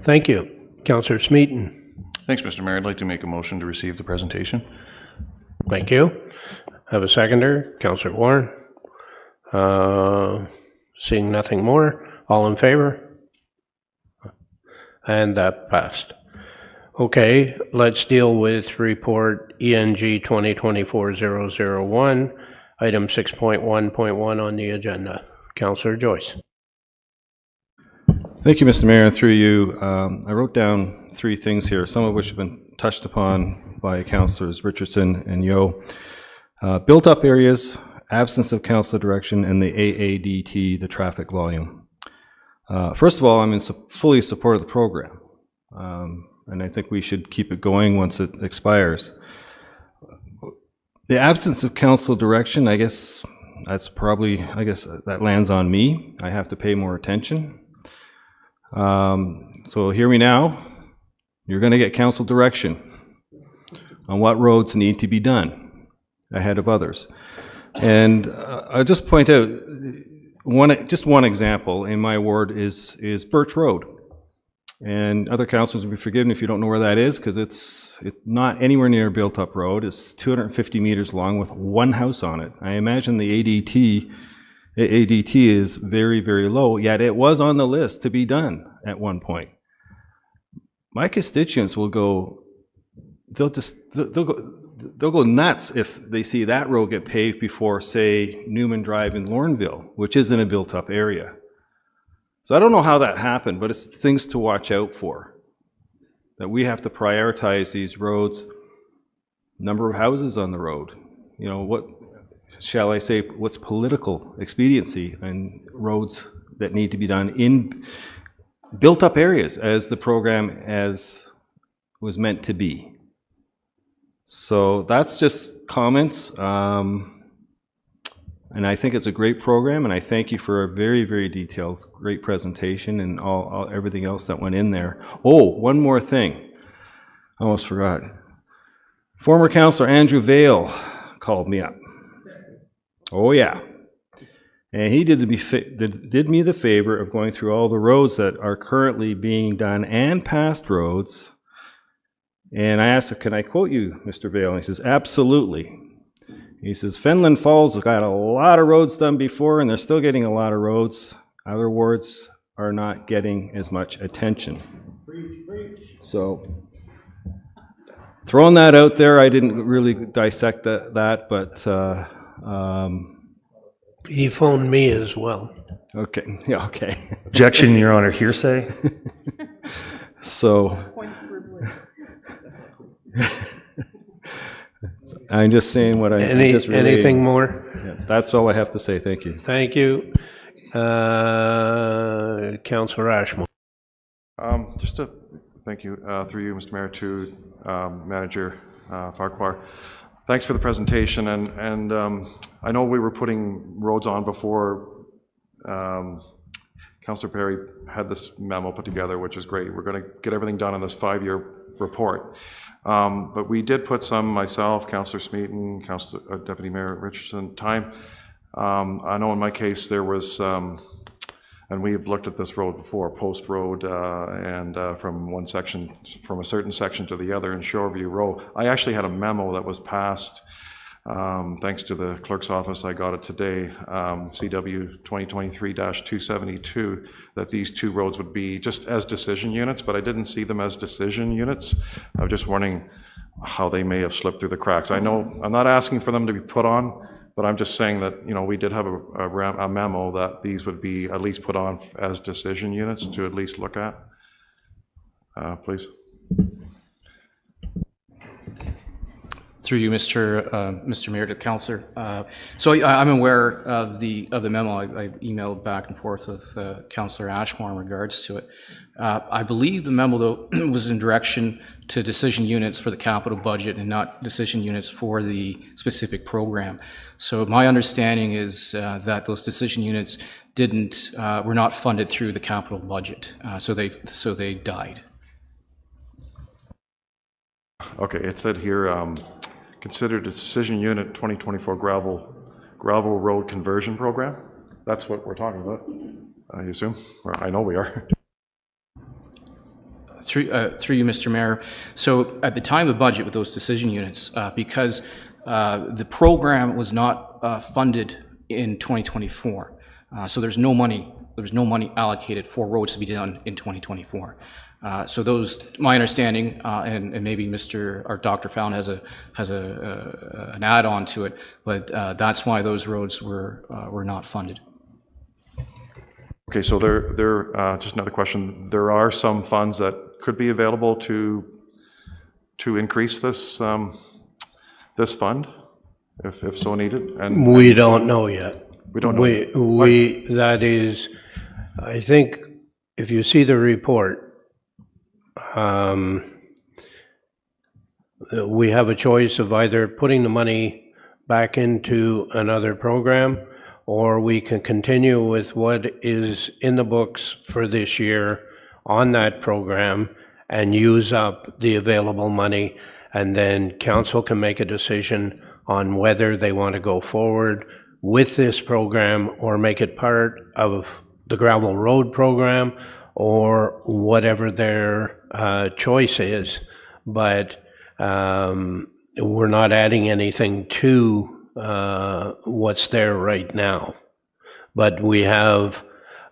Thank you. Councillor Smeaton. Thanks, Mr. Mayor. I'd like to make a motion to receive the presentation. Thank you. Have a seconder, Councillor Warren. Seeing nothing more, all in favor? And that passed. Okay, let's deal with report ENG 2024-001, item 6.1.1 on the agenda. Councillor Joyce. Thank you, Mr. Mayor. Through you, I wrote down 3 things here, some of which have been touched upon by Councillors Richardson and Yeo. Built-up areas, absence of council direction, and the AADT, the traffic volume. First of all, I'm in fully support of the program. and I think we should keep it going once it expires. The absence of council direction, I guess that lands on me. I have to pay more attention. So hear me now. You're going to get council direction on what roads need to be done ahead of others. And I'll just point out just one example in my ward is Birch Road. And other councillors will be forgiven if you don't know where that is, because it's not anywhere near a built-up road. It's 250 meters long with one house on it. I imagine the ADT is very, very low, yet it was on the list to be done at one point. My constituents will go, they'll go nuts if they see that road get paved before, say, Newman Drive in Lornville, which isn't a built-up area. So I don't know how that happened, but it's things to watch out for. That we have to prioritize these roads, number of houses on the road. You know, what shall I say, what's political expediency and roads that need to be done in built-up areas as the program was meant to be. So that's just comments. And I think it's a great program, and I thank you for a very, very detailed, great presentation and everything else that went in there. Oh, one more thing. I almost forgot. Former Councillor Andrew Vail called me up. Oh, yeah. And he did me the favor of going through all the roads that are currently being done and past roads. And I asked him, can I quote you, Mr. Vail? And he says, absolutely. He says, Fenland Falls has got a lot of roads done before, and they're still getting a lot of roads. Other wards are not getting as much attention. So, throwing that out there, I didn't really dissect that, but... he phoned me as well. Okay, yeah, okay. Objection, Your Honor, hearsay. So... I'm just saying what I... Anything more? Yeah, that's all I have to say. Thank you. Thank you. Councillor Ashmore. Just to thank you, through you, Mr. Mayor, to Manager Farquhar. Thanks for the presentation, and I know we were putting roads on before Councillor Perry had this memo put together, which is great. We're going to get everything done in this 5-year report. But we did put some, myself, Councillor Smeaton, Deputy Mayor Richardson, time. I know in my case there was, and we've looked at this road before, Post Road, and from one section, from a certain section to the other in Shoreview Row. I actually had a memo that was passed, thanks to the clerk's office, I got it today, CW 2023-272, that these two roads would be just as decision units, but I didn't see them as decision units. I was just wondering how they may have slipped through the cracks. I know, I'm not asking for them to be put on, but I'm just saying that, you know, we did have a memo that these would be at least put on as decision units to at least look at. Please. Through you, Mr. Mayor, to Councillor. So I'm aware of the memo. I emailed back and forth with Councillor Ashmore in regards to it. I believe the memo, though, was in direction to decision units for the capital budget and not decision units for the specific program. So my understanding is that those decision units were not funded through the capital budget. So they died. Okay, it said here, considered a decision unit 2024 gravel road conversion program. That's what we're talking about, I assume. Or I know we are. Through you, Mr. Mayor. So at the time of budget with those decision units, because the program was not funded in 2024, so there's no money allocated for roads to be done in 2024. So those, my understanding, and maybe Dr. Fallon has an add-on to it, but that's why those roads were not funded. Okay, so there. Just another question. There are some funds that could be available to increase this this fund, if so needed. And we don't know yet. We don't know. That is, I think, if you see the report. we have a choice of either putting the money back into another program, or we can continue with what is in the books for this year on that program and use up the available money, and then council can make a decision on whether they want to go forward with this program or make it part of the gravel road program or whatever their choice is. But we're not adding anything to what's there right now. But we have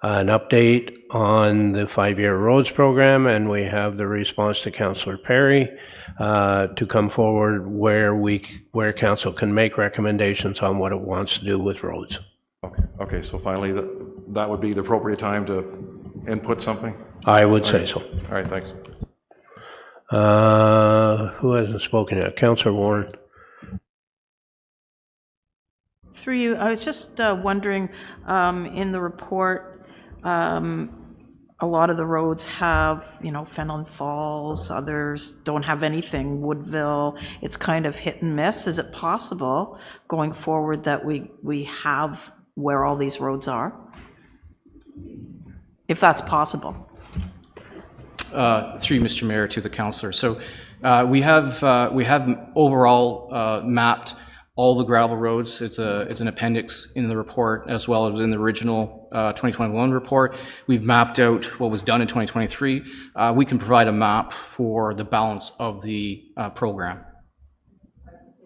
an update on the 5-year roads program, and we have the response to Councillor Perry to come forward where council can make recommendations on what it wants to do with roads. Okay, so finally, that would be the appropriate time to input something? I would say so. All right, thanks. Who hasn't spoken yet? Councillor Warren. Through you, I was just wondering, in the report, a lot of the roads have, Fenelon Falls, others don't have anything, Woodville, it's kind of hit and miss. Is it possible going forward that we have where all these roads are? If that's possible. Through you, Mr. Mayor, to the councillor. So we have overall mapped all the gravel roads. It's an appendix in the report as well as in the original 2021 report. We've mapped out what was done in 2023. We can provide a map for the balance of the program.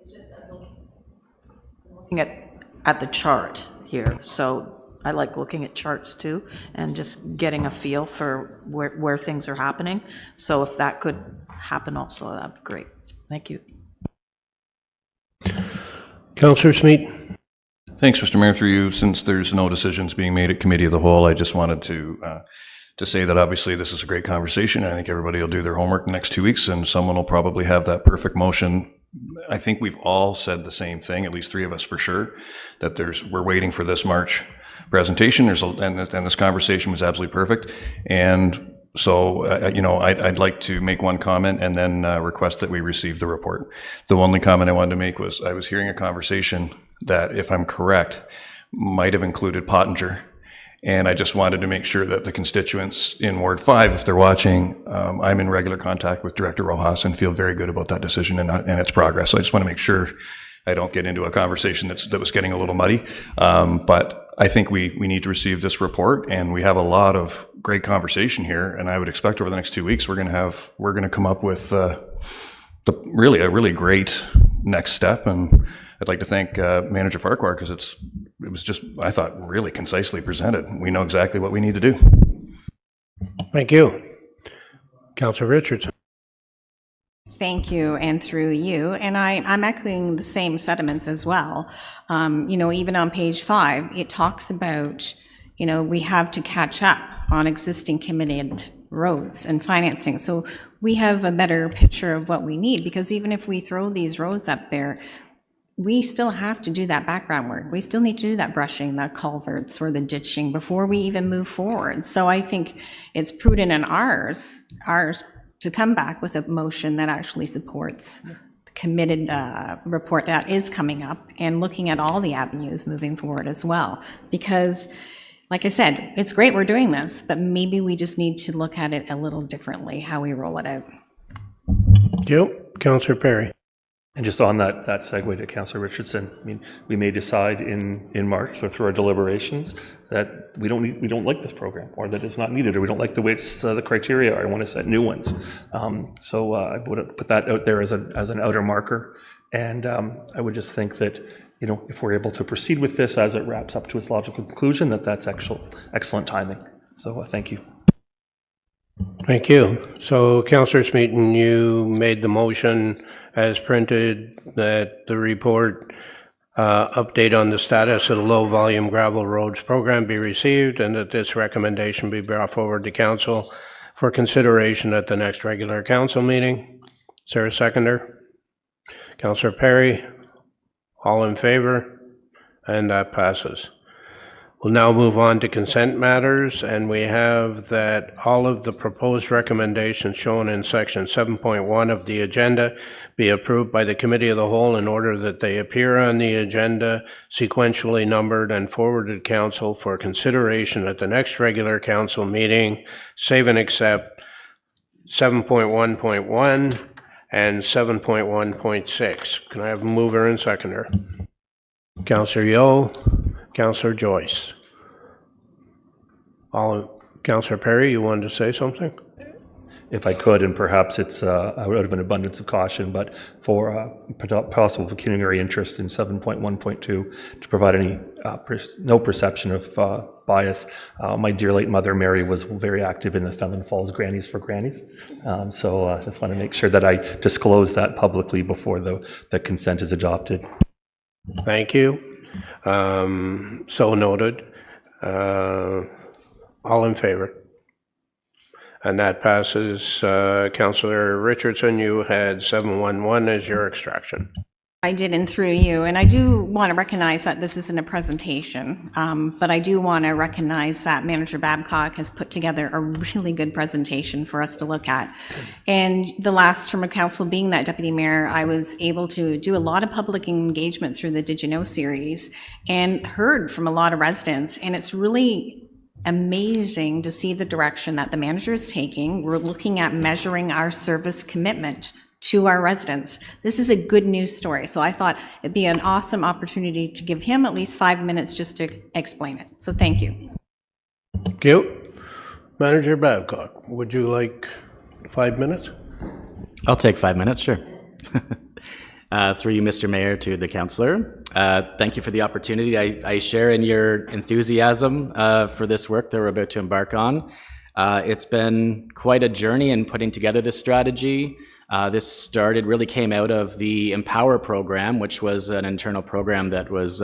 It's just looking at the chart here. So I like looking at charts too and just getting a feel for where things are happening. So if that could happen also, that'd be great. Thank you. Councillor Smeet. Thanks, Mr. Mayor. Through you, since there's no decisions being made at Committee of the Whole, I just wanted to say that obviously this is a great conversation. I think everybody will do their homework the next 2 weeks, and someone will probably have that perfect motion. I think we've all said the same thing, at least 3 of us for sure, that we're waiting for this March presentation. And this conversation was absolutely perfect. And so, I'd like to make one comment and then request that we receive the report. The only comment I wanted to make was I was hearing a conversation that, if I'm correct, might have included Pottinger. And I just wanted to make sure that the constituents in Ward 5, if they're watching, I'm in regular contact with Director Rojas and feel very good about that decision and its progress. So I just want to make sure I don't get into a conversation that was getting a little muddy. But I think we need to receive this report, and we have a lot of great conversation here. And I would expect over the next 2 weeks we're going to come up with a really great next step. And I'd like to thank Manager Farquhar, because it was just, I thought, really concisely presented. We know exactly what we need to do. Thank you. Councillor Richardson. Thank you, and through you. And I'm echoing the same sentiments as well. Even on page 5, it talks about, we have to catch up on existing committed roads and financing. So we have a better picture of what we need, because even if we throw these roads up there, we still have to do that background work. We still need to do that brushing, the culverts or the ditching before we even move forward. So I think it's prudent in ours to come back with a motion that actually supports the committed report that is coming up, and looking at all the avenues moving forward as well. Because, like I said, it's great we're doing this, but maybe we just need to look at it a little differently, how we roll it out. Thank you. Councillor Perry. And just on that segue to Councillor Richardson, I mean, we may decide in March or through our deliberations that we don't like this program, or that it's not needed, or we don't like the way the criteria are. I want to set new ones. So I would put that out there as an outer marker. And I would just think that, if we're able to proceed with this as it wraps up to its logical conclusion, that's excellent timing. So thank you. Thank you. So, Councillor Smeaton, you made the motion as printed that the report update on the status of the low-volume gravel roads program be received, and that this recommendation be brought forward to council for consideration at the next regular council meeting. Is there a seconder? Councillor Perry, all in favor? And that passes. We'll now move on to consent matters, and we have that all of the proposed recommendations shown in section 7.1 of the agenda be approved by the Committee of the Whole in order that they appear on the agenda sequentially numbered and forwarded council for consideration at the next regular council meeting, save and except 7.1.1 and 7.1.6. Can I have a mover and seconder? Councillor Yeo, Councillor Joyce. Councillor Perry, you wanted to say something? If I could, and perhaps it's out of an abundance of caution, but for possible pecuniary interest in 7.1.2 to provide any no perception of bias. My dear late mother Mary was very active in the Fenelon Falls Grannies for Grannies, so I just want to make sure that I disclose that publicly before the consent is adopted. Thank you. So noted. All in favor? And that passes. Councillor Richardson, you had 711 as your extraction. I did, and through you. And I do want to recognize that this isn't a presentation, but I do want to recognize that Manager Babcock has put together a really good presentation for us to look at. And the last term of council being that deputy mayor, I was able to do a lot of public engagement through the Did You Know series and heard from a lot of residents. And it's really amazing to see the direction that the manager is taking. We're looking at measuring our service commitment to our residents. This is a good news story, so I thought it'd be an awesome opportunity to give him at least 5 minutes just to explain it. So thank you. Thank you. Manager Babcock, would you like 5 minutes? I'll take 5 minutes, sure. Through you, Mr. Mayor, to the councillor. Thank you for the opportunity. I share in your enthusiasm for this work that we're about to embark on. It's been quite a journey in putting together this strategy. This really came out of the Empower program, which was an internal program that was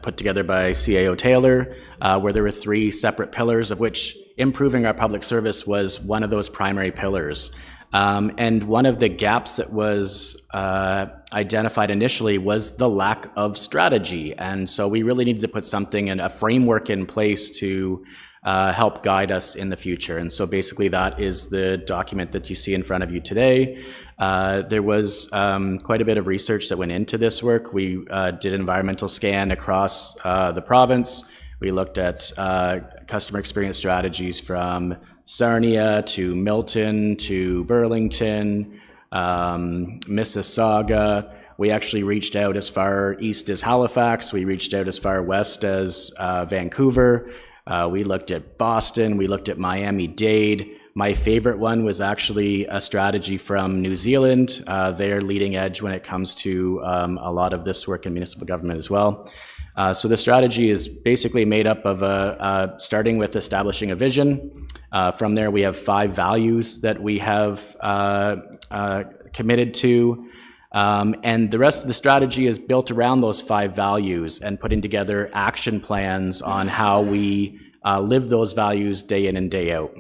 put together by CAO Taylor, where there were 3 separate pillars, of which improving our public service was one of those primary pillars. And one of the gaps that was identified initially was the lack of strategy. And so we really needed to put something in a framework in place to help guide us in the future. And so basically that is the document that you see in front of you today. There was quite a bit of research that went into this work. We did an environmental scan across the province. We looked at customer experience strategies from Sarnia to Milton to Burlington, Mississauga. We actually reached out as far east as Halifax. We reached out as far west as Vancouver. We looked at Boston. We looked at Miami-Dade. My favorite one was actually a strategy from New Zealand. They're leading edge when it comes to a lot of this work in municipal government as well. So the strategy is basically made up of starting with establishing a vision. From there, we have 5 values that we have committed to. And the rest of the strategy is built around those 5 values and putting together action plans on how we live those values day in and day out.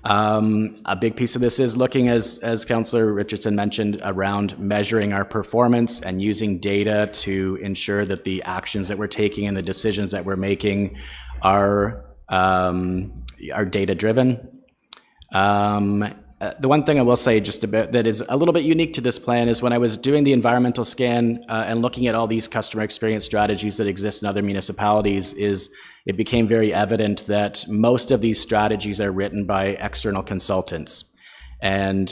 A big piece of this is looking, as Councillor Richardson mentioned, around measuring our performance and using data to ensure that the actions that we're taking and the decisions that we're making are data-driven. The one thing I will say just a bit that is a little bit unique to this plan is when I was doing the environmental scan and looking at all these customer experience strategies that exist in other municipalities, it became very evident that most of these strategies are written by external consultants. And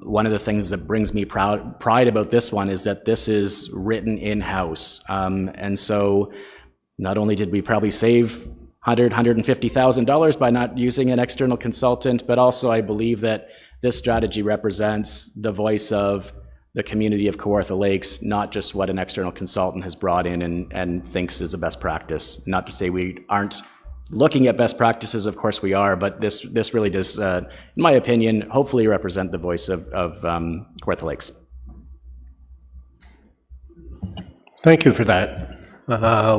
one of the things that brings me pride about this one is that this is written in-house. And so not only did we probably save $150,000 by not using an external consultant, but also I believe that this strategy represents the voice of the community of Kawartha Lakes, not just what an external consultant has brought in and thinks is a best practice. Not to say we aren't looking at best practices, of course we are, but this really does, in my opinion, hopefully represent the voice of Kawartha Lakes. Thank you for that.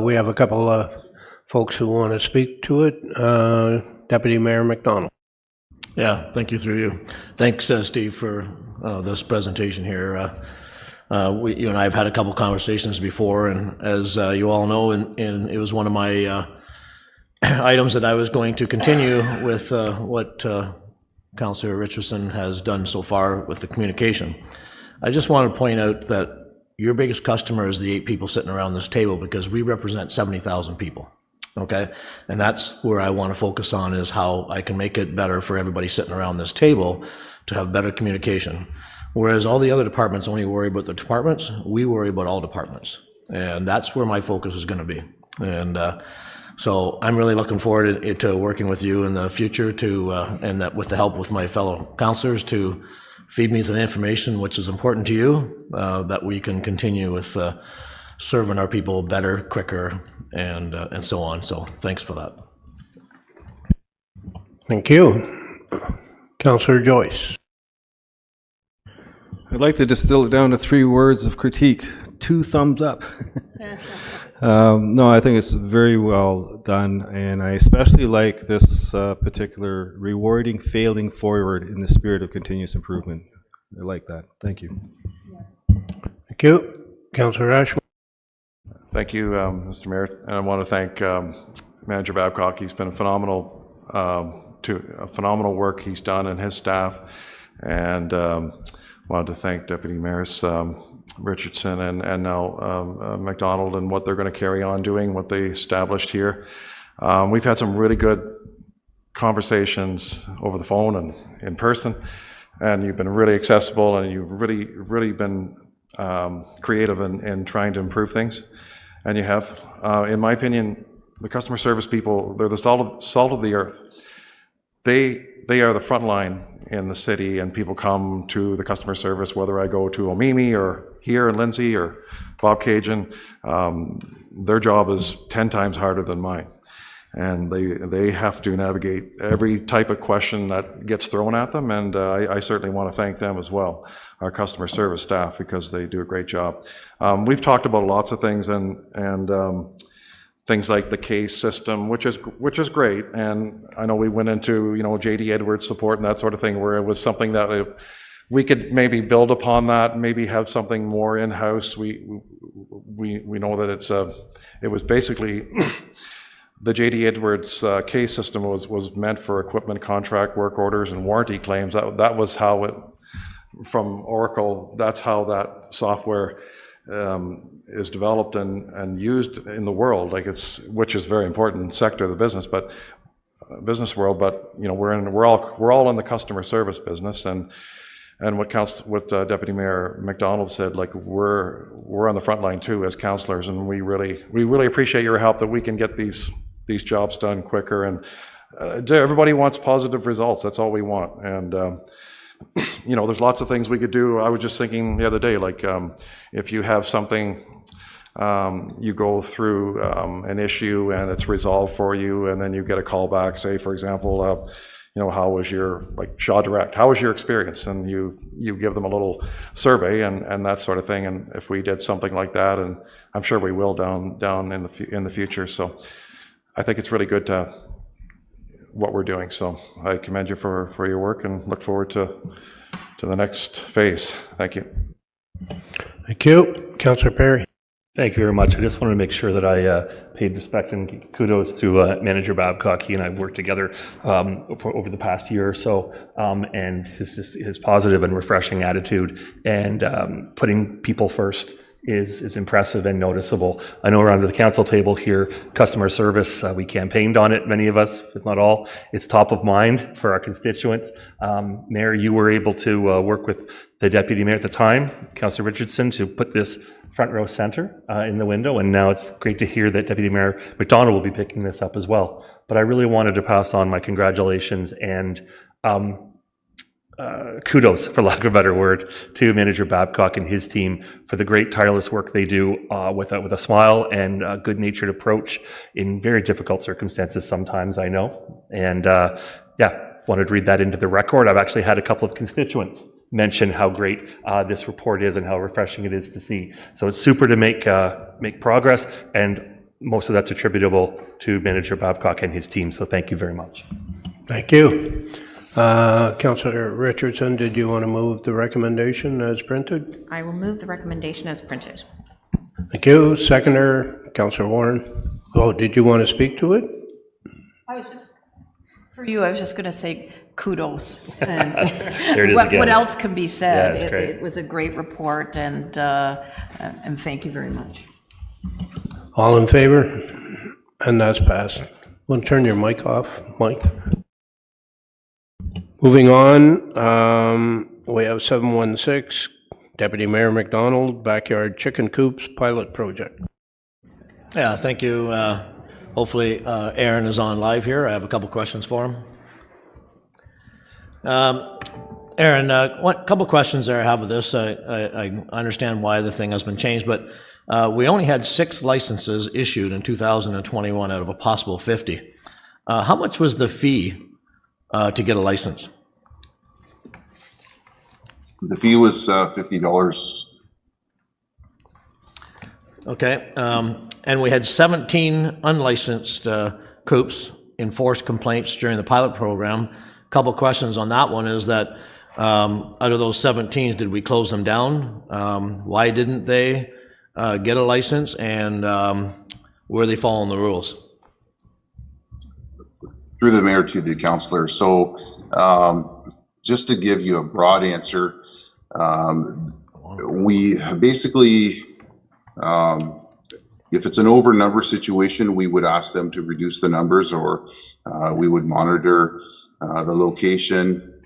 We have a couple of folks who want to speak to it. Deputy Mayor McDonald. Yeah, thank you, through you. Thanks, Steve, for this presentation here. You and I have had a couple conversations before, and as you all know, and it was one of my items that I was going to continue with what Councillor Richardson has done so far with the communication. I just want to point out that your biggest customer is the 8 people sitting around this table, because we represent 70,000 people, okay? And that's where I want to focus on, is how I can make it better for everybody sitting around this table to have better communication. Whereas all the other departments only worry about the departments, we worry about all departments. And that's where my focus is going to be. And so I'm really looking forward to working with you in the future and that with the help with my fellow councillors to feed me the information which is important to you, that we can continue with serving our people better, quicker, and so on. So thanks for that. Thank you. Councillor Joyce. I'd like to distill it down to 3 words of critique. 2 thumbs up. No, I think it's very well done, and I especially like this particular rewarding failing forward in the spirit of continuous improvement. I like that. Thank you. Thank you. Councillor Ashmore. Thank you, Mr. Mayor. And I want to thank Manager Babcock. He's been a phenomenal work he's done, and his staff. And wanted to thank Deputy Mayors Richardson and now McDonald, and what they're going to carry on doing, what they established here. We've had some really good conversations over the phone and in person, and you've been really accessible, and you've really been creative in trying to improve things, and you have. In my opinion, the customer service people, they're the salt of the earth. They are the front line in the city, and people come to the customer service, whether I go to Omimi or here in Lindsay or Bobcaygeon. Their job is 10 times harder than mine, and they have to navigate every type of question that gets thrown at them, and I certainly want to thank them as well, our customer service staff, because they do a great job. We've talked about lots of things, and things like the case system, which is great, and I know we went into JD Edwards support and that sort of thing, where it was something that we could maybe build upon that, maybe have something more in-house. We know that it was basically the JD Edwards case system was meant for equipment, contract work orders, and warranty claims. That was how it, from Oracle, that's how that software is developed and used in the world, which is very important sector of the business world. But we're all in the customer service business, and what Deputy Mayor McDonald said, we're on the front line too as councillors, and we really appreciate your help that we can get these jobs done quicker. And everybody wants positive results. That's all we want. And there's lots of things we could do. I was just thinking the other day, if you have something, you go through an issue and it's resolved for you, and then you get a call back, say, for example, how was your, Shaw Direct, how was your experience? And you give them a little survey and that sort of thing. And if we did something like that, and I'm sure we will down in the future. So I think it's really good to what we're doing. So I commend you for your work, and look forward to the next phase. Thank you. Thank you. Councillor Perry. Thank you very much. I just wanted to make sure that I paid respect and kudos to Manager Babcock. He and I have worked together over the past year or so, and his positive and refreshing attitude and putting people first is impressive and noticeable. I know around the council table here, customer service, we campaigned on it, many of us, if not all. It's top of mind for our constituents. Mayor, you were able to work with the Deputy Mayor at the time, Councillor Richardson, to put this front row center in the window, and now it's great to hear that Deputy Mayor McDonald will be picking this up as well. But I really wanted to pass on my congratulations and kudos, for lack of a better word, to Manager Babcock and his team for the great tireless work they do with a smile and a good-natured approach in very difficult circumstances sometimes, I know. And wanted to read that into the record. I've actually had a couple of constituents mention how great this report is and how refreshing it is to see. So it's super to make progress, and most of that's attributable to Manager Babcock and his team. So thank you very much. Thank you. Councillor Richardson, did you want to move the recommendation as printed? I will move the recommendation as printed. Thank you. Seconder, Councillor Warren. Oh, did you want to speak to it? I was just, for you, I was just going to say kudos. And There it is what, again. what else can be said? Yeah, it's great. It was a great report, and thank you very much. All in favor? And that's passed. Want to turn your mic off, Mike? Moving on, we have 716, Deputy Mayor McDonald, Backyard Chicken Coops Pilot Project. Yeah, thank you. Hopefully Aaron is on live here. I have a couple questions for him. Aaron, a couple questions there I have with this. I understand why the thing has been changed, but we only had 6 licenses issued in 2021 out of a possible 50. How much was the fee to get a license? The fee was $50. Okay, and we had 17 unlicensed coops enforced complaints during the pilot program. Couple questions on that one is that out of those 17, did we close them down? Why didn't they get a license, and were they following the rules? Through the mayor to the councillor. So just to give you a broad answer, we basically, if it's an over number situation, we would ask them to reduce the numbers, or we would monitor the location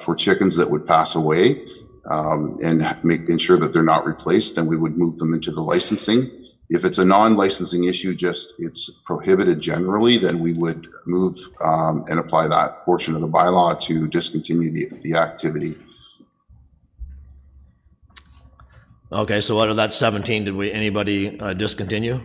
for chickens that would pass away, and ensure that they're not replaced, and we would move them into the licensing. If it's a non-licensing issue, just it's prohibited generally, then we would move and apply that portion of the bylaw to discontinue the activity. Okay, so out of that 17, did anybody discontinue?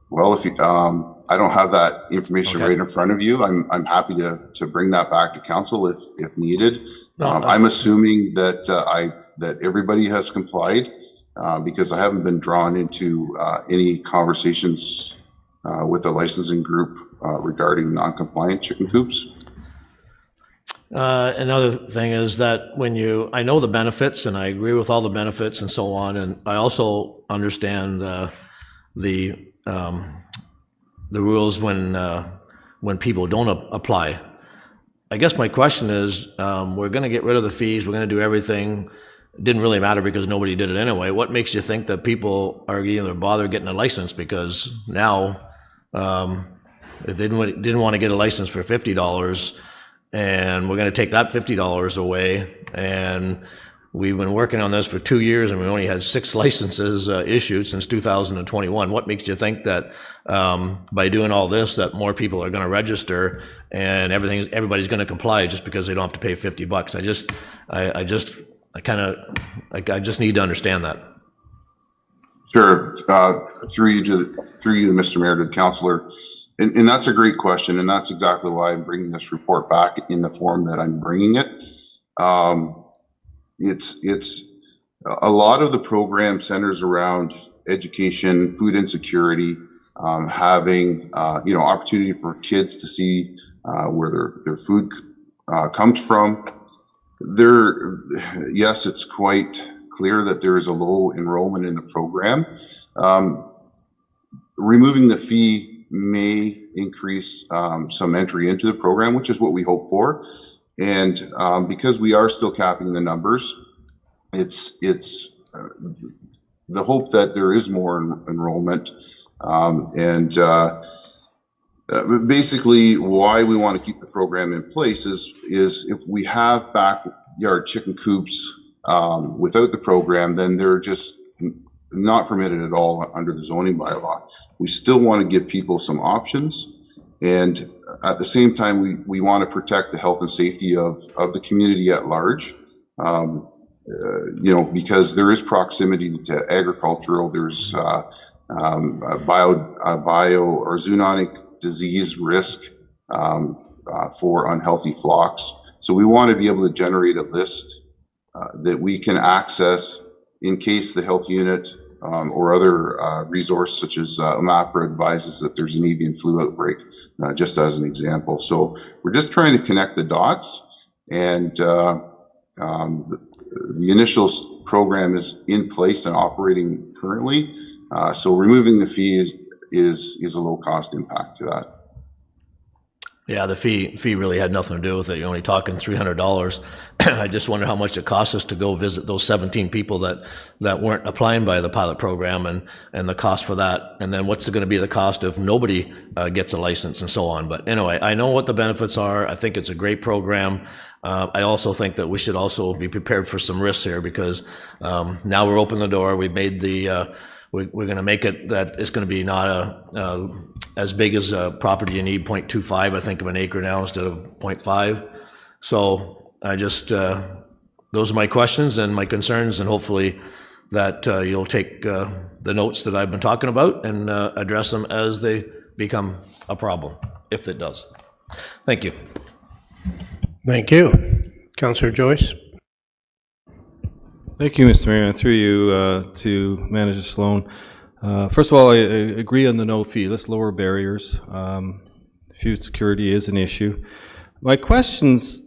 Well, if you, I don't have that information right in front of you. I'm happy to bring that back to council if needed. I'm assuming that that everybody has complied, because I haven't been drawn into any conversations with the licensing group regarding non-compliant chicken coops. Another thing is that I know the benefits, and I agree with all the benefits and so on, and I also understand the rules when people don't apply. I guess my question is, we're going to get rid of the fees, we're going to do everything. It didn't really matter because nobody did it anyway. What makes you think that people are either bother getting a license? Because now, if they didn't want to get a license for $50, and we're going to take that $50 away, and we've been working on this for 2 years, and we only had 6 licenses issued since 2021. What makes you think that by doing all this, that more people are going to register and everybody's going to comply just because they don't have to pay $50? I just need to understand that. Sure. Through you, Mr. Mayor, to the councillor. And that's a great question, and that's exactly why I'm bringing this report back in the form that I'm bringing it. It's a lot of the program centers around education, food insecurity, having opportunity for kids to see where their food comes from. Yes, it's quite clear that there is a low enrollment in the program. Removing the fee may increase some entry into the program, which is what we hope for. And because we are still capping the numbers, it's the hope that there is more enrollment. Basically, why we want to keep the program in place is if we have backyard chicken coops without the program, then they're just not permitted at all under the zoning bylaw. We still want to give people some options, and at the same time, we want to protect the health and safety of the community at large. Because there is proximity to agricultural, there's bio or zoonotic disease risk for unhealthy flocks. So we want to be able to generate a list that we can access in case the health unit or other resource such as UMAFRA advises that there's an avian flu outbreak, just as an example. So we're just trying to connect the dots, and the initial program is in place and operating currently. So removing the fee is a low cost impact to that. Yeah, the fee really had nothing to do with it. You're only talking $300. I just wonder how much it costs us to go visit those 17 people that weren't applying by the pilot program, and the cost for that. And then what's going to be the cost if nobody gets a license and so on. But anyway, I know what the benefits are. I think it's a great program. I also think that we should also be prepared for some risks here, because now we're opening the door. We've made the we're going to make it that it's going to be not as big as a property you need, 0.25, I think, of an acre now instead of 0.5. So I just, those are my questions and my concerns, and hopefully that you'll take the notes that I've been talking about and address them as they become a problem, if it does. Thank you. Thank you. Councillor Joyce. Thank you, Mr. Mayor, and through you to Manager Sloan. First of all, I agree on the no fee. Let's lower barriers. Food security is an issue. My questions,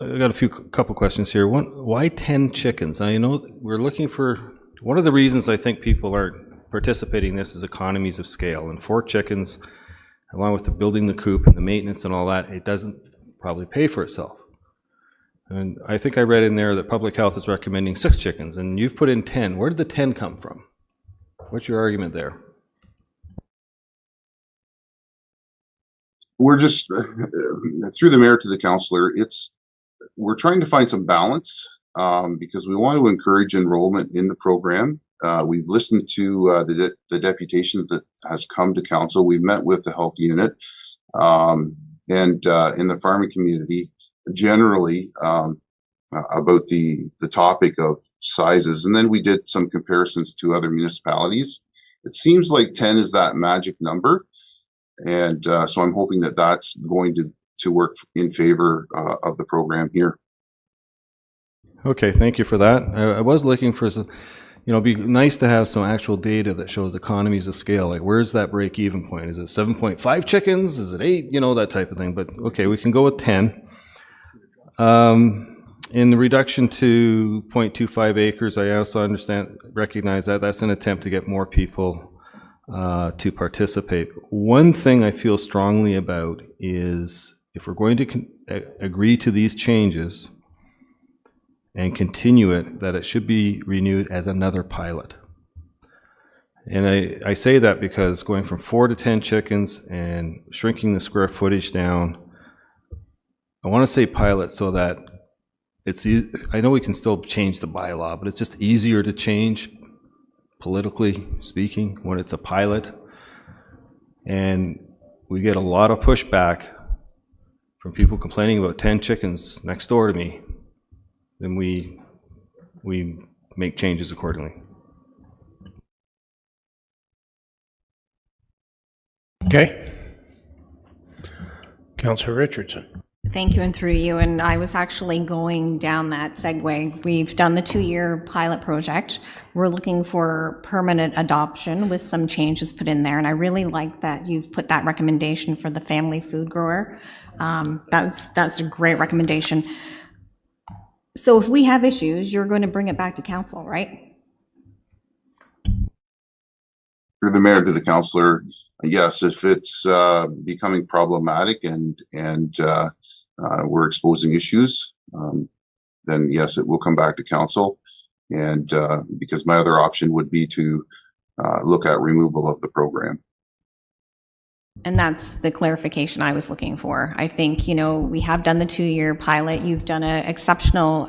I got a couple questions here. One, why 10 chickens? Now, you know, we're looking for, one of the reasons I think people aren't participating in this is economies of scale. And 4 chickens, along with the building the coop and the maintenance and all that, it doesn't probably pay for itself. And I think I read in there that public health is recommending 6 chickens, and you've put in 10. Where did the 10 come from? What's your argument there? We're just, through the mayor to the councillor, we're trying to find some balance because we want to encourage enrollment in the program. We've listened to the deputation that has come to council. We've met with the health unit and in the farming community generally about the topic of sizes, and then we did some comparisons to other municipalities. It seems like 10 is that magic number, and so I'm hoping that that's going to work in favor of the program here. Okay, thank you for that. I was looking for some, you know, it'd be nice to have some actual data that shows economies of scale. Like, where's that break-even point? Is it 7.5 chickens? Is it 8? You know, that type of thing. But okay, we can go with 10. In the reduction to 0.25 acres, I also recognize that that's an attempt to get more people to participate. One thing I feel strongly about is if we're going to agree to these changes and continue it, that it should be renewed as another pilot. And I say that because going from 4 to 10 chickens and shrinking the square footage down, I want to say pilot so that it's easy. I know we can still change the bylaw, but it's just easier to change, politically speaking, when it's a pilot. And we get a lot of pushback from people complaining about 10 chickens next door to me. Then we make changes accordingly. Okay. Councillor Richardson. Thank you, and through you. And I was actually going down that segue. We've done the 2-year pilot project. We're looking for permanent adoption with some changes put in there. And I really like that you've put that recommendation for the family food grower. That's a great recommendation. So if we have issues, you're going to bring it back to council, right? Through the mayor to the councillor, yes, if it's becoming problematic and we're exposing issues, then yes, it will come back to council. And because my other option would be to look at removal of the program. And that's the clarification I was looking for. I think, you know, we have done the 2-year pilot. You've done an exceptional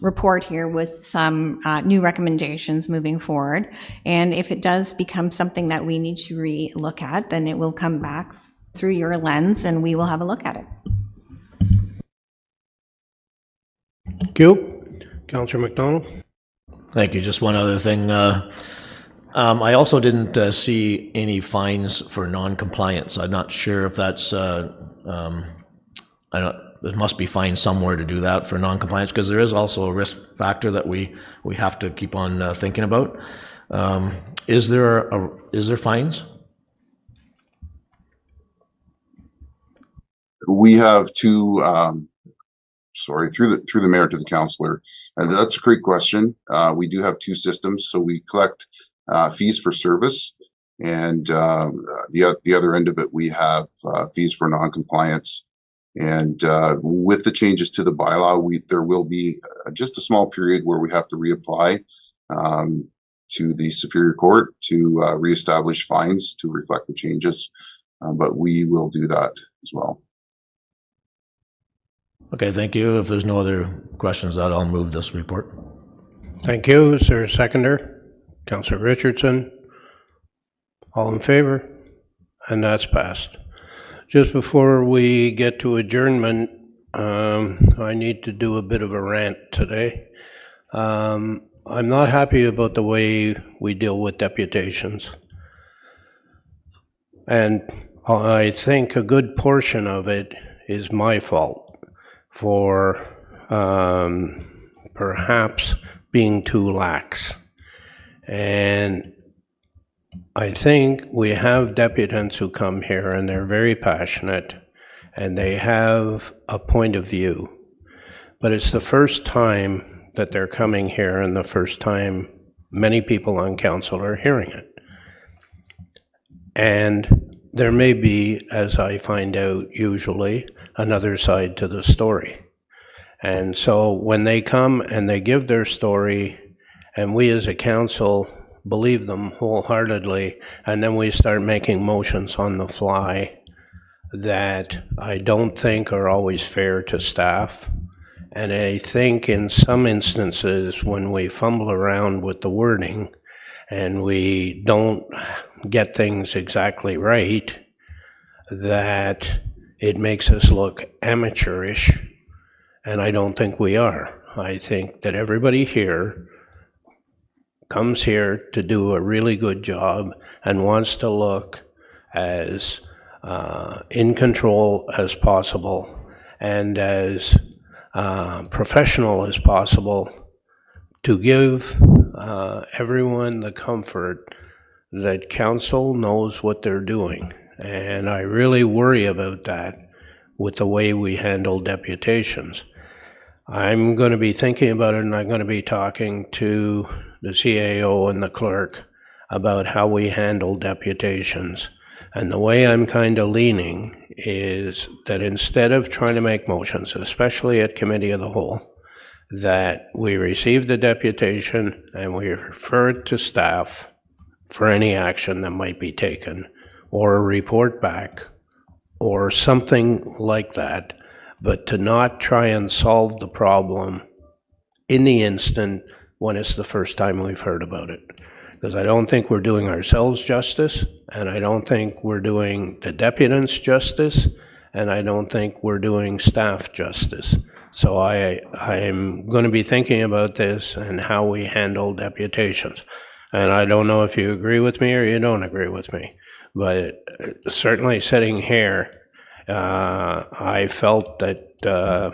report here with some new recommendations moving forward. And if it does become something that we need to re-look at, then it will come back through your lens and we will have a look at it. Thank you. Councillor McDonald. Thank you. Just one other thing. I also didn't see any fines for non-compliance. I'm not sure if that's, there must be fines somewhere to do that for non-compliance, because there is also a risk factor that we have to keep on thinking about. Is there fines? We have two, through the mayor to the councillor. That's a great question. We do have two systems. So we collect fees for service, and the other end of it, we have fees for non-compliance. And with the changes to the bylaw, there will be just a small period where we have to reapply to the Superior Court to reestablish fines to reflect the changes. But we will do that as well. Okay, thank you. If there's no other questions, I'll move this report. Thank you. Is there a seconder? Councillor Richardson. All in favor? And that's passed. Just before we get to adjournment, I need to do a bit of a rant today. I'm not happy about the way we deal with deputations. And I think a good portion of it is my fault for perhaps being too lax. And I think we have deputants who come here and they're very passionate and they have a point of view. But it's the first time that they're coming here and the first time many people on council are hearing it. And there may be, as I find out usually, another side to the story. And so when they come and they give their story and we as a council believe them wholeheartedly, and then we start making motions on the fly that I don't think are always fair to staff. And I think in some instances when we fumble around with the wording and we don't get things exactly right, that it makes us look amateurish, and I don't think we are. I think that everybody here comes here to do a really good job and wants to look as in control as possible and as professional as possible to give everyone the comfort that council knows what they're doing. And I really worry about that with the way we handle deputations. I'm going to be thinking about it, and I'm going to be talking to the CAO and the clerk about how we handle deputations. And the way I'm kind of leaning is that instead of trying to make motions, especially at Committee of the Whole, that we receive the deputation and we refer it to staff for any action that might be taken, or a report back, or something like that, but to not try and solve the problem in the instant when it's the first time we've heard about it. Because I don't think we're doing ourselves justice, and I don't think we're doing the deputants justice, and I don't think we're doing staff justice. So I'm going to be thinking about this and how we handle deputations. And I don't know if you agree with me or you don't agree with me, but certainly sitting here, I felt that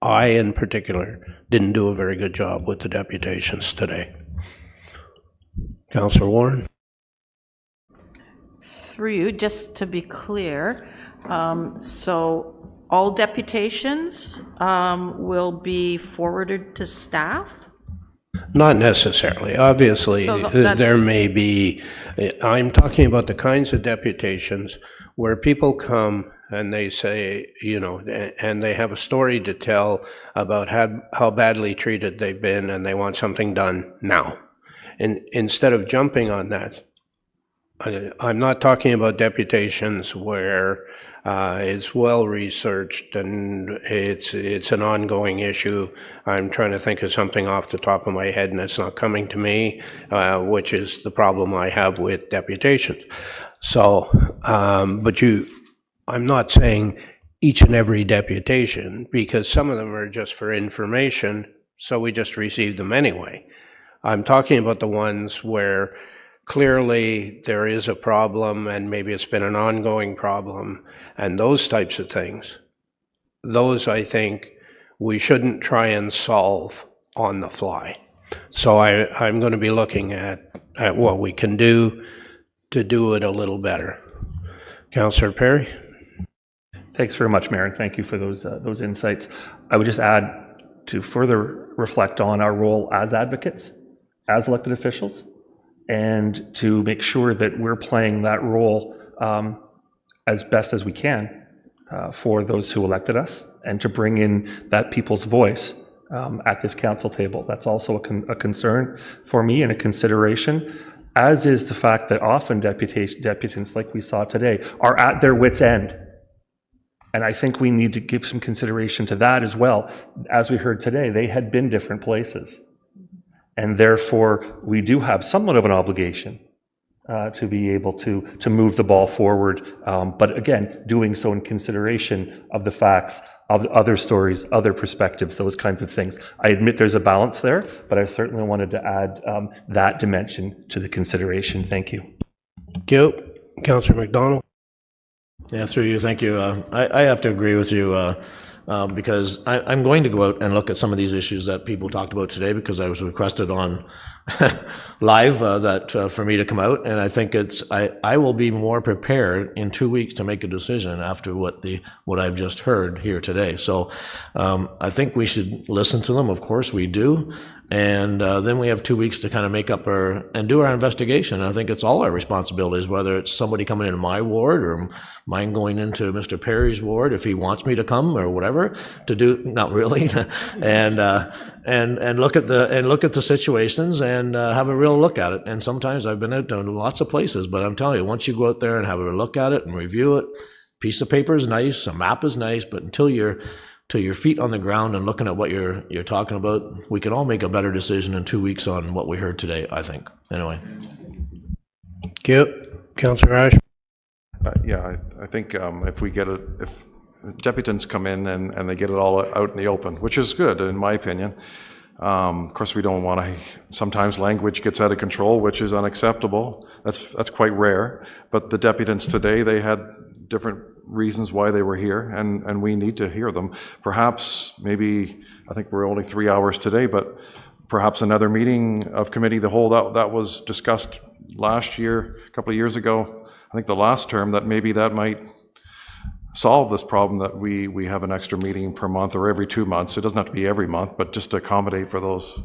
I in particular didn't do a very good job with the deputations today. Councillor Warren? Through you, just to be clear, so all deputations will be forwarded to staff? Not necessarily. Obviously, So that's- there may be, I'm talking about the kinds of deputations where people come and they say, you know, and they have a story to tell about how badly treated they've been and they want something done now. And instead of jumping on that, I'm not talking about deputations where it's well researched and it's an ongoing issue. I'm trying to think of something off the top of my head and it's not coming to me, which is the problem I have with deputations. So, I'm not saying each and every deputation, because some of them are just for information, so we just receive them anyway. I'm talking about the ones where clearly there is a problem and maybe it's been an ongoing problem and those types of things. Those I think we shouldn't try and solve on the fly. So I'm going to be looking at what we can do to do it a little better. Councillor Perry? Thanks very much, Mayor, and thank you for those insights. I would just add to further reflect on our role as advocates, as elected officials, and to make sure that we're playing that role as best as we can for those who elected us, and to bring in that people's voice at this council table. That's also a concern for me and a consideration, as is the fact that often deputants, like we saw today, are at their wits' end. And I think we need to give some consideration to that as well. As we heard today, they had been different places. And therefore, we do have somewhat of an obligation to be able to move the ball forward. But again, doing so in consideration of the facts, of other stories, other perspectives, those kinds of things. I admit there's a balance there, but I certainly wanted to add that dimension to the consideration. Thank you. Thank you. Councillor McDonald? Yeah, through you, thank you. I have to agree with you because I'm going to go out and look at some of these issues that people talked about today, because I was requested on live for me to come out, and I think I will be more prepared in 2 weeks to make a decision after what I've just heard here today. So I think we should listen to them. Of course we do. And then we have 2 weeks to kind of make up and do our investigation. And I think it's all our responsibilities, whether it's somebody coming into my ward or mine going into Mr. Perry's ward, if he wants me to come or whatever, to do, not really, and look at the situations and have a real look at it. And sometimes I've been out to lots of places, but I'm telling you, once you go out there and have a look at it and review it, piece of paper is nice, a map is nice, but until your feet on the ground and looking at what you're talking about, we can all make a better decision in 2 weeks on what we heard today, I think. Anyway. Thank you. Councillor Ash? Yeah, I think if deputants come in and they get it all out in the open, which is good in my opinion. Of course, we don't want to, sometimes language gets out of control, which is unacceptable. That's quite rare. But the deputants today, they had different reasons why they were here, and we need to hear them. Perhaps, maybe, I think we're only 3 hours today, but perhaps another meeting of committee the whole that was discussed last year, a couple of years ago, I think the last term, that maybe that might solve this problem, that we have an extra meeting per month or every 2 months. It doesn't have to be every month, but just to accommodate for those,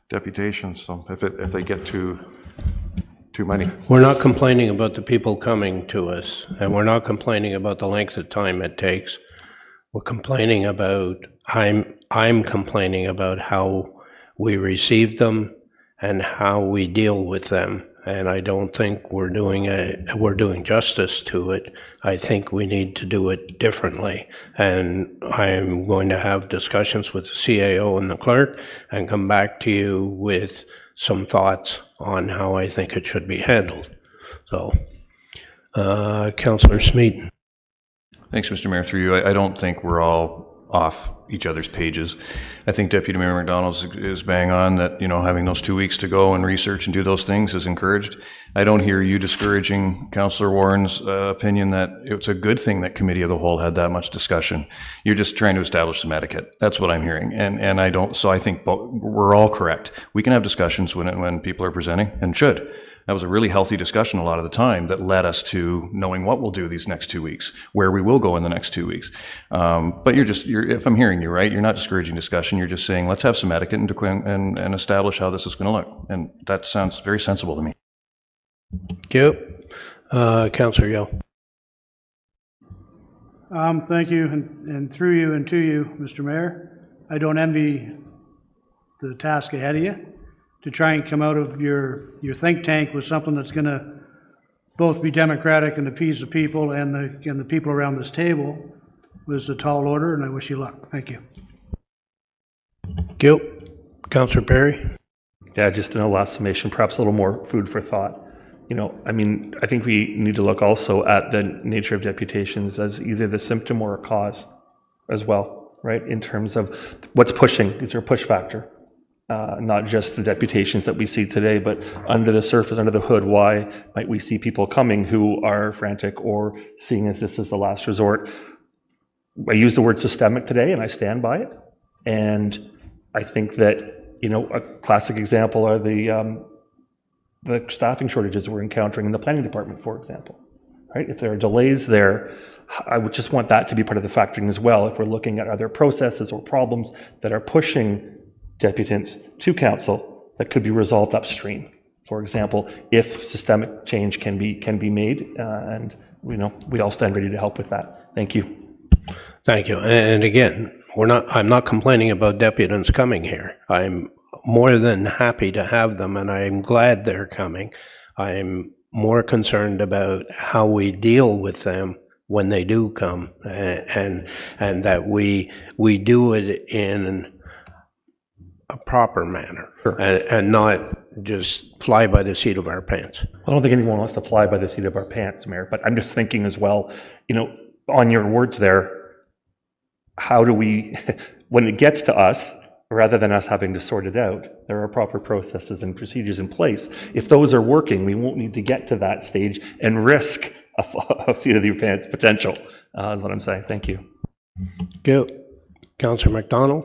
deputations. So if they get too many. We're not complaining about the people coming to us, and we're not complaining about the length of time it takes. We're complaining about, I'm complaining about how we receive them and how we deal with them. And I don't think we're doing justice to it. I think we need to do it differently. And I'm going to have discussions with the CAO and the clerk and come back to you with some thoughts on how I think it should be handled. So, Councillor Smeaton. Thanks, Mr. Mayor. Through you, I don't think we're all off each other's pages. I think Deputy Mayor McDonald is bang on that, having those 2 weeks to go and research and do those things is encouraged. I don't hear you discouraging Councillor Warren's opinion that it's a good thing that Committee of the Whole had that much discussion. You're just trying to establish some etiquette. That's what I'm hearing. And I think we're all correct. We can have discussions when people are presenting, and should. That was a really healthy discussion a lot of the time that led us to knowing what we'll do these next 2 weeks, where we will go in the next 2 weeks. But if I'm hearing you right, you're not discouraging discussion. You're just saying, let's have some etiquette and establish how this is going to look. And that sounds very sensible to me. Thank you. Councillor Yeo. Thank you, and through you and to you, Mr. Mayor. I don't envy the task ahead of you, to try and come out of your think tank with something that's going to both be democratic and appease the people and the people around this table was a tall order, and I wish you luck. Thank you. Thank you. Councillor Perry. Yeah, just in a last summation, perhaps a little more food for thought. I think we need to look also at the nature of deputations as either the symptom or a cause as well, right? In terms of what's pushing, is there a push factor? Not just the deputations that we see today, but under the surface, under the hood, why might we see people coming who are frantic or seeing as this is the last resort? I use the word systemic today, and I stand by it. And I think that You know, a classic example are the staffing shortages we're encountering in the planning department, for example, right? If there are delays there, I would just want that to be part of the factoring as well. If we're looking at other processes or problems that are pushing deputants to council that could be resolved upstream. For example, if systemic change can be made, and we all stand ready to help with that. Thank you. Thank you. And again, I'm not complaining about deputants coming here. I'm more than happy to have them, and I'm glad they're coming. I'm more concerned about how we deal with them when they do come, and that we do it in a proper manner, and not just fly by the seat of our pants. I don't think anyone wants to fly by the seat of our pants, Mayor, but I'm just thinking as well, on your words there, how do we, when it gets to us, rather than us having to sort it out, there are proper processes and procedures in place. If those are working, we won't need to get to that stage and risk a seat of your pants potential, is what I'm saying. Thank you. Good. Councillor McDonald?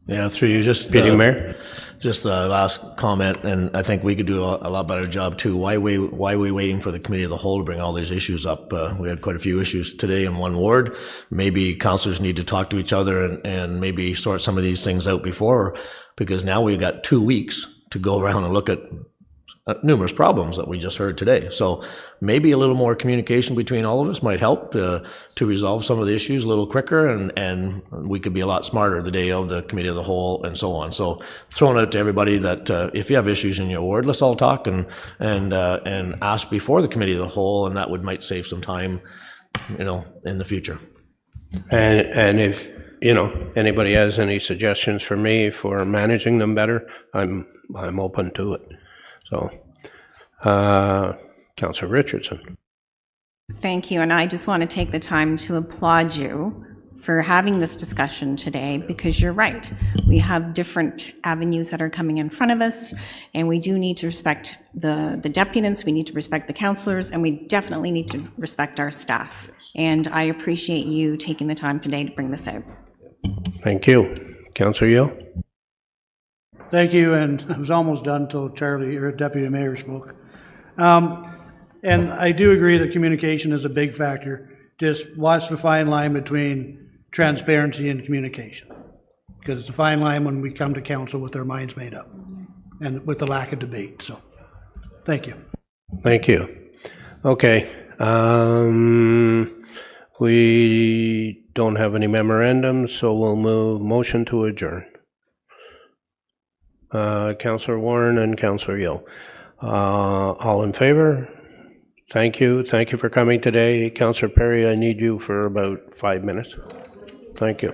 Yeah, through you, just Mayor. Just the last comment, and I think we could do a lot better job too. Why are we waiting for the committee of the whole to bring all these issues up? We had quite a few issues today in one ward. Maybe councillors need to talk to each other and maybe sort some of these things out before, because now we've got 2 weeks to go around and look at numerous problems that we just heard today. So maybe a little more communication between all of us might help to resolve some of the issues a little quicker, and we could be a lot smarter the day of the committee of the whole and so on. So throwing out to everybody that if you have issues in your ward, let's all talk and ask before the committee of the whole, and that might save some time, in the future. And if anybody has any suggestions for me for managing them better, I'm open to it. So, Councillor Richardson. Thank you, and I just want to take the time to applaud you for having this discussion today, because you're right. We have different avenues that are coming in front of us, and we do need to respect the deputants, we need to respect the councillors, and we definitely need to respect our staff. And I appreciate you taking the time today to bring this out. Thank you. Councillor Yeo? Thank you, and I was almost done until Charlie, or Deputy Mayor, spoke. And I do agree that communication is a big factor. Just watch the fine line between transparency and communication, because it's a fine line when we come to council with our minds made up and with the lack of debate. So, thank you. Thank you. Okay. We don't have any memorandums, so we'll move motion to adjourn. Councillor Warren and Councillor Yeo. All in favor? Thank you. Thank you for coming today. Councillor Perry, I need you for about 5 minutes. Thank you.